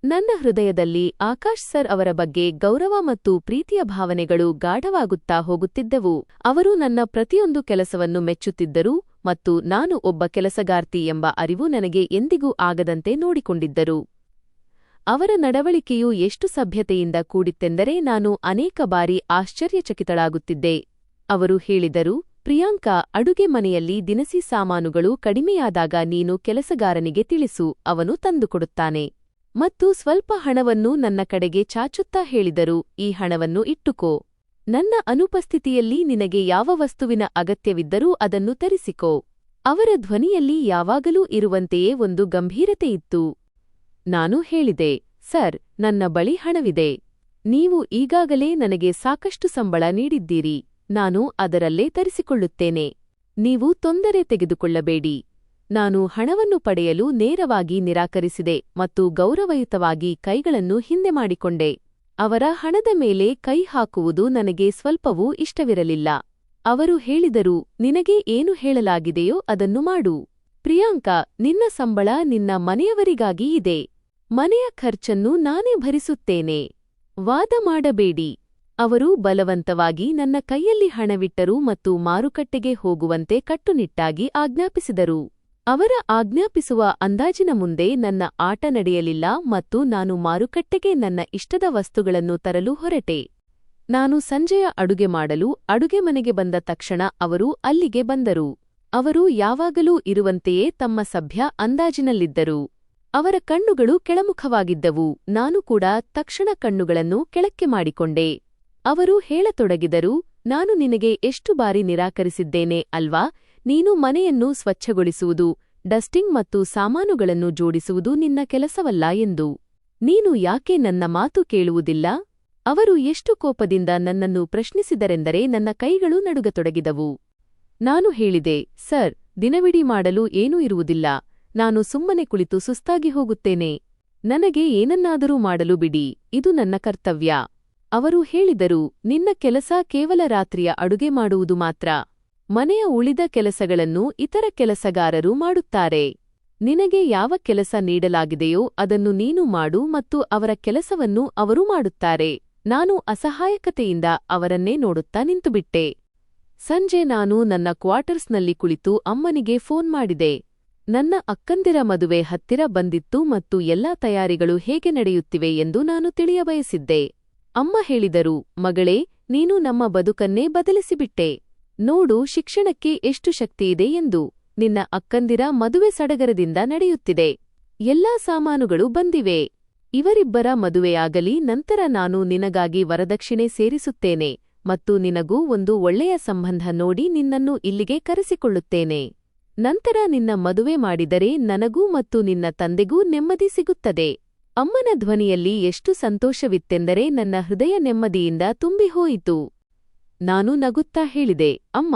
A: ನನ್ನ ಹೃದಯದಲ್ಲಿ ಆಕಾಶ್ ಸರ್ ಅವರ ಬಗ್ಗೆ ಗೌರವ ಮತ್ತು ಪ್ರೀತಿಯ ಭಾವನೆಗಳು ಗಾಢವಾಗುತ್ತಾ ಹೋಗುತ್ತಿದ್ದವು. ಅವರು ನನ್ನ ಪ್ರತಿಯೊಂದು ಕೆಲಸವನ್ನು ಮೆಚ್ಚುತ್ತಿದ್ದರು ಮತ್ತು ನಾನು ಒಬ್ಬ ಕೆಲಸಗಾರ್ತಿ ಎಂಬ ಅರಿವು ನನಗೆ ಎಂದಿಗೂ ಆಗದಂತೆ ನೋಡಿಕೊಂಡಿದ್ದರು. ಅವರ ನಡವಳಿಕೆಯು ಎಷ್ಟು ಸಭ್ಯತೆಯಿಂದ ಕೂಡಿತ್ತೆಂದರೆ ನಾನು ಅನೇಕ ಬಾರಿ ಆಶ್ಚರ್ಯಚಕಿತಳಾಗುತ್ತಿದ್ದೆ. ಅವರು ಹೇಳಿದರು, ಪ್ರಿಯಾಂಕಾ, ಅಡುಗೆ ಮನೆಯಲ್ಲಿ ದಿನಸಿ ಸಾಮಾನುಗಳು ಕಡಿಮೆಯಾದಾಗ ನೀನು ಕೆಲಸಗಾರನಿಗೆ ತಿಳಿಸು, ಅವನು ತಂದುಕೊಡುತ್ತಾನೆ. ಮತ್ತು ಸ್ವಲ್ಪ ಹಣವನ್ನು ನನ್ನ ಕಡೆಗೆ ಚಾಚುತ್ತಾ ಹೇಳಿದರು, ಈ ಹಣವನ್ನು ಇಟ್ಟುಕೋ. ನನ್ನ ಅನುಪಸ್ಥಿತಿಯಲ್ಲಿ ನಿನಗೆ ಯಾವ ವಸ್ತುವಿನ ಅಗತ್ಯವಿದ್ದರೂ ಅದನ್ನು ತರಿಸಿಕೋ. ಅವರ ಧ್ವನಿಯಲ್ಲಿ ಯಾವಾಗಲೂ ಇರುವಂತೆಯೇ ಒಂದು ಗಂಭೀರತೆಯಿತ್ತು. ನಾನು ಹೇಳಿದೆ, ಸರ್, ನನ್ನ ಬಳಿ ಹಣವಿದೆ. ನೀವು ಈಗಾಗಲೇ ನನಗೆ ಸಾಕಷ್ಟು ಸಂಬಳ ನೀಡಿದ್ದೀರಿ. ನಾನು ಅದರಲ್ಲೇ ತರಿಸಿಕೊಳ್ಳುತ್ತೇನೆ. ನೀವು ತೊಂದರೆ ತೆಗೆದುಕೊಳ್ಳಬೇಡಿ. ನಾನು ಹಣವನ್ನು ಪಡೆಯಲು ನೇರವಾಗಿ ನಿರಾಕರಿಸಿದೆ ಮತ್ತು ಗೌರವಯುತವಾಗಿ ಕೈಗಳನ್ನು ಹಿಂದೆ ಮಾಡಿಕೊಂಡೆ. ಅವರ ಹಣದ ಮೇಲೆ ಕೈ ಹಾಕುವುದು ನನಗೆ ಸ್ವಲ್ಪವೂ ಇಷ್ಟವಿರಲಿಲ್ಲ. ಅವರು ಹೇಳಿದರು, ನಿನಗೆ ಏನು ಹೇಳಲಾಗಿದೆಯೋ ಅದನ್ನು ಮಾಡು. ಪ್ರಿಯಾಂಕಾ, ನಿನ್ನ ಸಂಬಳ ನಿನ್ನ ಮನೆಯವರಿಗಾಗಿ ಇದೆ. ಮನೆಯ ಖರ್ಚನ್ನು ನಾನೇ ಭರಿಸುತ್ತೇನೆ. ವಾದ ಮಾಡಬೇಡಿ. ಅವರು ಬಲವಂತವಾಗಿ ನನ್ನ ಕೈಯಲ್ಲಿ ಹಣವಿಟ್ಟರು ಮತ್ತು ಮಾರುಕಟ್ಟೆಗೆ ಹೋಗುವಂತೆ ಕಟ್ಟುನಿಟ್ಟಾಗಿ ಆಜ್ಞಾಪಿಸಿದರು. ಅವರ ಆಜ್ಞಾಪಿಸುವ ಅಂದಾಜಿನ ಮುಂದೆ ನನ್ನ ಆಟ ನಡೆಯಲಿಲ್ಲ ಮತ್ತು ನಾನು ಮಾರುಕಟ್ಟೆಗೆ ನನ್ನ ಇಷ್ಟದ ವಸ್ತುಗಳನ್ನು ತರಲು ಹೊರಟೆ. ನಾನು ಸಂಜೆಯ ಅಡುಗೆ ಮಾಡಲು ಅಡುಗೆ ಮನೆಗೆ ಬಂದ ತಕ್ಷಣ ಅವರು ಅಲ್ಲಿಗೆ ಬಂದರು. ಅವರು ಯಾವಾಗಲೂ ಇರುವಂತೆಯೇ ತಮ್ಮ ಸಭ್ಯ ಅಂದಾಜಿನಲ್ಲಿದ್ದರು. ಅವರ ಕಣ್ಣುಗಳು ಕೆಳಮುಖವಾಗಿದ್ದವು. ನಾನು ಕೂಡ ತಕ್ಷಣ ಕಣ್ಣುಗಳನ್ನು ಕೆಳಕ್ಕೆ ಮಾಡಿಕೊಂಡೆ. ಅವರು ಹೇಳತೊಡಗಿದರು, ನಾನು ನಿನಗೆ ಎಷ್ಟು ಬಾರಿ ನಿರಾಕರಿಸಿದ್ದೇನೆ ಅಲ್ವಾ? ನೀನು ಮನೆಯನ್ನು ಸ್ವಚ್ಛಗೊಳಿಸುವುದು, ಡಸ್ಟಿಂಗ್ ಮತ್ತು ಸಾಮಾನುಗಳನ್ನು ಜೋಡಿಸುವುದು ನಿನ್ನ ಕೆಲಸವಲ್ಲ ಎಂದು. ನೀನು ಯಾಕೆ ನನ್ನ ಮಾತು ಕೇಳುವುದಿಲ್ಲ? ಅವರು ಎಷ್ಟು ಕೋಪದಿಂದ ನನ್ನನ್ನು ಪ್ರಶ್ನಿಸಿದರೆಂದರೆ ನನ್ನ ಕೈಗಳು ನಡುಗತೊಡಗಿದವು. ನಾನು ಹೇಳಿದೆ, ಸರ್, ದಿನವಿಡೀ ಮಾಡಲು ಏನೂ ಇರುವುದಿಲ್ಲ. ನಾನು ಸುಮ್ಮನೆ ಕುಳಿತು ಸುಸ್ತಾಗಿ ಹೋಗುತ್ತೇನೆ. ನನಗೆ ಏನನ್ನಾದರೂ ಮಾಡಲು ಬಿಡಿ, ಇದು ನನ್ನ ಕರ್ತವ್ಯ. ಅವರು ಹೇಳಿದರು, ನಿನ್ನ ಕೆಲಸ ಕೇವಲ ರಾತ್ರಿಯ ಅಡುಗೆ ಮಾಡುವುದು ಮಾತ್ರ. ಮನೆಯ ಉಳಿದ ಕೆಲಸಗಳನ್ನು ಇತರ ಕೆಲಸಗಾರರು ಮಾಡುತ್ತಾರೆ. ನಿನಗೆ ಯಾವ ಕೆಲಸ ನೀಡಲಾಗಿದೆಯೋ ಅದನ್ನು ನೀನು ಮಾಡು ಮತ್ತು ಅವರ ಕೆಲಸವನ್ನು ಅವರು ಮಾಡುತ್ತಾರೆ. ನಾನು ಅಸಹಾಯಕತೆಯಿಂದ ಅವರನ್ನೇ ನೋಡುತ್ತಾ ನಿಂತುಬಿಟ್ಟೆ. ಸಂಜೆ ನಾನು ನನ್ನ ಕ್ವಾರ್ಟರ್ಸ್ನಲ್ಲಿ ಕುಳಿತು ಅಮ್ಮನಿಗೆ ಫೋನ್ ಮಾಡಿದೆ. ನನ್ನ ಅಕ್ಕಂದಿರ ಮದುವೆ ಹತ್ತಿರ ಬಂದಿತ್ತು ಮತ್ತು ಎಲ್ಲಾ ತಯಾರಿಗಳು ಹೇಗೆ ನಡೆಯುತ್ತಿವೆ ಎಂದು ನಾನು ತಿಳಿಯಬಯಸಿದ್ದೆ. ಅಮ್ಮ ಹೇಳಿದರು, ಮಗಳೇ, ನೀನು ನಮ್ಮ ಬದುಕನ್ನೇ ಬದಲಿಸಿಬಿಟ್ಟೆ. ನೋಡು ಶಿಕ್ಷಣಕ್ಕೆ ಎಷ್ಟು ಶಕ್ತಿಯಿದೆ ಎಂದು. ನಿನ್ನ ಅಕ್ಕಂದಿರ ಮದುವೆ ಸಡಗರದಿಂದ ನಡೆಯುತ್ತಿದೆ. ಎಲ್ಲಾ ಸಾಮಾನುಗಳು ಬಂದಿವೆ. ಇವರಿಬ್ಬರ ಮದುವೆಯಾಗಲಿ, ನಂತರ ನಾನು ನಿನಗಾಗಿ ವರದಕ್ಷಿಣೆ ಸೇರಿಸುತ್ತೇನೆ ಮತ್ತು ನಿನಗೂ ಒಂದು ಒಳ್ಳೆಯ ಸಂಬಂಧ ನೋಡಿ ನಿನ್ನನ್ನು ಇಲ್ಲಿಗೆ ಕರೆಸಿಕೊಳ್ಳುತ್ತೇನೆ. ನಂತರ ನಿನ್ನ ಮದುವೆ ಮಾಡಿದರೆ ನನಗೂ ಮತ್ತು ನಿನ್ನ ತಂದೆಗೂ ನೆಮ್ಮದಿ ಸಿಗುತ್ತದೆ. ಅಮ್ಮನ ಧ್ವನಿಯಲ್ಲಿ ಎಷ್ಟು ಸಂತೋಷವಿತ್ತೆಂದರೆ ನನ್ನ ಹೃದಯ ನೆಮ್ಮದಿಯಿಂದ ತುಂಬಿಹೋಯಿತು. ನಾನು ನಗುತ್ತಾ ಹೇಳಿದೆ, ಅಮ್ಮ,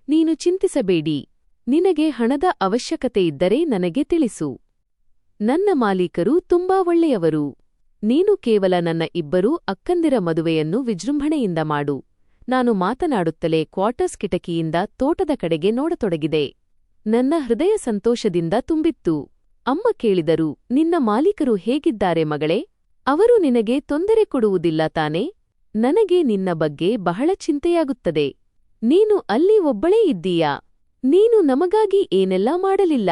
A: ನೀನು ಚಿಂತಿಸಬೇಡಿ. ನಿನಗೆ ಹಣದ ಅವಶ್ಯಕತೆಯಿದ್ದರೆ ನನಗೆ ತಿಳಿಸು. ನನ್ನ ಮಾಲೀಕರು ತುಂಬಾ ಒಳ್ಳೆಯವರು. ನೀನು ಕೇವಲ ನನ್ನ ಇಬ್ಬರೂ ಅಕ್ಕಂದಿರ ಮದುವೆಯನ್ನು ವಿಜೃಂಭಣೆಯಿಂದ ಮಾಡು. ನಾನು ಮಾತನಾಡುತ್ತಲೇ ಕ್ವಾರ್ಟರ್ಸ್ ಕಿಟಕಿಯಿಂದ ತೋಟದ ಕಡೆಗೆ ನೋಡತೊಡಗಿದೆ. ನನ್ನ ಹೃದಯ ಸಂತೋಷದಿಂದ ತುಂಬಿತ್ತು. ಅಮ್ಮ ಕೇಳಿದರು, ನಿನ್ನ ಮಾಲೀಕರು ಹೇಗಿದ್ದಾರೆ ಮಗಳೇ? ಅವರು ನಿನಗೆ ತೊಂದರೆ ಕೊಡುವುದಿಲ್ಲ ತಾನೇ? ನನಗೆ ನಿನ್ನ ಬಗ್ಗೆ ಬಹಳ ಚಿಂತೆಯಾಗುತ್ತದೆ. ನೀನು ಅಲ್ಲಿ ಒಬ್ಬಳೇ ಇದ್ದೀಯಾ? ನೀನು ನಮಗಾಗಿ ಏನೆಲ್ಲಾ ಮಾಡಲಿಲ್ಲ?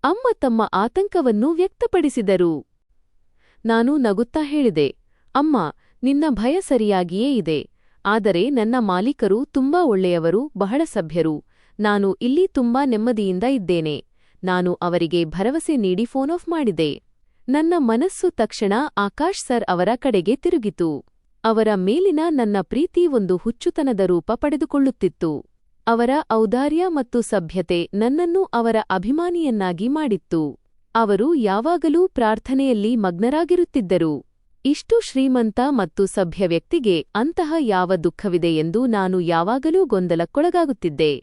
A: ಅಮ್ಮ ತಮ್ಮ ಆತಂಕವನ್ನು ವ್ಯಕ್ತಪಡಿಸಿದರು. ನಾನು ನಗುತ್ತಾ ಹೇಳಿದೆ, ಅಮ್ಮ, ನಿನ್ನ ಭಯ ಸರಿಯಾಗಿಯೇ ಇದೆ. ಆದರೆ ನನ್ನ ಮಾಲೀಕರು ತುಂಬಾ ಒಳ್ಳೆಯವರು, ಬಹಳ ಸಭ್ಯರು. ನಾನು ಇಲ್ಲಿ ತುಂಬಾ ನೆಮ್ಮದಿಯಿಂದ ಇದ್ದೇನೆ. ನಾನು ಅವರಿಗೆ ಭರವಸೆ ನೀಡಿ ಫೋನ್ ಆಫ್ ಮಾಡಿದೆ. ನನ್ನ ಮನಸ್ಸು ತಕ್ಷಣ ಆಕಾಶ್ ಸರ್ ಅವರ ಕಡೆಗೆ ತಿರುಗಿತು. ಅವರ ಮೇಲಿನ ನನ್ನ ಪ್ರೀತಿ ಒಂದು ಹುಚ್ಚುತನದ ರೂಪ ಪಡೆದುಕೊಳ್ಳುತ್ತಿತ್ತು. ಅವರ ಔದಾರ್ಯ ಮತ್ತು ಸಭ್ಯತೆ ನನ್ನನ್ನು ಅವರ ಅಭಿಮಾನಿಯನ್ನಾಗಿ ಮಾಡಿತ್ತು. ಅವರು ಯಾವಾಗಲೂ ಪ್ರಾರ್ಥನೆಯಲ್ಲಿ ಮಗ್ನರಾಗಿರುತ್ತಿದ್ದರು. ಇಷ್ಟು ಶ್ರೀಮಂತ ಮತ್ತು ಸಭ್ಯ ವ್ಯಕ್ತಿಗೆ ಅಂತಹ ಯಾವ ದುಃಖವಿದೆ ಎಂದು ನಾನು ಯಾವಾಗಲೂ ಗೊಂದಲಕ್ಕೊಳಗಾಗುತ್ತಿದ್ದೆ.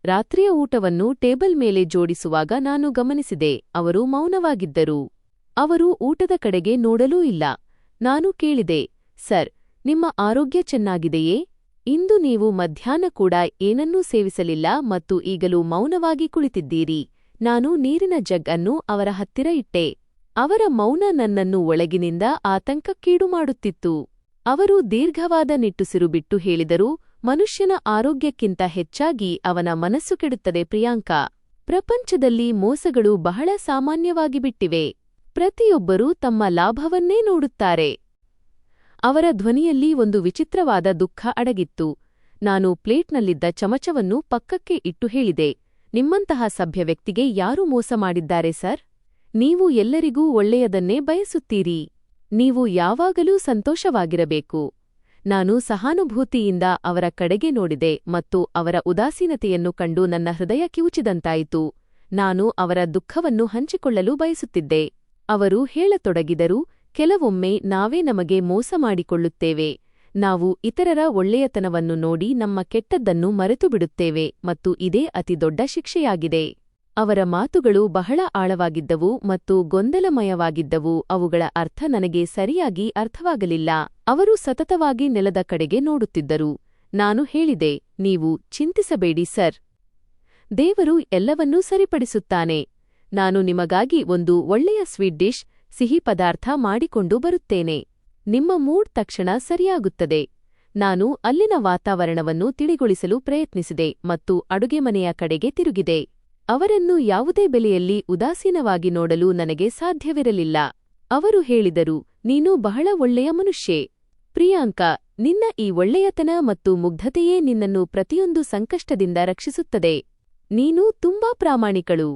A: ರಾತ್ರಿಯ ಊಟವನ್ನು ಟೇಬಲ್ ಮೇಲೆ ಜೋಡಿಸುವಾಗ ನಾನು ಗಮನಿಸಿದೆ, ಅವರು ಮೌನವಾಗಿದ್ದರು. ಅವರು ಊಟದ ಕಡೆಗೆ ನೋಡಲೂ ಇಲ್ಲ. ನಾನು ಕೇಳಿದೆ, ಸರ್, ನಿಮ್ಮ ಆರೋಗ್ಯ ಚೆನ್ನಾಗಿದೆಯೇ? ಇಂದು ನೀವು ಮಧ್ಯಾಹ್ನ ಕೂಡ ಏನನ್ನೂ ಸೇವಿಸಲಿಲ್ಲ ಮತ್ತು ಈಗಲೂ ಮೌನವಾಗಿ ಕುಳಿತಿದ್ದೀರಿ. ನಾನು ನೀರಿನ ಜಗ್ ಅನ್ನು ಅವರ ಹತ್ತಿರ ಇಟ್ಟೆ. ಅವರ ಮೌನ ನನ್ನನ್ನು ಒಳಗಿನಿಂದ ಆತಂಕಕ್ಕೀಡು ಮಾಡುತ್ತಿತ್ತು. ಅವರು ದೀರ್ಘವಾದ ನಿಟ್ಟುಸಿರು ಬಿಟ್ಟು ಹೇಳಿದರು, ಮನುಷ್ಯನ ಆರೋಗ್ಯಕ್ಕಿಂತ ಹೆಚ್ಚಾಗಿ ಅವನ ಮನಸ್ಸು ಕೆಡುತ್ತದೆ ಪ್ರಿಯಾಂಕಾ. ಪ್ರಪಂಚದಲ್ಲಿ ಮೋಸಗಳು ಬಹಳ ಸಾಮಾನ್ಯವಾಗಿಬಿಟ್ಟಿವೆ. ಪ್ರತಿಯೊಬ್ಬರೂ ತಮ್ಮ ಲಾಭವನ್ನೇ ನೋಡುತ್ತಾರೆ. ಅವರ ಧ್ವನಿಯಲ್ಲಿ ಒಂದು ವಿಚಿತ್ರವಾದ ದುಃಖ ಅಡಗಿತ್ತು. ನಾನು ಪ್ಲೇಟ್ನಲ್ಲಿದ್ದ ಚಮಚವನ್ನು ಪಕ್ಕಕ್ಕೆ ಇಟ್ಟು ಹೇಳಿದೆ, ನಿಮ್ಮಂತಹ ಸಭ್ಯ ವ್ಯಕ್ತಿಗೆ ಯಾರು ಮೋಸ ಮಾಡಿದ್ದಾರೆ ಸರ್? ನೀವು ಎಲ್ಲರಿಗೂ ಒಳ್ಳೆಯದನ್ನೇ ಬಯಸುತ್ತೀರಿ. ನೀವು ಯಾವಾಗಲೂ ಸಂತೋಷವಾಗಿರಬೇಕು. ನಾನು ಸಹಾನುಭೂತಿಯಿಂದ ಅವರ ಕಡೆಗೆ ನೋಡಿದೆ ಮತ್ತು ಅವರ ಉದಾಸೀನತೆಯನ್ನು ಕಂಡು ನನ್ನ ಹೃದಯ ಕಿವುಚಿದಂತಾಯಿತು. ನಾನು ಅವರ ದುಃಖವನ್ನು ಹಂಚಿಕೊಳ್ಳಲು ಬಯಸುತ್ತಿದ್ದೆ. ಅವರು ಹೇಳತೊಡಗಿದರು, ಕೆಲವೊಮ್ಮೆ ನಾವೇ ನಮಗೆ ಮೋಸ ಮಾಡಿಕೊಳ್ಳುತ್ತೇವೆ. ನಾವು ಇತರರ ಒಳ್ಳೆಯತನವನ್ನು ನೋಡಿ ನಮ್ಮ ಕೆಟ್ಟದ್ದನ್ನು ಮರೆತುಬಿಡುತ್ತೇವೆ ಮತ್ತು ಇದೇ ಅತಿದೊಡ್ಡ ಶಿಕ್ಷೆಯಾಗಿದೆ. ಅವರ ಮಾತುಗಳು ಬಹಳ ಆಳವಾಗಿದ್ದವು ಮತ್ತು ಗೊಂದಲಮಯವಾಗಿದ್ದವು. ಅವುಗಳ ಅರ್ಥ ನನಗೆ ಸರಿಯಾಗಿ ಅರ್ಥವಾಗಲಿಲ್ಲ. ಅವರು ಸತತವಾಗಿ ನೆಲದ ಕಡೆಗೆ ನೋಡುತ್ತಿದ್ದರು. ನಾನು ಹೇಳಿದೆ, ನೀವು ಚಿಂತಿಸಬೇಡಿ ಸರ್. ದೇವರು ಎಲ್ಲವನ್ನೂ ಸರಿಪಡಿಸುತ್ತಾನೆ. ನಾನು ನಿಮಗಾಗಿ ಒಂದು ಒಳ್ಳೆಯ ಸ್ವೀಟ್ ಡಿಶ್, ಸಿಹಿ ಪದಾರ್ಥ ಮಾಡಿಕೊಂಡು ಬರುತ್ತೇನೆ. ನಿಮ್ಮ ಮೂಡ್ ತಕ್ಷಣ ಸರಿಯಾಗುತ್ತದೆ. ನಾನು ಅಲ್ಲಿನ ವಾತಾವರಣವನ್ನು ತಿಳಿಗೊಳಿಸಲು ಪ್ರಯತ್ನಿಸಿದೆ ಮತ್ತು ಅಡುಗೆಮನೆಯ ಕಡೆಗೆ ತಿರುಗಿದೆ. ಅವರನ್ನು ಯಾವುದೇ ಬೆಲೆಯಲ್ಲಿ ಉದಾಸೀನವಾಗಿ ನೋಡಲು ನನಗೆ ಸಾಧ್ಯವಿರಲಿಲ್ಲ. ಅವರು ಹೇಳಿದರು, ನೀನು ಬಹಳ ಒಳ್ಳೆಯ ಮನುಷ್ಯೆ. ಪ್ರಿಯಾಂಕಾ, ನಿನ್ನ ಈ ಒಳ್ಳೆಯತನ ಮತ್ತು ಮುಗ್ಧತೆಯೇ ನಿನ್ನನ್ನು ಪ್ರತಿಯೊಂದು ಸಂಕಷ್ಟದಿಂದ ರಕ್ಷಿಸುತ್ತದೆ. ನೀನು ತುಂಬಾ ಪ್ರಾಮಾಣಿಕಳು.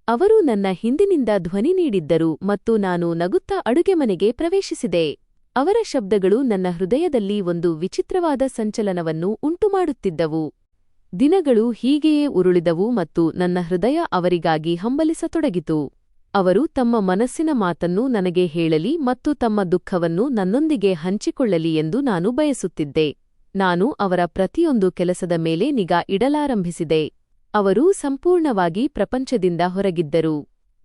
A: ಅವರು ನನ್ನ ಹಿಂದಿನಿಂದ ಧ್ವನಿ ನೀಡಿದ್ದರು ಮತ್ತು ನಾನು ನಗುತ್ತಾ ಅಡುಗೆಮನೆಗೆ ಪ್ರವೇಶಿಸಿದೆ. ಅವರ ಶಬ್ದಗಳು ನನ್ನ ಹೃದಯದಲ್ಲಿ ಒಂದು ವಿಚಿತ್ರವಾದ ಸಂಚಲನವನ್ನು ಉಂಟುಮಾಡುತ್ತಿದ್ದವು. ದಿನಗಳು ಹೀಗೆಯೇ ಉರುಳಿದವು ಮತ್ತು ನನ್ನ ಹೃದಯ ಅವರಿಗಾಗಿ ಹಂಬಲಿಸತೊಡಗಿತು. ಅವರು ತಮ್ಮ ಮನಸ್ಸಿನ ಮಾತನ್ನು ನನಗೆ ಹೇಳಲಿ ಮತ್ತು ತಮ್ಮ ದುಃಖವನ್ನು ನನ್ನೊಂದಿಗೆ ಹಂಚಿಕೊಳ್ಳಲಿ ಎಂದು ನಾನು ಬಯಸುತ್ತಿದ್ದೆ. ನಾನು ಅವರ ಪ್ರತಿಯೊಂದು ಕೆಲಸದ ಮೇಲೆ ನಿಗಾ ಇಡಲಾರಂಭಿಸಿದೆ. ಅವರು ಸಂಪೂರ್ಣವಾಗಿ ಪ್ರಪಂಚದಿಂದ ಹೊರಗಿದ್ದರು.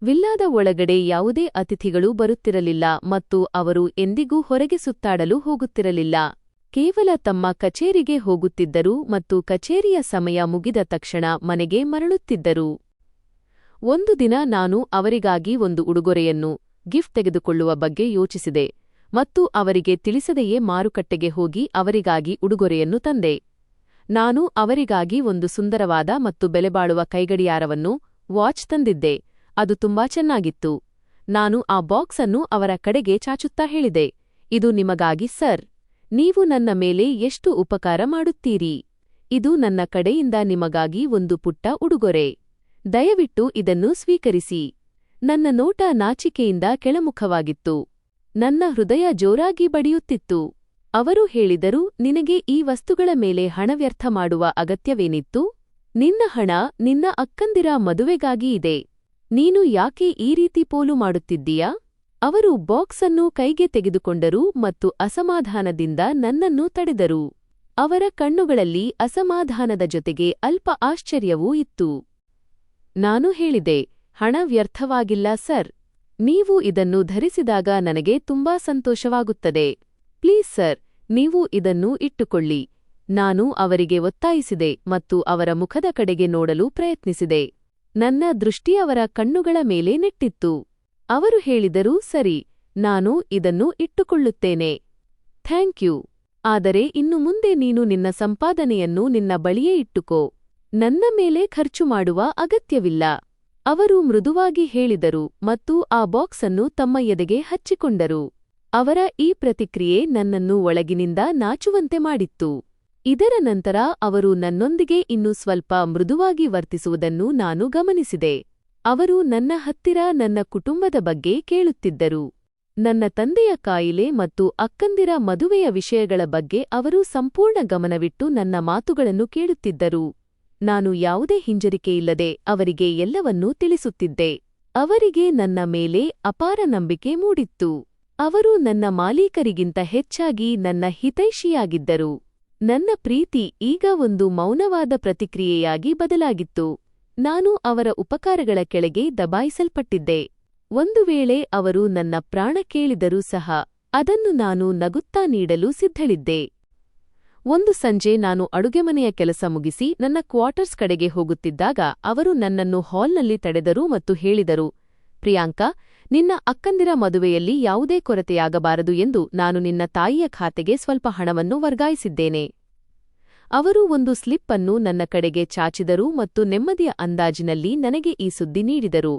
A: ವಿಲ್ಲಾದ ಒಳಗಡೆ ಯಾವುದೇ ಅತಿಥಿಗಳು ಬರುತ್ತಿರಲಿಲ್ಲ ಮತ್ತು ಅವರು ಎಂದಿಗೂ ಹೊರಗೆ ಸುತ್ತಾಡಲು ಹೋಗುತ್ತಿರಲಿಲ್ಲ. ಕೇವಲ ತಮ್ಮ ಕಚೇರಿಗೆ ಹೋಗುತ್ತಿದ್ದರು ಮತ್ತು ಕಚೇರಿಯ ಸಮಯ ಮುಗಿದ ತಕ್ಷಣ ಮನೆಗೆ ಮರಳುತ್ತಿದ್ದರು. ಒಂದು ದಿನ ನಾನು ಅವರಿಗಾಗಿ ಒಂದು ಉಡುಗೊರೆಯನ್ನು, ಗಿಫ್ಟ್ ತೆಗೆದುಕೊಳ್ಳುವ ಬಗ್ಗೆ ಯೋಚಿಸಿದೆ ಮತ್ತು ಅವರಿಗೆ ತಿಳಿಸದೆಯೇ ಮಾರುಕಟ್ಟೆಗೆ ಹೋಗಿ ಅವರಿಗಾಗಿ ಉಡುಗೊರೆಯನ್ನು ತಂದೆ. ನಾನು ಅವರಿಗಾಗಿ ಒಂದು ಸುಂದರವಾದ ಮತ್ತು ಬೆಲೆಬಾಳುವ ಕೈಗಡಿಯಾರವನ್ನು, ವಾಚ್ ತಂದಿದ್ದೆ. ಅದು ತುಂಬಾ ಚೆನ್ನಾಗಿತ್ತು. ನಾನು ಆ ಬಾಕ್ಸ್ ಅನ್ನು ಅವರ ಕಡೆಗೆ ಚಾಚುತ್ತಾ ಹೇಳಿದೆ, ಇದು ನಿಮಗಾಗಿ ಸರ್. ನೀವು ನನ್ನ ಮೇಲೆ ಎಷ್ಟು ಉಪಕಾರ ಮಾಡುತ್ತೀರಿ. ಇದು ನನ್ನ ಕಡೆಯಿಂದ ನಿಮಗಾಗಿ ಒಂದು ಪುಟ್ಟ ಉಡುಗೊರೆ. ದಯವಿಟ್ಟು ಇದನ್ನು ಸ್ವೀಕರಿಸಿ. ನನ್ನ ನೋಟ ನಾಚಿಕೆಯಿಂದ ಕೆಳಮುಖವಾಗಿತ್ತು. ನನ್ನ ಹೃದಯ ಜೋರಾಗಿ ಬಡಿಯುತ್ತಿತ್ತು. ಅವರು ಹೇಳಿದರು, ನಿನಗೆ ಈ ವಸ್ತುಗಳ ಮೇಲೆ ಹಣ ವ್ಯರ್ಥ ಮಾಡುವ ಅಗತ್ಯವೇನಿತ್ತು? ನಿನ್ನ ಹಣ ನಿನ್ನ ಅಕ್ಕಂದಿರ ಮದುವೆಗಾಗಿ ಇದೆ. ನೀನು ಯಾಕೆ ಈ ರೀತಿ ಪೋಲು ಮಾಡುತ್ತಿದ್ದೀಯಾ? ಅವರು ಬಾಕ್ಸ್ ಅನ್ನು ಕೈಗೆ ತೆಗೆದುಕೊಂಡರು ಮತ್ತು ಅಸಮಾಧಾನದಿಂದ ನನ್ನನ್ನು ತಡೆದರು. ಅವರ ಕಣ್ಣುಗಳಲ್ಲಿ ಅಸಮಾಧಾನದ ಜೊತೆಗೆ ಅಲ್ಪ ಆಶ್ಚರ್ಯವೂ ಇತ್ತು. ನಾನು ಹೇಳಿದೆ, ಹಣ ವ್ಯರ್ಥವಾಗಿಲ್ಲ ಸರ್. ನೀವು ಇದನ್ನು ಧರಿಸಿದಾಗ ನನಗೆ ತುಂಬಾ ಸಂತೋಷವಾಗುತ್ತದೆ. ಪ್ಲೀಸ್ ಸರ್, ನೀವು ಇದನ್ನು ಇಟ್ಟುಕೊಳ್ಳಿ. ನಾನು ಅವರಿಗೆ ಒತ್ತಾಯಿಸಿದೆ ಮತ್ತು ಅವರ ಮುಖದ ಕಡೆಗೆ ನೋಡಲು ಪ್ರಯತ್ನಿಸಿದೆ. ನನ್ನ ದೃಷ್ಟಿ ಅವರ ಕಣ್ಣುಗಳ ಮೇಲೆ ನೆಟ್ಟಿತ್ತು. ಅವರು ಹೇಳಿದರು, ಸರಿ, ನಾನು ಇದನ್ನು ಇಟ್ಟುಕೊಳ್ಳುತ್ತೇನೆ. Thank you. ಆದರೆ ಇನ್ನು ಮುಂದೆ ನೀನು ನಿನ್ನ ಸಂಪಾದನೆಯನ್ನು ನಿನ್ನ ಬಳಿಯೇ ಇಟ್ಟುಕೋ. ನನ್ನ ಮೇಲೆ ಖರ್ಚು ಮಾಡುವ ಅಗತ್ಯವಿಲ್ಲ. ಅವರು ಮೃದುವಾಗಿ ಹೇಳಿದರು ಮತ್ತು ಆ ಬಾಕ್ಸ್ ಅನ್ನು ತಮ್ಮ ಎದೆಗೆ ಹಚ್ಚಿಕೊಂಡರು. ಅವರ ಈ ಪ್ರತಿಕ್ರಿಯೆ ನನ್ನನ್ನು ಒಳಗಿನಿಂದ ನಾಚುವಂತೆ ಮಾಡಿತ್ತು. ಇದರ ನಂತರ ಅವರು ನನ್ನೊಂದಿಗೆ ಇನ್ನೂ ಸ್ವಲ್ಪ ಮೃದುವಾಗಿ ವರ್ತಿಸುವುದನ್ನು ನಾನು ಗಮನಿಸಿದೆ. ಅವರು ನನ್ನ ಹತ್ತಿರ ನನ್ನ ಕುಟುಂಬದ ಬಗ್ಗೆ ಕೇಳುತ್ತಿದ್ದರು. ನನ್ನ ತಂದೆಯ ಕಾಯಿಲೆ ಮತ್ತು ಅಕ್ಕಂದಿರ ಮದುವೆಯ ವಿಷಯಗಳ ಬಗ್ಗೆ ಅವರು ಸಂಪೂರ್ಣ ಗಮನವಿಟ್ಟು ನನ್ನ ಮಾತುಗಳನ್ನು ಕೇಳುತ್ತಿದ್ದರು. ನಾನು ಯಾವುದೇ ಹಿಂಜರಿಕೆಯಿಲ್ಲದೆ ಅವರಿಗೆ ಎಲ್ಲವನ್ನೂ ತಿಳಿಸುತ್ತಿದ್ದೆ. ಅವರಿಗೆ ನನ್ನ ಮೇಲೆ ಅಪಾರ ನಂಬಿಕೆ ಮೂಡಿತ್ತು. ಅವರು ನನ್ನ ಮಾಲೀಕರಿಗಿಂತ ಹೆಚ್ಚಾಗಿ ನನ್ನ ಹಿತೈಷಿಯಾಗಿದ್ದರು. ನನ್ನ ಪ್ರೀತಿ ಈಗ ಒಂದು ಮೌನವಾದ ಪ್ರತಿಕ್ರಿಯೆಯಾಗಿ ಬದಲಾಗಿತ್ತು. ನಾನು ಅವರ ಉಪಕಾರಗಳ ಕೆಳಗೆ ದಬಾಯಿಸಲ್ಪಟ್ಟಿದ್ದೆ. ಒಂದು ವೇಳೆ ಅವರು ನನ್ನ ಪ್ರಾಣ ಕೇಳಿದರೂ ಸಹ ಅದನ್ನು ನಾನು ನಗುತ್ತಾ ನೀಡಲು ಸಿದ್ಧಳಿದ್ದೆ. ಒಂದು ಸಂಜೆ ನಾನು ಅಡುಗೆಮನೆಯ ಕೆಲಸ ಮುಗಿಸಿ ನನ್ನ ಕ್ವಾರ್ಟರ್ಸ್ ಕಡೆಗೆ ಹೋಗುತ್ತಿದ್ದಾಗ ಅವರು ನನ್ನನ್ನು ಹಾಲ್ನಲ್ಲಿ ತಡೆದರು ಮತ್ತು ಹೇಳಿದರು, ಪ್ರಿಯಾಂಕಾ, ನಿನ್ನ ಅಕ್ಕಂದಿರ ಮದುವೆಯಲ್ಲಿ ಯಾವುದೇ ಕೊರತೆಯಾಗಬಾರದು ಎಂದು ನಾನು ನಿನ್ನ ತಾಯಿಯ ಖಾತೆಗೆ ಸ್ವಲ್ಪ ಹಣವನ್ನು ವರ್ಗಾಯಿಸಿದ್ದೇನೆ. ಅವರು ಒಂದು ಸ್ಲಿಪ್ ಅನ್ನು ನನ್ನ ಕಡೆಗೆ ಚಾಚಿದರು ಮತ್ತು ನೆಮ್ಮದಿಯ ಅಂದಾಜಿನಲ್ಲಿ ನನಗೆ ಈ ಸುದ್ದಿ ನೀಡಿದರು.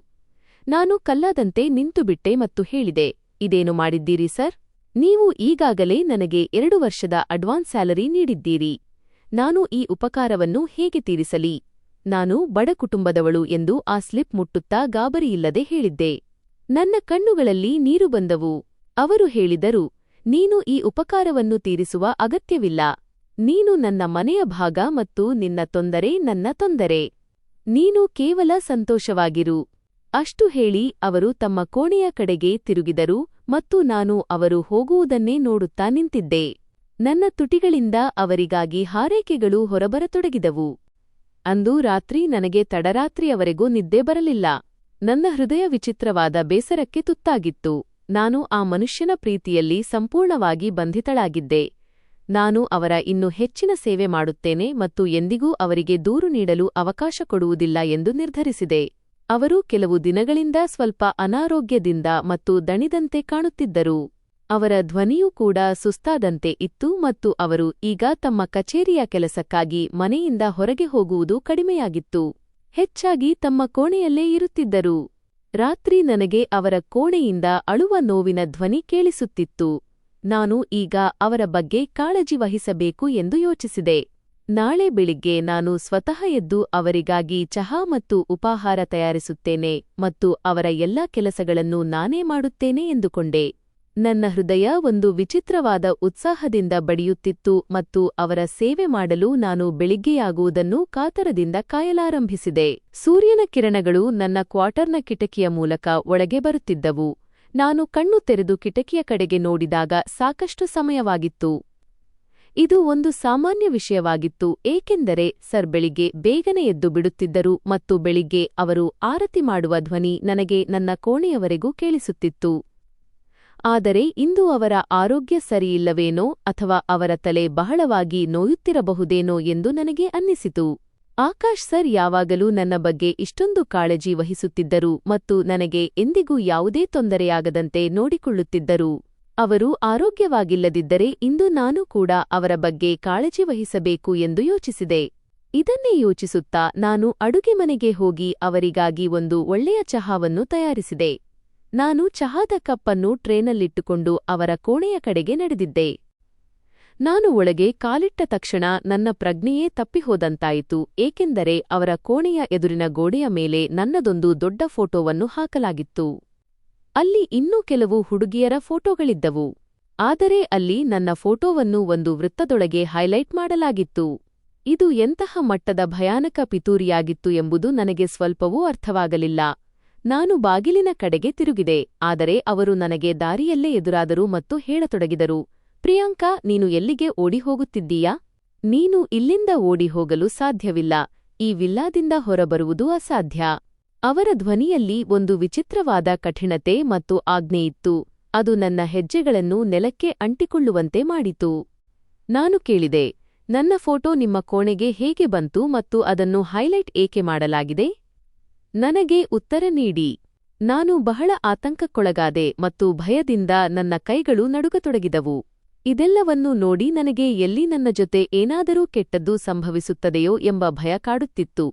A: ನಾನು ಕಲ್ಲಾದಂತೆ ನಿಂತುಬಿಟ್ಟೆ ಮತ್ತು ಹೇಳಿದೆ, ಇದೇನು ಮಾಡಿದ್ದೀರಿ ಸರ್? ನೀವು ಈಗಾಗಲೇ ನನಗೆ 2 ವರ್ಷದ ಅಡ್ವಾನ್ಸ್ ಸ್ಯಾಲರಿ ನೀಡಿದ್ದೀರಿ. ನಾನು ಈ ಉಪಕಾರವನ್ನು ಹೇಗೆ ತೀರಿಸಲಿ? ನಾನು ಬಡ ಕುಟುಂಬದವಳು ಎಂದು ಆ ಸ್ಲಿಪ್ ಮುಟ್ಟುತ್ತಾ ಗಾಬರಿಯಿಲ್ಲದೆ ಹೇಳಿದ್ದೆ. ನನ್ನ ಕಣ್ಣುಗಳಲ್ಲಿ ನೀರು ಬಂದವು. ಅವರು ಹೇಳಿದರು, ನೀನು ಈ ಉಪಕಾರವನ್ನು ತೀರಿಸುವ ಅಗತ್ಯವಿಲ್ಲ. ನೀನು ನನ್ನ ಮನೆಯ ಭಾಗ ಮತ್ತು ನಿನ್ನ ತೊಂದರೆ ನನ್ನ ತೊಂದರೆ. ನೀನು ಕೇವಲ ಸಂತೋಷವಾಗಿರು. ಅಷ್ಟು ಹೇಳಿ ಅವರು ತಮ್ಮ ಕೋಣೆಯ ಕಡೆಗೆ ತಿರುಗಿದರು ಮತ್ತು ನಾನು ಅವರು ಹೋಗುವುದನ್ನೇ ನೋಡುತ್ತಾ ನಿಂತಿದ್ದೆ. ನನ್ನ ತುಟಿಗಳಿಂದ ಅವರಿಗಾಗಿ ಹಾರೈಕೆಗಳು ಹೊರಬರತೊಡಗಿದವು. ಅಂದು ರಾತ್ರಿ ನನಗೆ ತಡರಾತ್ರಿಯವರೆಗೂ ನಿದ್ದೆ ಬರಲಿಲ್ಲ. ನನ್ನ ಹೃದಯ ವಿಚಿತ್ರವಾದ ಬೇಸರಕ್ಕೆ ತುತ್ತಾಗಿತ್ತು. ನಾನು ಆ ಮನುಷ್ಯನ ಪ್ರೀತಿಯಲ್ಲಿ ಸಂಪೂರ್ಣವಾಗಿ ಬಂಧಿತಳಾಗಿದ್ದೆ. ನಾನು ಅವರ ಇನ್ನೂ ಹೆಚ್ಚಿನ ಸೇವೆ ಮಾಡುತ್ತೇನೆ ಮತ್ತು ಎಂದಿಗೂ ಅವರಿಗೆ ದೂರು ನೀಡಲು ಅವಕಾಶ ಕೊಡುವುದಿಲ್ಲ ಎಂದು ನಿರ್ಧರಿಸಿದೆ. ಅವರು ಕೆಲವು ದಿನಗಳಿಂದ ಸ್ವಲ್ಪ ಅನಾರೋಗ್ಯದಿಂದ ಮತ್ತು ದಣಿದಂತೆ ಕಾಣುತ್ತಿದ್ದರು. ಅವರ ಧ್ವನಿಯೂ ಕೂಡ ಸುಸ್ತಾದಂತೆ ಇತ್ತು ಮತ್ತು ಅವರು ಈಗ ತಮ್ಮ ಕಚೇರಿಯ ಕೆಲಸಕ್ಕಾಗಿ ಮನೆಯಿಂದ ಹೊರಗೆ ಹೋಗುವುದು ಕಡಿಮೆಯಾಗಿತ್ತು. ಹೆಚ್ಚಾಗಿ ತಮ್ಮ ಕೋಣೆಯಲ್ಲೇ ಇರುತ್ತಿದ್ದರು. ರಾತ್ರಿ ನನಗೆ ಅವರ ಕೋಣೆಯಿಂದ ಅಳುವ ನೋವಿನ ಧ್ವನಿ ಕೇಳಿಸುತ್ತಿತ್ತು. ನಾನು ಈಗ ಅವರ ಬಗ್ಗೆ ಕಾಳಜಿ ವಹಿಸಬೇಕು ಎಂದು ಯೋಚಿಸಿದೆ. ನಾಳೆ ಬೆಳಿಗ್ಗೆ ನಾನು ಸ್ವತಃ ಎದ್ದು ಅವರಿಗಾಗಿ ಚಹಾ ಮತ್ತು ಉಪಾಹಾರ ತಯಾರಿಸುತ್ತೇನೆ ಮತ್ತು ಅವರ ಎಲ್ಲಾ ಕೆಲಸಗಳನ್ನು ನಾನೇ ಮಾಡುತ್ತೇನೆ ಎಂದುಕೊಂಡೆ. ನನ್ನ ಹೃದಯ ಒಂದು ವಿಚಿತ್ರವಾದ ಉತ್ಸಾಹದಿಂದ ಬಡಿಯುತ್ತಿತ್ತು ಮತ್ತು ಅವರ ಸೇವೆ ಮಾಡಲು ನಾನು ಬೆಳಿಗ್ಗೆಯಾಗುವುದನ್ನು ಕಾತರದಿಂದ ಕಾಯಲಾರಂಭಿಸಿದೆ. ಸೂರ್ಯನ ಕಿರಣಗಳು ನನ್ನ ಕ್ವಾರ್ಟರ್ನ ಕಿಟಕಿಯ ಮೂಲಕ ಒಳಗೆ ಬರುತ್ತಿದ್ದವು. ನಾನು ಕಣ್ಣು ತೆರೆದು ಕಿಟಕಿಯ ಕಡೆಗೆ ನೋಡಿದಾಗ ಸಾಕಷ್ಟು ಸಮಯವಾಗಿತ್ತು. ಇದು ಒಂದು ಸಾಮಾನ್ಯ ವಿಷಯವಾಗಿತ್ತು, ಏಕೆಂದರೆ ಸರ್ ಬೆಳಿಗ್ಗೆ ಬೇಗನೆ ಎದ್ದು ಬಿಡುತ್ತಿದ್ದರು ಮತ್ತು ಬೆಳಿಗ್ಗೆ ಅವರು ಆರತಿ ಮಾಡುವ ಧ್ವನಿ ನನಗೆ ನನ್ನ ಕೋಣೆಯವರೆಗೂ ಕೇಳಿಸುತ್ತಿತ್ತು. ಆದರೆ ಇಂದು ಅವರ ಆರೋಗ್ಯ ಸರಿಯಿಲ್ಲವೇನೋ ಅಥವಾ ಅವರ ತಲೆ ಬಹಳವಾಗಿ ನೋಯುತ್ತಿರಬಹುದೇನೋ ಎಂದು ನನಗೆ ಅನ್ನಿಸಿತು. ಆಕಾಶ್ ಸರ್ ಯಾವಾಗಲೂ ನನ್ನ ಬಗ್ಗೆ ಇಷ್ಟೊಂದು ಕಾಳಜಿ ವಹಿಸುತ್ತಿದ್ದರು ಮತ್ತು ನನಗೆ ಎಂದಿಗೂ ಯಾವುದೇ ತೊಂದರೆಯಾಗದಂತೆ ನೋಡಿಕೊಳ್ಳುತ್ತಿದ್ದರು. ಅವರು ಆರೋಗ್ಯವಾಗಿಲ್ಲದಿದ್ದರೆ ಇಂದು ನಾನು ಕೂಡ ಅವರ ಬಗ್ಗೆ ಕಾಳಜಿ ವಹಿಸಬೇಕು ಎಂದು ಯೋಚಿಸಿದೆ. ಇದನ್ನೇ ಯೋಚಿಸುತ್ತಾ ನಾನು ಅಡುಗೆಮನೆಗೆ ಹೋಗಿ ಅವರಿಗಾಗಿ ಒಂದು ಒಳ್ಳೆಯ ಚಹಾವನ್ನು ತಯಾರಿಸಿದೆ. ನಾನು ಚಹಾದ ಕಪ್ಪನ್ನು ಟ್ರೇನಲ್ಲಿಟ್ಟುಕೊಂಡು ಅವರ ಕೋಣೆಯ ಕಡೆಗೆ ನಡೆದಿದ್ದೆ. ನಾನು ಒಳಗೆ ಕಾಲಿಟ್ಟ ತಕ್ಷಣ ನನ್ನ ಪ್ರಜ್ಞೆಯೇ ತಪ್ಪಿಹೋದಂತಾಯಿತು, ಏಕೆಂದರೆ ಅವರ ಕೋಣೆಯ ಎದುರಿನ ಗೋಡೆಯ ಮೇಲೆ ನನ್ನದೊಂದು ದೊಡ್ಡ ಫೋಟೋವನ್ನು ಹಾಕಲಾಗಿತ್ತು. ಅಲ್ಲಿ ಇನ್ನೂ ಕೆಲವು ಹುಡುಗಿಯರ ಫೋಟೋಗಳಿದ್ದವು, ಆದರೆ ಅಲ್ಲಿ ನನ್ನ ಫೋಟೋವನ್ನು ಒಂದು ವೃತ್ತದೊಳಗೆ ಹೈಲೈಟ್ ಮಾಡಲಾಗಿತ್ತು. ಇದು ಎಂತಹ ಮಟ್ಟದ ಭಯಾನಕ ಪಿತೂರಿಯಾಗಿತ್ತು ಎಂಬುದು ನನಗೆ ಸ್ವಲ್ಪವೂ ಅರ್ಥವಾಗಲಿಲ್ಲ. ನಾನು ಬಾಗಿಲಿನ ಕಡೆಗೆ ತಿರುಗಿದೆ, ಆದರೆ ಅವರು ನನಗೆ ದಾರಿಯಲ್ಲೇ ಎದುರಾದರು ಮತ್ತು ಹೇಳತೊಡಗಿದರು, ಪ್ರಿಯಾಂಕಾ, ನೀನು ಎಲ್ಲಿಗೆ ಓಡಿಹೋಗುತ್ತಿದ್ದೀಯಾ? ನೀನು ಇಲ್ಲಿಂದ ಓಡಿಹೋಗಲು ಸಾಧ್ಯವಿಲ್ಲ. ಈ ವಿಲ್ಲಾದಿಂದ ಹೊರಬರುವುದು ಅಸಾಧ್ಯ. ಅವರ ಧ್ವನಿಯಲ್ಲಿ ಒಂದು ವಿಚಿತ್ರವಾದ ಕಠಿಣತೆ ಮತ್ತು ಆಜ್ಞೆಯಿತ್ತು. ಅದು ನನ್ನ ಹೆಜ್ಜೆಗಳನ್ನು ನೆಲಕ್ಕೆ ಅಂಟಿಕೊಳ್ಳುವಂತೆ ಮಾಡಿತು. ನಾನು ಕೇಳಿದೆ, ನನ್ನ ಫೋಟೋ ನಿಮ್ಮ ಕೋಣೆಗೆ ಹೇಗೆ ಬಂತು ಮತ್ತು ಅದನ್ನು ಹೈಲೈಟ್ ಏಕೆ ಮಾಡಲಾಗಿದೆ? ನನಗೆ ಉತ್ತರ ನೀಡಿ. ನಾನು ಬಹಳ ಆತಂಕಕ್ಕೊಳಗಾದೆ ಮತ್ತು ಭಯದಿಂದ ನನ್ನ ಕೈಗಳು ನಡುಗತೊಡಗಿದವು. ಇದೆಲ್ಲವನ್ನೂ ನೋಡಿ ನನಗೆ ಎಲ್ಲಿ ನನ್ನ ಜೊತೆ ಏನಾದರೂ ಕೆಟ್ಟದ್ದು ಸಂಭವಿಸುತ್ತದೆಯೋ ಎಂಬ ಭಯ ಕಾಡುತ್ತಿತ್ತು,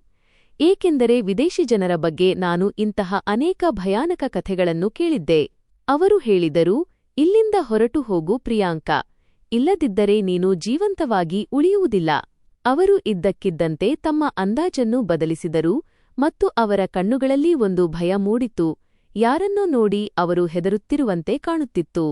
A: ಏಕೆಂದರೆ ವಿದೇಶಿ ಜನರ ಬಗ್ಗೆ ನಾನು ಇಂತಹ ಅನೇಕ ಭಯಾನಕ ಕಥೆಗಳನ್ನು ಕೇಳಿದ್ದೆ. ಅವರು ಹೇಳಿದರು, ಇಲ್ಲಿಂದ ಹೊರಟು ಹೋಗು ಪ್ರಿಯಾಂಕಾ, ಇಲ್ಲದಿದ್ದರೆ ನೀನು ಜೀವಂತವಾಗಿ ಉಳಿಯುವುದಿಲ್ಲ. ಅವರು ಇದ್ದಕ್ಕಿದ್ದಂತೆ ತಮ್ಮ ಅಂದಾಜನ್ನು ಬದಲಿಸಿದರು ಮತ್ತು ಅವರ ಕಣ್ಣುಗಳಲ್ಲಿ ಒಂದು ಭಯ ಮೂಡಿತು. ಯಾರನ್ನೋ ನೋಡಿ ಅವರು ಹೆದರುತ್ತಿರುವಂತೆ ಕಾಣುತ್ತಿತ್ತು.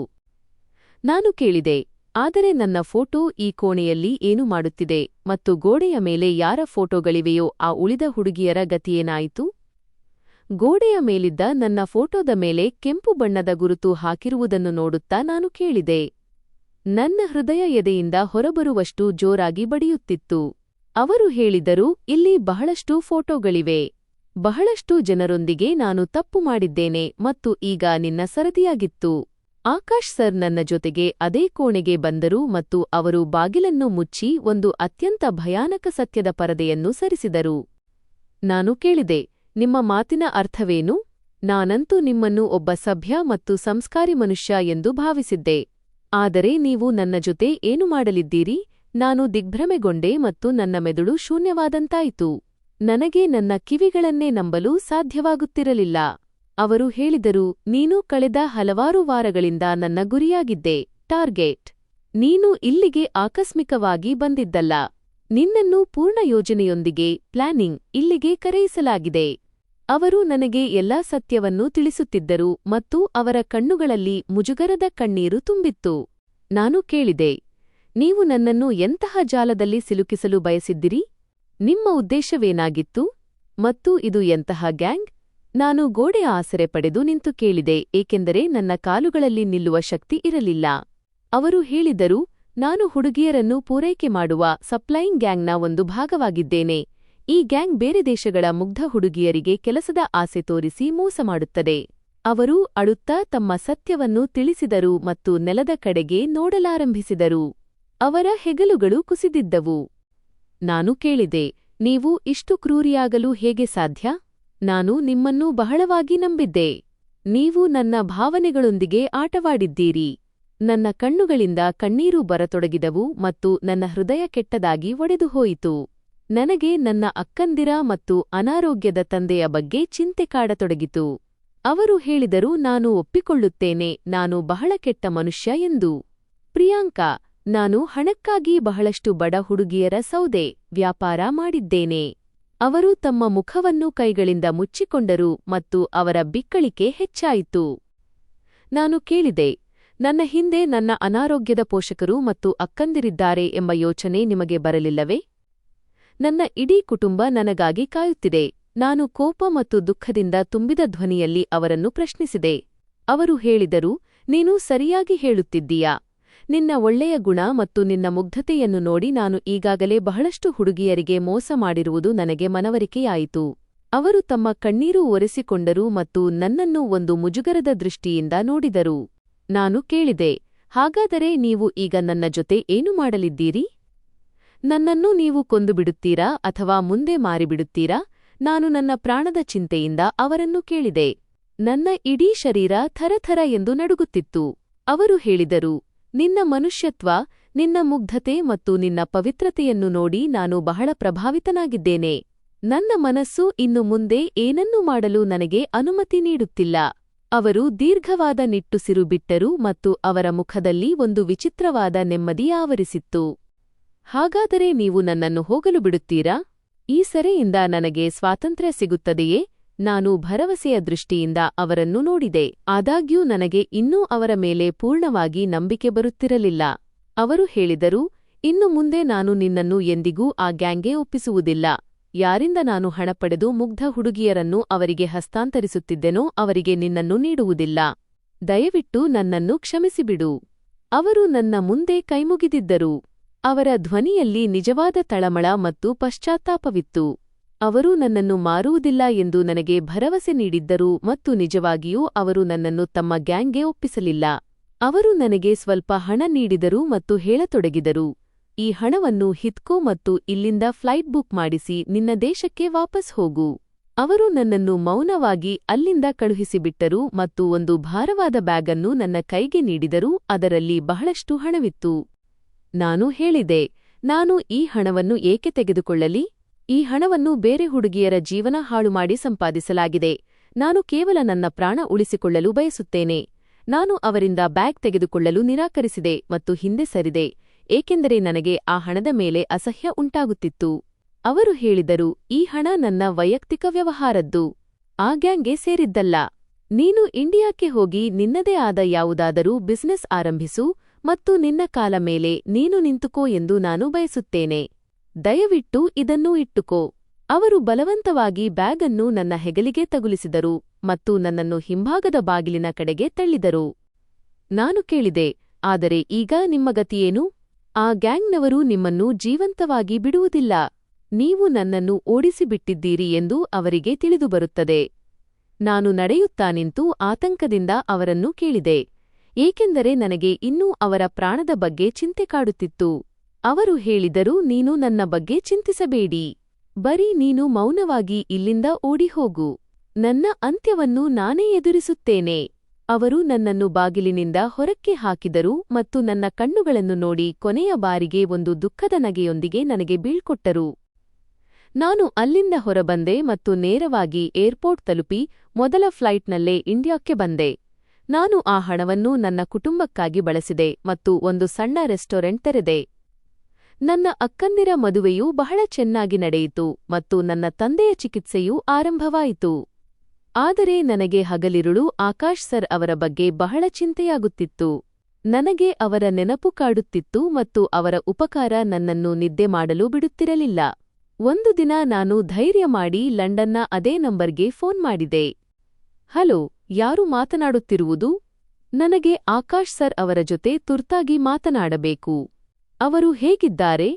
A: ನಾನು ಕೇಳಿದೆ, ಆದರೆ ನನ್ನ ಫೋಟೋ ಈ ಕೋಣೆಯಲ್ಲಿ ಏನು ಮಾಡುತ್ತಿದೆ ಮತ್ತು ಗೋಡೆಯ ಮೇಲೆ ಯಾರ ಫೋಟೋಗಳಿವೆಯೋ ಆ ಉಳಿದ ಹುಡುಗಿಯರ ಗತಿಯೇನಾಯಿತು? ಗೋಡೆಯ ಮೇಲಿದ್ದ ನನ್ನ ಫೋಟೋದ ಮೇಲೆ ಕೆಂಪು ಬಣ್ಣದ ಗುರುತು ಹಾಕಿರುವುದನ್ನು ನೋಡುತ್ತಾ ನಾನು ಕೇಳಿದೆ. ನನ್ನ ಹೃದಯ ಎದೆಯಿಂದ ಹೊರಬರುವಷ್ಟು ಜೋರಾಗಿ ಬಡಿಯುತ್ತಿತ್ತು. ಅವರು ಹೇಳಿದರು, ಇಲ್ಲಿ ಬಹಳಷ್ಟು ಫೋಟೋಗಳಿವೆ. ಬಹಳಷ್ಟು ಜನರೊಂದಿಗೆ ನಾನು ತಪ್ಪು ಮಾಡಿದ್ದೇನೆ ಮತ್ತು ಈಗ ನಿನ್ನ ಸರದಿಯಾಗಿತ್ತು. ಆಕಾಶ್ ಸರ್ ನನ್ನ ಜೊತೆಗೆ ಅದೇ ಕೋಣೆಗೆ ಬಂದರು ಮತ್ತು ಅವರು ಬಾಗಿಲನ್ನು ಮುಚ್ಚಿ ಒಂದು ಅತ್ಯಂತ ಭಯಾನಕ ಸತ್ಯದ ಪರದೆಯನ್ನು ಸರಿಸಿದರು. ನಾನು ಕೇಳಿದೆ, ನಿಮ್ಮ ಮಾತಿನ ಅರ್ಥವೇನು? ನಾನಂತೂ ನಿಮ್ಮನ್ನು ಒಬ್ಬ ಸಭ್ಯ ಮತ್ತು ಸಂಸ್ಕಾರಿ ಮನುಷ್ಯ ಎಂದು ಭಾವಿಸಿದ್ದೆ. ಆದರೆ ನೀವು ನನ್ನ ಜೊತೆ ಏನು ಮಾಡಲಿದ್ದೀರಿ? ನಾನು ದಿಗ್ಭ್ರಮೆಗೊಂಡೆ ಮತ್ತು ನನ್ನ ಮೆದುಳು ಶೂನ್ಯವಾದಂತಾಯಿತು. ನನಗೆ ನನ್ನ ಕಿವಿಗಳನ್ನೇ ನಂಬಲು ಸಾಧ್ಯವಾಗುತ್ತಿರಲಿಲ್ಲ. ಅವರು ಹೇಳಿದರು, ನೀನು ಕಳೆದ ಹಲವಾರು ವಾರಗಳಿಂದ ನನ್ನ ಗುರಿಯಾಗಿದ್ದೆ, ಟಾರ್ಗೆಟ್. ನೀನು ಇಲ್ಲಿಗೆ ಆಕಸ್ಮಿಕವಾಗಿ ಬಂದಿದ್ದಲ್ಲ. ನಿನ್ನನ್ನು ಪೂರ್ಣ ಯೋಜನೆಯೊಂದಿಗೆ ಪ್ಲಾನಿಂಗ್ ಇಲ್ಲಿಗೆ ಕರೆಯಿಸಲಾಗಿದೆ. ಅವರು ನನಗೆ ಎಲ್ಲಾ ಸತ್ಯವನ್ನು ತಿಳಿಸುತ್ತಿದ್ದರು ಮತ್ತು ಅವರ ಕಣ್ಣುಗಳಲ್ಲಿ ಮುಜುಗರದ ಕಣ್ಣೀರು ತುಂಬಿತ್ತು. ನಾನು ಕೇಳಿದೆ, ನೀವು ನನ್ನನ್ನು ಎಂತಹ ಜಾಲದಲ್ಲಿ ಸಿಲುಕಿಸಲು ಬಯಸಿದ್ದಿರಿ? ನಿಮ್ಮ ಉದ್ದೇಶವೇನಾಗಿತ್ತು? ಮತ್ತು ಇದು ಎಂತಹ ಗ್ಯಾಂಗ್? ನಾನು ಗೋಡೆಯ ಆಸರೆ ಪಡೆದು ನಿಂತು ಕೇಳಿದೆ, ಏಕೆಂದರೆ ನನ್ನ ಕಾಲುಗಳಲ್ಲಿ ನಿಲ್ಲುವ ಶಕ್ತಿ ಇರಲಿಲ್ಲ. ಅವರು ಹೇಳಿದರು, ನಾನು ಹುಡುಗಿಯರನ್ನು ಪೂರೈಕೆ ಮಾಡುವ ಸಪ್ಲೈಯಿಂಗ್ ಗ್ಯಾಂಗ್ನ ಒಂದು ಭಾಗವಾಗಿದ್ದೇನೆ. ಈ ಗ್ಯಾಂಗ್ ಬೇರೆ ದೇಶಗಳ ಮುಗ್ಧ ಹುಡುಗಿಯರಿಗೆ ಕೆಲಸದ ಆಸೆ ತೋರಿಸಿ ಮೋಸ ಮಾಡುತ್ತದೆ. ಅವರು ಅಳುತ್ತಾ ತಮ್ಮ ಸತ್ಯವನ್ನು ತಿಳಿಸಿದರು ಮತ್ತು ನೆಲದ ಕಡೆಗೆ ನೋಡಲಾರಂಭಿಸಿದರು. ಅವರ ಹೆಗಲುಗಳು ಕುಸಿದಿದ್ದವು. ನಾನು ಕೇಳಿದೆ, ನೀವು ಇಷ್ಟು ಕ್ರೂರಿಯಾಗಲು ಹೇಗೆ ಸಾಧ್ಯ? ನಾನು ನಿಮ್ಮನ್ನು ಬಹಳವಾಗಿ ನಂಬಿದ್ದೆ. ನೀವು ನನ್ನ ಭಾವನೆಗಳೊಂದಿಗೆ ಆಟವಾಡಿದ್ದೀರಿ. ನನ್ನ ಕಣ್ಣುಗಳಿಂದ ಕಣ್ಣೀರು ಬರತೊಡಗಿದವು ಮತ್ತು ನನ್ನ ಹೃದಯ ಕೆಟ್ಟದಾಗಿ ಒಡೆದುಹೋಯಿತು. ನನಗೆ ನನ್ನ ಅಕ್ಕಂದಿರ ಮತ್ತು ಅನಾರೋಗ್ಯದ ತಂದೆಯ ಬಗ್ಗೆ ಚಿಂತೆ ಕಾಡತೊಡಗಿತು. ಅವರು ಹೇಳಿದರು, ನಾನು ಒಪ್ಪಿಕೊಳ್ಳುತ್ತೇನೆ, ನಾನು ಬಹಳ ಕೆಟ್ಟ ಮನುಷ್ಯ ಎಂದು. ಪ್ರಿಯಾಂಕಾ, ನಾನು ಹಣಕ್ಕಾಗಿ ಬಹಳಷ್ಟು ಬಡ ಹುಡುಗಿಯರ ಸೌದೆ ವ್ಯಾಪಾರ ಮಾಡಿದ್ದೇನೆ. ಅವರು ತಮ್ಮ ಮುಖವನ್ನು ಕೈಗಳಿಂದ ಮುಚ್ಚಿಕೊಂಡರು ಮತ್ತು ಅವರ ಬಿಕ್ಕಳಿಕೆ ಹೆಚ್ಚಾಯಿತು. ನಾನು ಕೇಳಿದೆ, ನನ್ನ ಹಿಂದೆ ನನ್ನ ಅನಾರೋಗ್ಯದ ಪೋಷಕರು ಮತ್ತು ಅಕ್ಕಂದಿರಿದ್ದಾರೆ ಎಂಬ ಯೋಚನೆ ನಿಮಗೆ ಬರಲಿಲ್ಲವೇ? ನನ್ನ ಇಡೀ ಕುಟುಂಬ ನನಗಾಗಿ ಕಾಯುತ್ತಿದೆ. ನಾನು ಕೋಪ ಮತ್ತು ದುಃಖದಿಂದ ತುಂಬಿದ ಧ್ವನಿಯಲ್ಲಿ ಅವರನ್ನು ಪ್ರಶ್ನಿಸಿದೆ. ಅವರು ಹೇಳಿದರು, ನೀನು ಸರಿಯಾಗಿ ಹೇಳುತ್ತಿದ್ದೀಯಾ. ನಿನ್ನ ಒಳ್ಳೆಯ ಗುಣ ಮತ್ತು ನಿನ್ನ ಮುಗ್ಧತೆಯನ್ನು ನೋಡಿ ನಾನು ಈಗಾಗಲೇ ಬಹಳಷ್ಟು ಹುಡುಗಿಯರಿಗೆ ಮೋಸ ಮಾಡಿರುವುದು ನನಗೆ ಮನವರಿಕೆಯಾಯಿತು. ಅವರು ತಮ್ಮ ಕಣ್ಣೀರು ಒರೆಸಿಕೊಂಡರು ಮತ್ತು ನನ್ನನ್ನು ಒಂದು ಮುಜುಗರದ ದೃಷ್ಟಿಯಿಂದ ನೋಡಿದರು. ನಾನು ಕೇಳಿದೆ, ಹಾಗಾದರೆ ನೀವು ಈಗ ನನ್ನ ಜೊತೆ ಏನು ಮಾಡಲಿದ್ದೀರಿ? ನನ್ನನ್ನು ನೀವು ಕೊಂದುಬಿಡುತ್ತೀರಾ ಅಥವಾ ಮುಂದೆ ಮಾರಿಬಿಡುತ್ತೀರಾ? ನಾನು ನನ್ನ ಪ್ರಾಣದ ಚಿಂತೆಯಿಂದ ಅವರನ್ನು ಕೇಳಿದೆ. ನನ್ನ ಇಡೀ ಶರೀರ ಥರಥರ ಎಂದು ನಡುಗುತ್ತಿತ್ತು. ಅವರು ಹೇಳಿದರು, ನಿನ್ನ ಮನುಷ್ಯತ್ವ, ನಿನ್ನ ಮುಗ್ಧತೆ ಮತ್ತು ನಿನ್ನ ಪವಿತ್ರತೆಯನ್ನು ನೋಡಿ ನಾನು ಬಹಳ ಪ್ರಭಾವಿತನಾಗಿದ್ದೇನೆ. ನನ್ನ ಮನಸ್ಸು ಇನ್ನು ಮುಂದೆ ಏನನ್ನೂ ಮಾಡಲು ನನಗೆ ಅನುಮತಿ ನೀಡುತ್ತಿಲ್ಲ. ಅವರು ದೀರ್ಘವಾದ ನಿಟ್ಟುಸಿರು ಬಿಟ್ಟರು ಮತ್ತು ಅವರ ಮುಖದಲ್ಲಿ ಒಂದು ವಿಚಿತ್ರವಾದ ನೆಮ್ಮದಿ ಆವರಿಸಿತ್ತು. ಹಾಗಾದರೆ ನೀವು ನನ್ನನ್ನು ಹೋಗಲು ಬಿಡುತ್ತೀರಾ? ಈ ಸೆರೆಯಿಂದ ನನಗೆ ಸ್ವಾತಂತ್ರ್ಯ ಸಿಗುತ್ತದೆಯೇ? ನಾನು ಭರವಸೆಯ ದೃಷ್ಟಿಯಿಂದ ಅವರನ್ನು ನೋಡಿದೆ. ಆದಾಗ್ಯೂ ನನಗೆ ಇನ್ನೂ ಅವರ ಮೇಲೆ ಪೂರ್ಣವಾಗಿ ನಂಬಿಕೆ ಬರುತ್ತಿರಲಿಲ್ಲ. ಅವರು ಹೇಳಿದರು, ಇನ್ನು ಮುಂದೆ ನಾನು ನಿನ್ನನ್ನು ಎಂದಿಗೂ ಆ ಗ್ಯಾಂಗ್ಗೆ ಒಪ್ಪಿಸುವುದಿಲ್ಲ. ಯಾರಿಂದ ನಾನು ಹಣ ಪಡೆದು ಮುಗ್ಧ ಹುಡುಗಿಯರನ್ನು ಅವರಿಗೆ ಹಸ್ತಾಂತರಿಸುತ್ತಿದ್ದೆನೋ ಅವರಿಗೆ ನಿನ್ನನ್ನು ನೀಡುವುದಿಲ್ಲ. ದಯವಿಟ್ಟು ನನ್ನನ್ನು ಕ್ಷಮಿಸಿಬಿಡು. ಅವರು ನನ್ನ ಮುಂದೆ ಕೈಮುಗಿದಿದ್ದರು. ಅವರ ಧ್ವನಿಯಲ್ಲಿ ನಿಜವಾದ ತಳಮಳ ಮತ್ತು ಪಶ್ಚಾತ್ತಾಪವಿತ್ತು. ಅವರು ನನ್ನನ್ನು ಮಾರುವುದಿಲ್ಲ ಎಂದು ನನಗೆ ಭರವಸೆ ನೀಡಿದ್ದರು ಮತ್ತು ನಿಜವಾಗಿಯೂ ಅವರು ನನ್ನನ್ನು ತಮ್ಮ ಗ್ಯಾಂಗ್ಗೆ ಒಪ್ಪಿಸಲಿಲ್ಲ. ಅವರು ನನಗೆ ಸ್ವಲ್ಪ ಹಣ ನೀಡಿದರು ಮತ್ತು ಹೇಳತೊಡಗಿದರು, ಈ ಹಣವನ್ನು ಹಿತ್ಕೋ ಮತ್ತು ಇಲ್ಲಿಂದ ಫ್ಲೈಟ್ ಬುಕ್ ಮಾಡಿಸಿ ನಿನ್ನ ದೇಶಕ್ಕೆ ವಾಪಸ್ ಹೋಗು. ಅವರು ನನ್ನನ್ನು ಮೌನವಾಗಿ ಅಲ್ಲಿಂದ ಕಳುಹಿಸಿಬಿಟ್ಟರು ಮತ್ತು ಒಂದು ಭಾರವಾದ ಬ್ಯಾಗನ್ನು ನನ್ನ ಕೈಗೆ ನೀಡಿದರು. ಅದರಲ್ಲಿ ಬಹಳಷ್ಟು ಹಣವಿತ್ತು. ನಾನು ಹೇಳಿದೆ, ನಾನು ಈ ಹಣವನ್ನು ಏಕೆ ತೆಗೆದುಕೊಳ್ಳಲಿ? ಈ ಹಣವನ್ನು ಬೇರೆ ಹುಡುಗಿಯರ ಜೀವನ ಹಾಳುಮಾಡಿ ಸಂಪಾದಿಸಲಾಗಿದೆ. ನಾನು ಕೇವಲ ನನ್ನ ಪ್ರಾಣ ಉಳಿಸಿಕೊಳ್ಳಲು ಬಯಸುತ್ತೇನೆ. ನಾನು ಅವರಿಂದ ಬ್ಯಾಗ್ ತೆಗೆದುಕೊಳ್ಳಲು ನಿರಾಕರಿಸಿದೆ ಮತ್ತು ಹಿಂದೆ ಸರಿದೆ, ಏಕೆಂದರೆ ನನಗೆ ಆ ಹಣದ ಮೇಲೆ ಅಸಹ್ಯ ಉಂಟಾಗುತ್ತಿತ್ತು. ಅವರು ಹೇಳಿದರು, ಈ ಹಣ ನನ್ನ ವೈಯಕ್ತಿಕ ವ್ಯವಹಾರದ್ದು. ಆ ಗ್ಯಾಂಗ್ಗೆ ಸೇರಿದ್ದಲ್ಲ. ನೀನು ಇಂಡಿಯಾಕ್ಕೆ ಹೋಗಿ ನಿನ್ನದೇ ಆದ ಯಾವುದಾದರೂ ಬಿಸಿನೆಸ್ ಆರಂಭಿಸು ಮತ್ತು ನಿನ್ನ ಕಾಲ ಮೇಲೆ ನೀನು ನಿಂತುಕೋ ಎಂದು ನಾನು ಬಯಸುತ್ತೇನೆ. ದಯವಿಟ್ಟು ಇದನ್ನೂ ಇಟ್ಟುಕೋ. ಅವರು ಬಲವಂತವಾಗಿ ಬ್ಯಾಗ್ ಅನ್ನು ನನ್ನ ಹೆಗಲಿಗೆ ತಗುಲಿಸಿದರು ಮತ್ತು ನನ್ನನ್ನು ಹಿಂಭಾಗದ ಬಾಗಿಲಿನ ಕಡೆಗೆ ತಳ್ಳಿದರು. ನಾನು ಕೇಳಿದೆ, ಆದರೆ ಈಗ ನಿಮ್ಮ ಗತಿಯೇನು? ಆ ಗ್ಯಾಂಗ್ನವರು ನಿಮ್ಮನ್ನು ಜೀವಂತವಾಗಿ ಬಿಡುವುದಿಲ್ಲ. ನೀವು ನನ್ನನ್ನು ಓಡಿಸಿಬಿಟ್ಟಿದ್ದೀರಿ ಎಂದು ಅವರಿಗೆ ತಿಳಿದುಬರುತ್ತದೆ. ನಾನು ನಡೆಯುತ್ತಾ ನಿಂತು ಆತಂಕದಿಂದ ಅವರನ್ನು ಕೇಳಿದೆ, ಏಕೆಂದರೆ ನನಗೆ ಇನ್ನೂ ಅವರ ಪ್ರಾಣದ ಬಗ್ಗೆ ಚಿಂತೆ ಕಾಡುತ್ತಿತ್ತು. ಅವರು ಹೇಳಿದರು, ನೀನು ನನ್ನ ಬಗ್ಗೆ ಚಿಂತಿಸಬೇಡಿ. ಬರೀ ನೀನು ಮೌನವಾಗಿ ಇಲ್ಲಿಂದ ಓಡಿಹೋಗು. ನನ್ನ ಅಂತ್ಯವನ್ನು ನಾನೇ ಎದುರಿಸುತ್ತೇನೆ. ಅವರು ನನ್ನನ್ನು ಬಾಗಿಲಿನಿಂದ ಹೊರಕ್ಕೆ ಹಾಕಿದರು ಮತ್ತು ನನ್ನ ಕಣ್ಣುಗಳನ್ನು ನೋಡಿ ಕೊನೆಯ ಬಾರಿಗೆ ಒಂದು ದುಃಖದ ನಗೆಯೊಂದಿಗೆ ನನಗೆ ಬೀಳ್ಕೊಟ್ಟರು. ನಾನು ಅಲ್ಲಿಂದ ಹೊರಬಂದೆ ಮತ್ತು ನೇರವಾಗಿ ಏರ್ಪೋರ್ಟ್ ತಲುಪಿ ಮೊದಲ ಫ್ಲೈಟ್ನಲ್ಲೇ ಇಂಡಿಯಾಕ್ಕೆ ಬಂದೆ. ನಾನು ಆ ಹಣವನ್ನು ನನ್ನ ಕುಟುಂಬಕ್ಕಾಗಿ ಬಳಸಿದೆ ಮತ್ತು ಒಂದು ಸಣ್ಣ ರೆಸ್ಟೋರೆಂಟ್ ತೆರೆದೆ. ನನ್ನ ಅಕ್ಕಂದಿರ ಮದುವೆಯೂ ಬಹಳ ಚೆನ್ನಾಗಿ ನಡೆಯಿತು ಮತ್ತು ನನ್ನ ತಂದೆಯ ಚಿಕಿತ್ಸೆಯೂ ಆರಂಭವಾಯಿತು. ಆದರೆ ನನಗೆ ಹಗಲಿರುಳು ಆಕಾಶ್ ಸರ್ ಅವರ ಬಗ್ಗೆ ಬಹಳ ಚಿಂತೆಯಾಗುತ್ತಿತ್ತು. ನನಗೆ ಅವರ ನೆನಪು ಕಾಡುತ್ತಿತ್ತು ಮತ್ತು ಅವರ ಉಪಕಾರ ನನ್ನನ್ನು ನಿದ್ದೆ ಮಾಡಲು ಬಿಡುತ್ತಿರಲಿಲ್ಲ. ಒಂದು ದಿನ ನಾನು ಧೈರ್ಯ ಮಾಡಿ ಲಂಡನ್ನ ಅದೇ ನಂಬರ್ಗೆ ಫೋನ್ ಮಾಡಿದೆ. ಹಲೋ, ಯಾರು ಮಾತನಾಡುತ್ತಿರುವುದು? ನನಗೆ ಆಕಾಶ್ ಸರ್ ಅವರ ಜೊತೆ ತುರ್ತಾಗಿ ಮಾತನಾಡಬೇಕು. ಅವರು ಹೇಗಿದ್ದಾರೆ?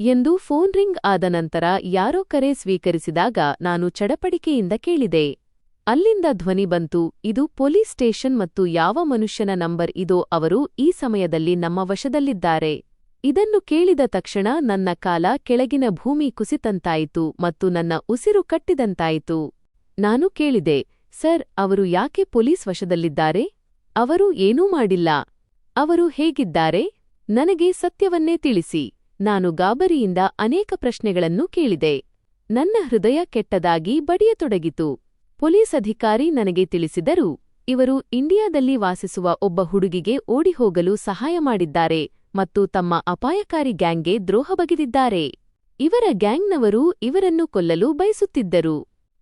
A: ಎಂದು ಫೋನ್ ರಿಂಗ್ ಆದ ನಂತರ ಯಾರೋ ಕರೆ ಸ್ವೀಕರಿಸಿದಾಗ ನಾನು ಚಡಪಡಿಕೆಯಿಂದ ಕೇಳಿದೆ. ಅಲ್ಲಿಂದ ಧ್ವನಿ ಬಂತು, ಇದು ಪೊಲೀಸ್ ಸ್ಟೇಷನ್ ಮತ್ತು ಯಾವ ಮನುಷ್ಯನ ನಂಬರ್ ಇದೋ ಅವರು ಈ ಸಮಯದಲ್ಲಿ ನಮ್ಮ ವಶದಲ್ಲಿದ್ದಾರೆ. ಇದನ್ನು ಕೇಳಿದ ತಕ್ಷಣ ನನ್ನ ಕಾಲ ಕೆಳಗಿನ ಭೂಮಿ ಕುಸಿತಂತಾಯಿತು ಮತ್ತು ನನ್ನ ಉಸಿರು ಕಟ್ಟಿದಂತಾಯಿತು. ನಾನು ಕೇಳಿದೆ, ಸರ್, ಅವರು ಯಾಕೆ ಪೊಲೀಸ್ ವಶದಲ್ಲಿದ್ದಾರೆ? ಅವರು ಏನೂ ಮಾಡಿಲ್ಲ. ಅವರು ಹೇಗಿದ್ದಾರೆ? ನನಗೆ ಸತ್ಯವನ್ನೇ ತಿಳಿಸಿ. ನಾನು ಗಾಬರಿಯಿಂದ ಅನೇಕ ಪ್ರಶ್ನೆಗಳನ್ನು ಕೇಳಿದೆ. ನನ್ನ ಹೃದಯ ಕೆಟ್ಟದಾಗಿ ಬಡಿಯತೊಡಗಿತು. ಪೊಲೀಸ್ ಅಧಿಕಾರಿ ನನಗೆ ತಿಳಿಸಿದರು, ಇವರು ಇಂಡಿಯಾದಲ್ಲಿ ವಾಸಿಸುವ ಒಬ್ಬ ಹುಡುಗಿಗೆ ಓಡಿಹೋಗಲು ಸಹಾಯ ಮಾಡಿದ್ದಾರೆ ಮತ್ತು ತಮ್ಮ ಅಪಾಯಕಾರಿ ಗ್ಯಾಂಗ್ಗೆ ದ್ರೋಹ ಬಗೆದಿದ್ದಾರೆ. ಇವರ ಗ್ಯಾಂಗ್ನವರು ಇವರನ್ನು ಕೊಲ್ಲಲು ಬಯಸುತ್ತಿದ್ದರು.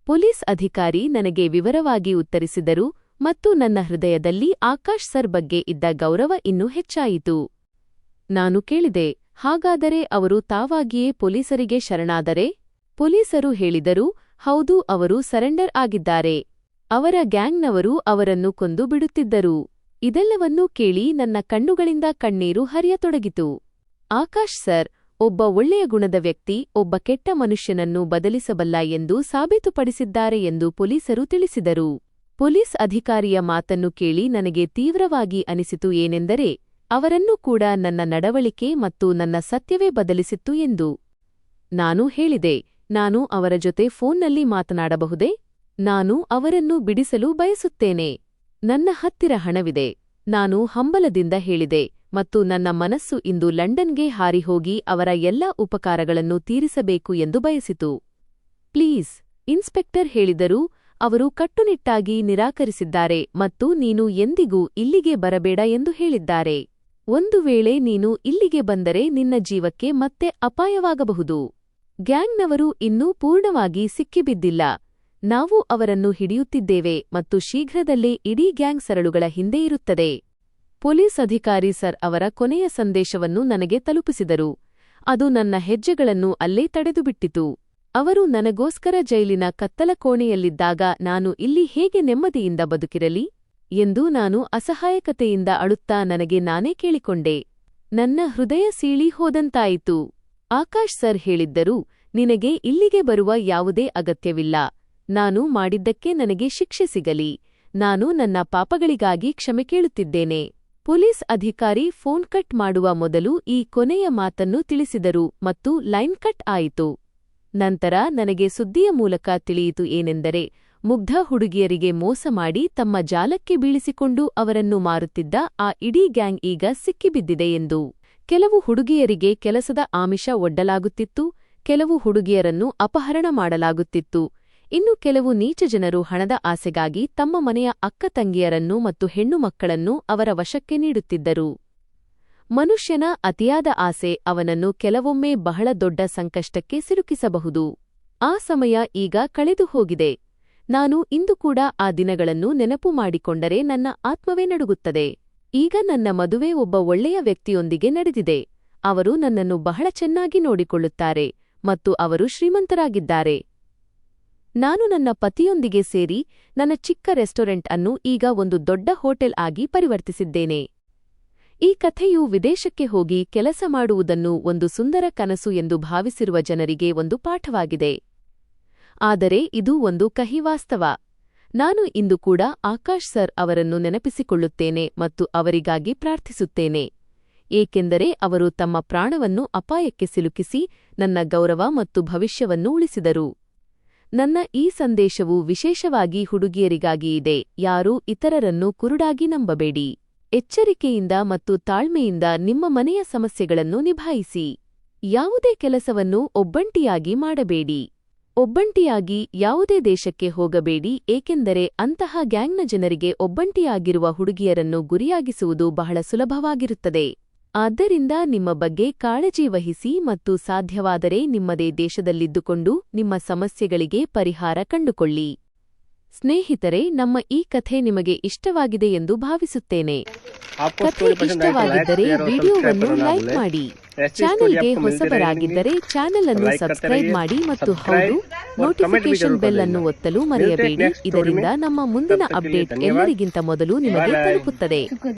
A: ಪೊಲೀಸ್ ಅಧಿಕಾರಿ ನನಗೆ ವಿವರವಾಗಿ ಉತ್ತರಿಸಿದರು ಮತ್ತು ನನ್ನ ಹೃದಯದಲ್ಲಿ ಆಕಾಶ್ ಸರ್ ಬಗ್ಗೆ ಇದ್ದ ಗೌರವ ಇನ್ನೂ ಹೆಚ್ಚಾಯಿತು. ನಾನು ಕೇಳಿದೆ, ಹಾಗಾದರೆ ಅವರು ತಾವಾಗಿಯೇ ಪೊಲೀಸರಿಗೆ ಶರಣಾದರೆ? ಪೊಲೀಸರು ಹೇಳಿದರು, ಹೌದು, ಅವರು ಸರೆಂಡರ್ ಆಗಿದ್ದಾರೆ. ಅವರ ಗ್ಯಾಂಗ್ನವರು ಅವರನ್ನು ಕೊಂದು ಬಿಡುತ್ತಿದ್ದರು. ಇದೆಲ್ಲವನ್ನೂ ಕೇಳಿ ನನ್ನ ಕಣ್ಣುಗಳಿಂದ ಕಣ್ಣೀರು ಹರಿಯತೊಡಗಿತು. ಆಕಾಶ್ ಸರ್ ಒಬ್ಬ ಒಳ್ಳೆಯ ಗುಣದ ವ್ಯಕ್ತಿ, ಒಬ್ಬ ಕೆಟ್ಟ ಮನುಷ್ಯನನ್ನು ಬದಲಿಸಬಲ್ಲ ಎಂದು ಸಾಬೀತುಪಡಿಸಿದ್ದಾರೆ ಎಂದು ಪೊಲೀಸರು ತಿಳಿಸಿದರು. ಪೊಲೀಸ್ ಅಧಿಕಾರಿಯ ಮಾತನ್ನು ಕೇಳಿ ನನಗೆ ತೀವ್ರವಾಗಿ ಅನಿಸಿತು ಏನೆಂದರೆ, ಅವರನ್ನೂ ಕೂಡ ನನ್ನ ನಡವಳಿಕೆ ಮತ್ತು ನನ್ನ ಸತ್ಯವೇ ಬದಲಿಸಿತ್ತು ಎಂದು. ನಾನು ಹೇಳಿದೆ, ನಾನು ಅವರ ಜೊತೆ ಫೋನ್ನಲ್ಲಿ ಮಾತನಾಡಬಹುದೇ? ನಾನು ಅವರನ್ನು ಬಿಡಿಸಲು ಬಯಸುತ್ತೇನೆ. ನನ್ನ ಹತ್ತಿರ ಹಣವಿದೆ. ನಾನು ಹಂಬಲದಿಂದ ಹೇಳಿದೆ ಮತ್ತು ನನ್ನ ಮನಸ್ಸು ಇಂದು ಲಂಡನ್ಗೆ ಹಾರಿಹೋಗಿ ಅವರ ಎಲ್ಲಾ ಉಪಕಾರಗಳನ್ನು ತೀರಿಸಬೇಕು ಎಂದು ಬಯಸಿತು. ಪ್ಲೀಸ್, ಇನ್ಸ್ಪೆಕ್ಟರ್ ಹೇಳಿದರು. ಅವರು ಕಟ್ಟುನಿಟ್ಟಾಗಿ ನಿರಾಕರಿಸಿದ್ದಾರೆ ಮತ್ತು ನೀನು ಎಂದಿಗೂ ಇಲ್ಲಿಗೆ ಬರಬೇಡ ಎಂದು ಹೇಳಿದ್ದಾರೆ. ಒಂದು ವೇಳೆ ನೀನು ಇಲ್ಲಿಗೆ ಬಂದರೆ ನಿನ್ನ ಜೀವಕ್ಕೆ ಮತ್ತೆ ಅಪಾಯವಾಗಬಹುದು. ಗ್ಯಾಂಗ್ನವರು ಇನ್ನೂ ಪೂರ್ಣವಾಗಿ ಸಿಕ್ಕಿಬಿದ್ದಿಲ್ಲ. ನಾವು ಅವರನ್ನು ಹಿಡಿಯುತ್ತಿದ್ದೇವೆ ಮತ್ತು ಶೀಘ್ರದಲ್ಲೇ ಇಡೀ ಗ್ಯಾಂಗ್ ಸರಳುಗಳ ಹಿಂದೆ ಇರುತ್ತದೆ. ಪೊಲೀಸ್ ಅಧಿಕಾರಿ ಸರ್ ಅವರ ಕೊನೆಯ ಸಂದೇಶವನ್ನು ನನಗೆ ತಲುಪಿಸಿದರು. ಅದು ನನ್ನ ಹೆಜ್ಜೆಗಳನ್ನು ಅಲ್ಲೇ ತಡೆದುಬಿಟ್ಟಿತು. ಅವರು ನನಗೋಸ್ಕರ ಜೈಲಿನ ಕತ್ತಲ ಕೋಣೆಯಲ್ಲಿದ್ದಾಗ ನಾನು ಇಲ್ಲಿ ಹೇಗೆ ನೆಮ್ಮದಿಯಿಂದ ಬದುಕಿರಲಿ ಎಂದು ನಾನು ಅಸಹಾಯಕತೆಯಿಂದ ಅಳುತ್ತಾ ನನಗೆ ನಾನೇ ಕೇಳಿಕೊಂಡೆ. ನನ್ನ ಹೃದಯ ಸೀಳಿ ಹೋದಂತಾಯಿತು. ಆಕಾಶ್ ಸರ್ ಹೇಳಿದ್ದರು, ನಿನಗೆ ಇಲ್ಲಿಗೆ ಬರುವ ಯಾವುದೇ ಅಗತ್ಯವಿಲ್ಲ. ನಾನು ಮಾಡಿದ್ದಕ್ಕೆ ನನಗೆ ಶಿಕ್ಷೆ ಸಿಗಲಿ. ನಾನು ನನ್ನ ಪಾಪಗಳಿಗಾಗಿ ಕ್ಷಮೆ ಕೇಳುತ್ತಿದ್ದೇನೆ. ಪೊಲೀಸ್ ಅಧಿಕಾರಿ ಫೋನ್ ಕಟ್ ಮಾಡುವ ಮೊದಲು ಈ ಕೊನೆಯ ಮಾತನ್ನು ತಿಳಿಸಿದರು ಮತ್ತು ಲೈನ್ ಕಟ್ ಆಯಿತು. ನಂತರ ನನಗೆ ಸುದ್ದಿಯ ಮೂಲಕ ತಿಳಿಯಿತು ಏನೆಂದರೆ, ಮುಗ್ಧ ಹುಡುಗಿಯರಿಗೆ ಮೋಸ ಮಾಡಿ ತಮ್ಮ ಜಾಲಕ್ಕೆ ಬೀಳಿಸಿಕೊಂಡು ಅವರನ್ನು ಮಾರುತ್ತಿದ್ದ ಆ ಇಡೀ ಗ್ಯಾಂಗ್ ಈಗ ಸಿಕ್ಕಿಬಿದ್ದಿದೆ ಎಂದು. ಕೆಲವು ಹುಡುಗಿಯರಿಗೆ ಕೆಲಸದ ಆಮಿಷ ಒಡ್ಡಲಾಗುತ್ತಿತ್ತು, ಕೆಲವು ಹುಡುಗಿಯರನ್ನು ಅಪಹರಣ ಮಾಡಲಾಗುತ್ತಿತ್ತು, ಇನ್ನು ಕೆಲವು ನೀಚ ಜನರು ಹಣದ ಆಸೆಗಾಗಿ ತಮ್ಮ ಮನೆಯ ಅಕ್ಕ ತಂಗಿಯರನ್ನು ಮತ್ತು ಹೆಣ್ಣು ಮಕ್ಕಳನ್ನು ಅವರ ವಶಕ್ಕೆ ನೀಡುತ್ತಿದ್ದರು. ಮನುಷ್ಯನ ಅತಿಯಾದ ಆಸೆ ಅವನನ್ನು ಕೆಲವೊಮ್ಮೆ ಬಹಳ ದೊಡ್ಡ ಸಂಕಷ್ಟಕ್ಕೆ ಸಿಲುಕಿಸಬಹುದು. ಆ ಸಮಯ ಈಗ ಕಳೆದು ಹೋಗಿದೆ. ನಾನು ಇಂದು ಕೂಡ ಆ ದಿನಗಳನ್ನು ನೆನಪು ಮಾಡಿಕೊಂಡರೆ ನನ್ನ ಆತ್ಮವೇ ನಡುಗುತ್ತದೆ. ಈಗ ನನ್ನ ಮದುವೆ ಒಬ್ಬ ಒಳ್ಳೆಯ ವ್ಯಕ್ತಿಯೊಂದಿಗೆ ನಡೆದಿದೆ. ಅವರು ನನ್ನನ್ನು ಬಹಳ ಚೆನ್ನಾಗಿ ನೋಡಿಕೊಳ್ಳುತ್ತಾರೆ ಮತ್ತು ಅವರು ಶ್ರೀಮಂತರಾಗಿದ್ದಾರೆ. ನಾನು ನನ್ನ ಪತಿಯೊಂದಿಗೆ ಸೇರಿ ನನ್ನ ಚಿಕ್ಕ ರೆಸ್ಟೋರೆಂಟ್ ಅನ್ನು ಈಗ ಒಂದು ದೊಡ್ಡ ಹೋಟೆಲ್ ಆಗಿ ಪರಿವರ್ತಿಸಿದ್ದೇನೆ. ಈ ಕಥೆಯು ವಿದೇಶಕ್ಕೆ ಹೋಗಿ ಕೆಲಸ ಮಾಡುವುದನ್ನು ಒಂದು ಸುಂದರ ಕನಸು ಎಂದು ಭಾವಿಸಿರುವ ಜನರಿಗೆ ಒಂದು ಪಾಠವಾಗಿದೆ. ಆದರೆ ಇದು ಒಂದು ಕಹಿ ವಾಸ್ತವ. ನಾನು ಇಂದು ಕೂಡ ಆಕಾಶ್ ಸರ್ ಅವರನ್ನು ನೆನಪಿಸಿಕೊಳ್ಳುತ್ತೇನೆ ಮತ್ತು ಅವರಿಗಾಗಿ ಪ್ರಾರ್ಥಿಸುತ್ತೇನೆ, ಏಕೆಂದರೆ ಅವರು ತಮ್ಮ ಪ್ರಾಣವನ್ನು ಅಪಾಯಕ್ಕೆ ಸಿಲುಕಿಸಿ ನನ್ನ ಗೌರವ ಮತ್ತು ಭವಿಷ್ಯವನ್ನು ಉಳಿಸಿದರು. ನನ್ನ ಈ ಸಂದೇಶವು ವಿಶೇಷವಾಗಿ ಹುಡುಗಿಯರಿಗಾಗಿ ಇದೆ. ಯಾರೂ ಇತರರನ್ನು ಕುರುಡಾಗಿ ನಂಬಬೇಡಿ. ಎಚ್ಚರಿಕೆಯಿಂದ ಮತ್ತು ತಾಳ್ಮೆಯಿಂದ ನಿಮ್ಮ ಮನೆಯ ಸಮಸ್ಯೆಗಳನ್ನು ನಿಭಾಯಿಸಿ. ಯಾವುದೇ ಕೆಲಸವನ್ನು ಒಬ್ಬಂಟಿಯಾಗಿ ಮಾಡಬೇಡಿ. ಒಬ್ಬಂಟಿಯಾಗಿ ಯಾವುದೇ ದೇಶಕ್ಕೆ ಹೋಗಬೇಡಿ, ಏಕೆಂದರೆ ಅಂತಹ ಗ್ಯಾಂಗ್ನ ಜನರಿಗೆ ಒಬ್ಬಂಟಿಯಾಗಿರುವ ಹುಡುಗಿಯರನ್ನು ಗುರಿಯಾಗಿಸುವುದು ಬಹಳ ಸುಲಭವಾಗಿರುತ್ತದೆ. ಆದ್ದರಿಂದ ನಿಮ್ಮ ಬಗ್ಗೆ ಕಾಳಜಿ ವಹಿಸಿ ಮತ್ತು ಸಾಧ್ಯವಾದರೆ ನಿಮ್ಮದೇ ದೇಶದಲ್ಲಿದ್ದುಕೊಂಡು ನಿಮ್ಮ ಸಮಸ್ಯೆಗಳಿಗೆ ಪರಿಹಾರ ಕಂಡುಕೊಳ್ಳಿ. ಸ್ನೇಹಿತರೆ, ನಮ್ಮ ಈ ಕಥೆ ನಿಮಗೆ ಇಷ್ಟವಾಗಿದೆ ಎಂದು ಭಾವಿಸುತ್ತೇನೆ. ಕಥೆ ಇಷ್ಟವಾಗಿದ್ದರೆ ವಿಡಿಯೋವನ್ನು ಲೈಕ್ ಮಾಡಿ. ಚಾನೆಲ್ಗೆ ಹೊಸಬರಾಗಿದ್ದರೆ ಚಾನೆಲ್ ಅನ್ನು ಸಬ್ಸ್ಕ್ರೈಬ್ ಮಾಡಿ ಮತ್ತು ಹೌದು, ನೋಟಿಫಿಕೇಶನ್ ಬೆಲ್ ಅನ್ನು ಒತ್ತಲು ಮರೆಯಬೇಡಿ. ಇದರಿಂದ ನಮ್ಮ ಮುಂದಿನ ಅಪ್ಡೇಟ್ ಎಲ್ಲರಿಗಿಂತ ಮೊದಲು ನಿಮಗೆ ತಲುಪುತ್ತದೆ.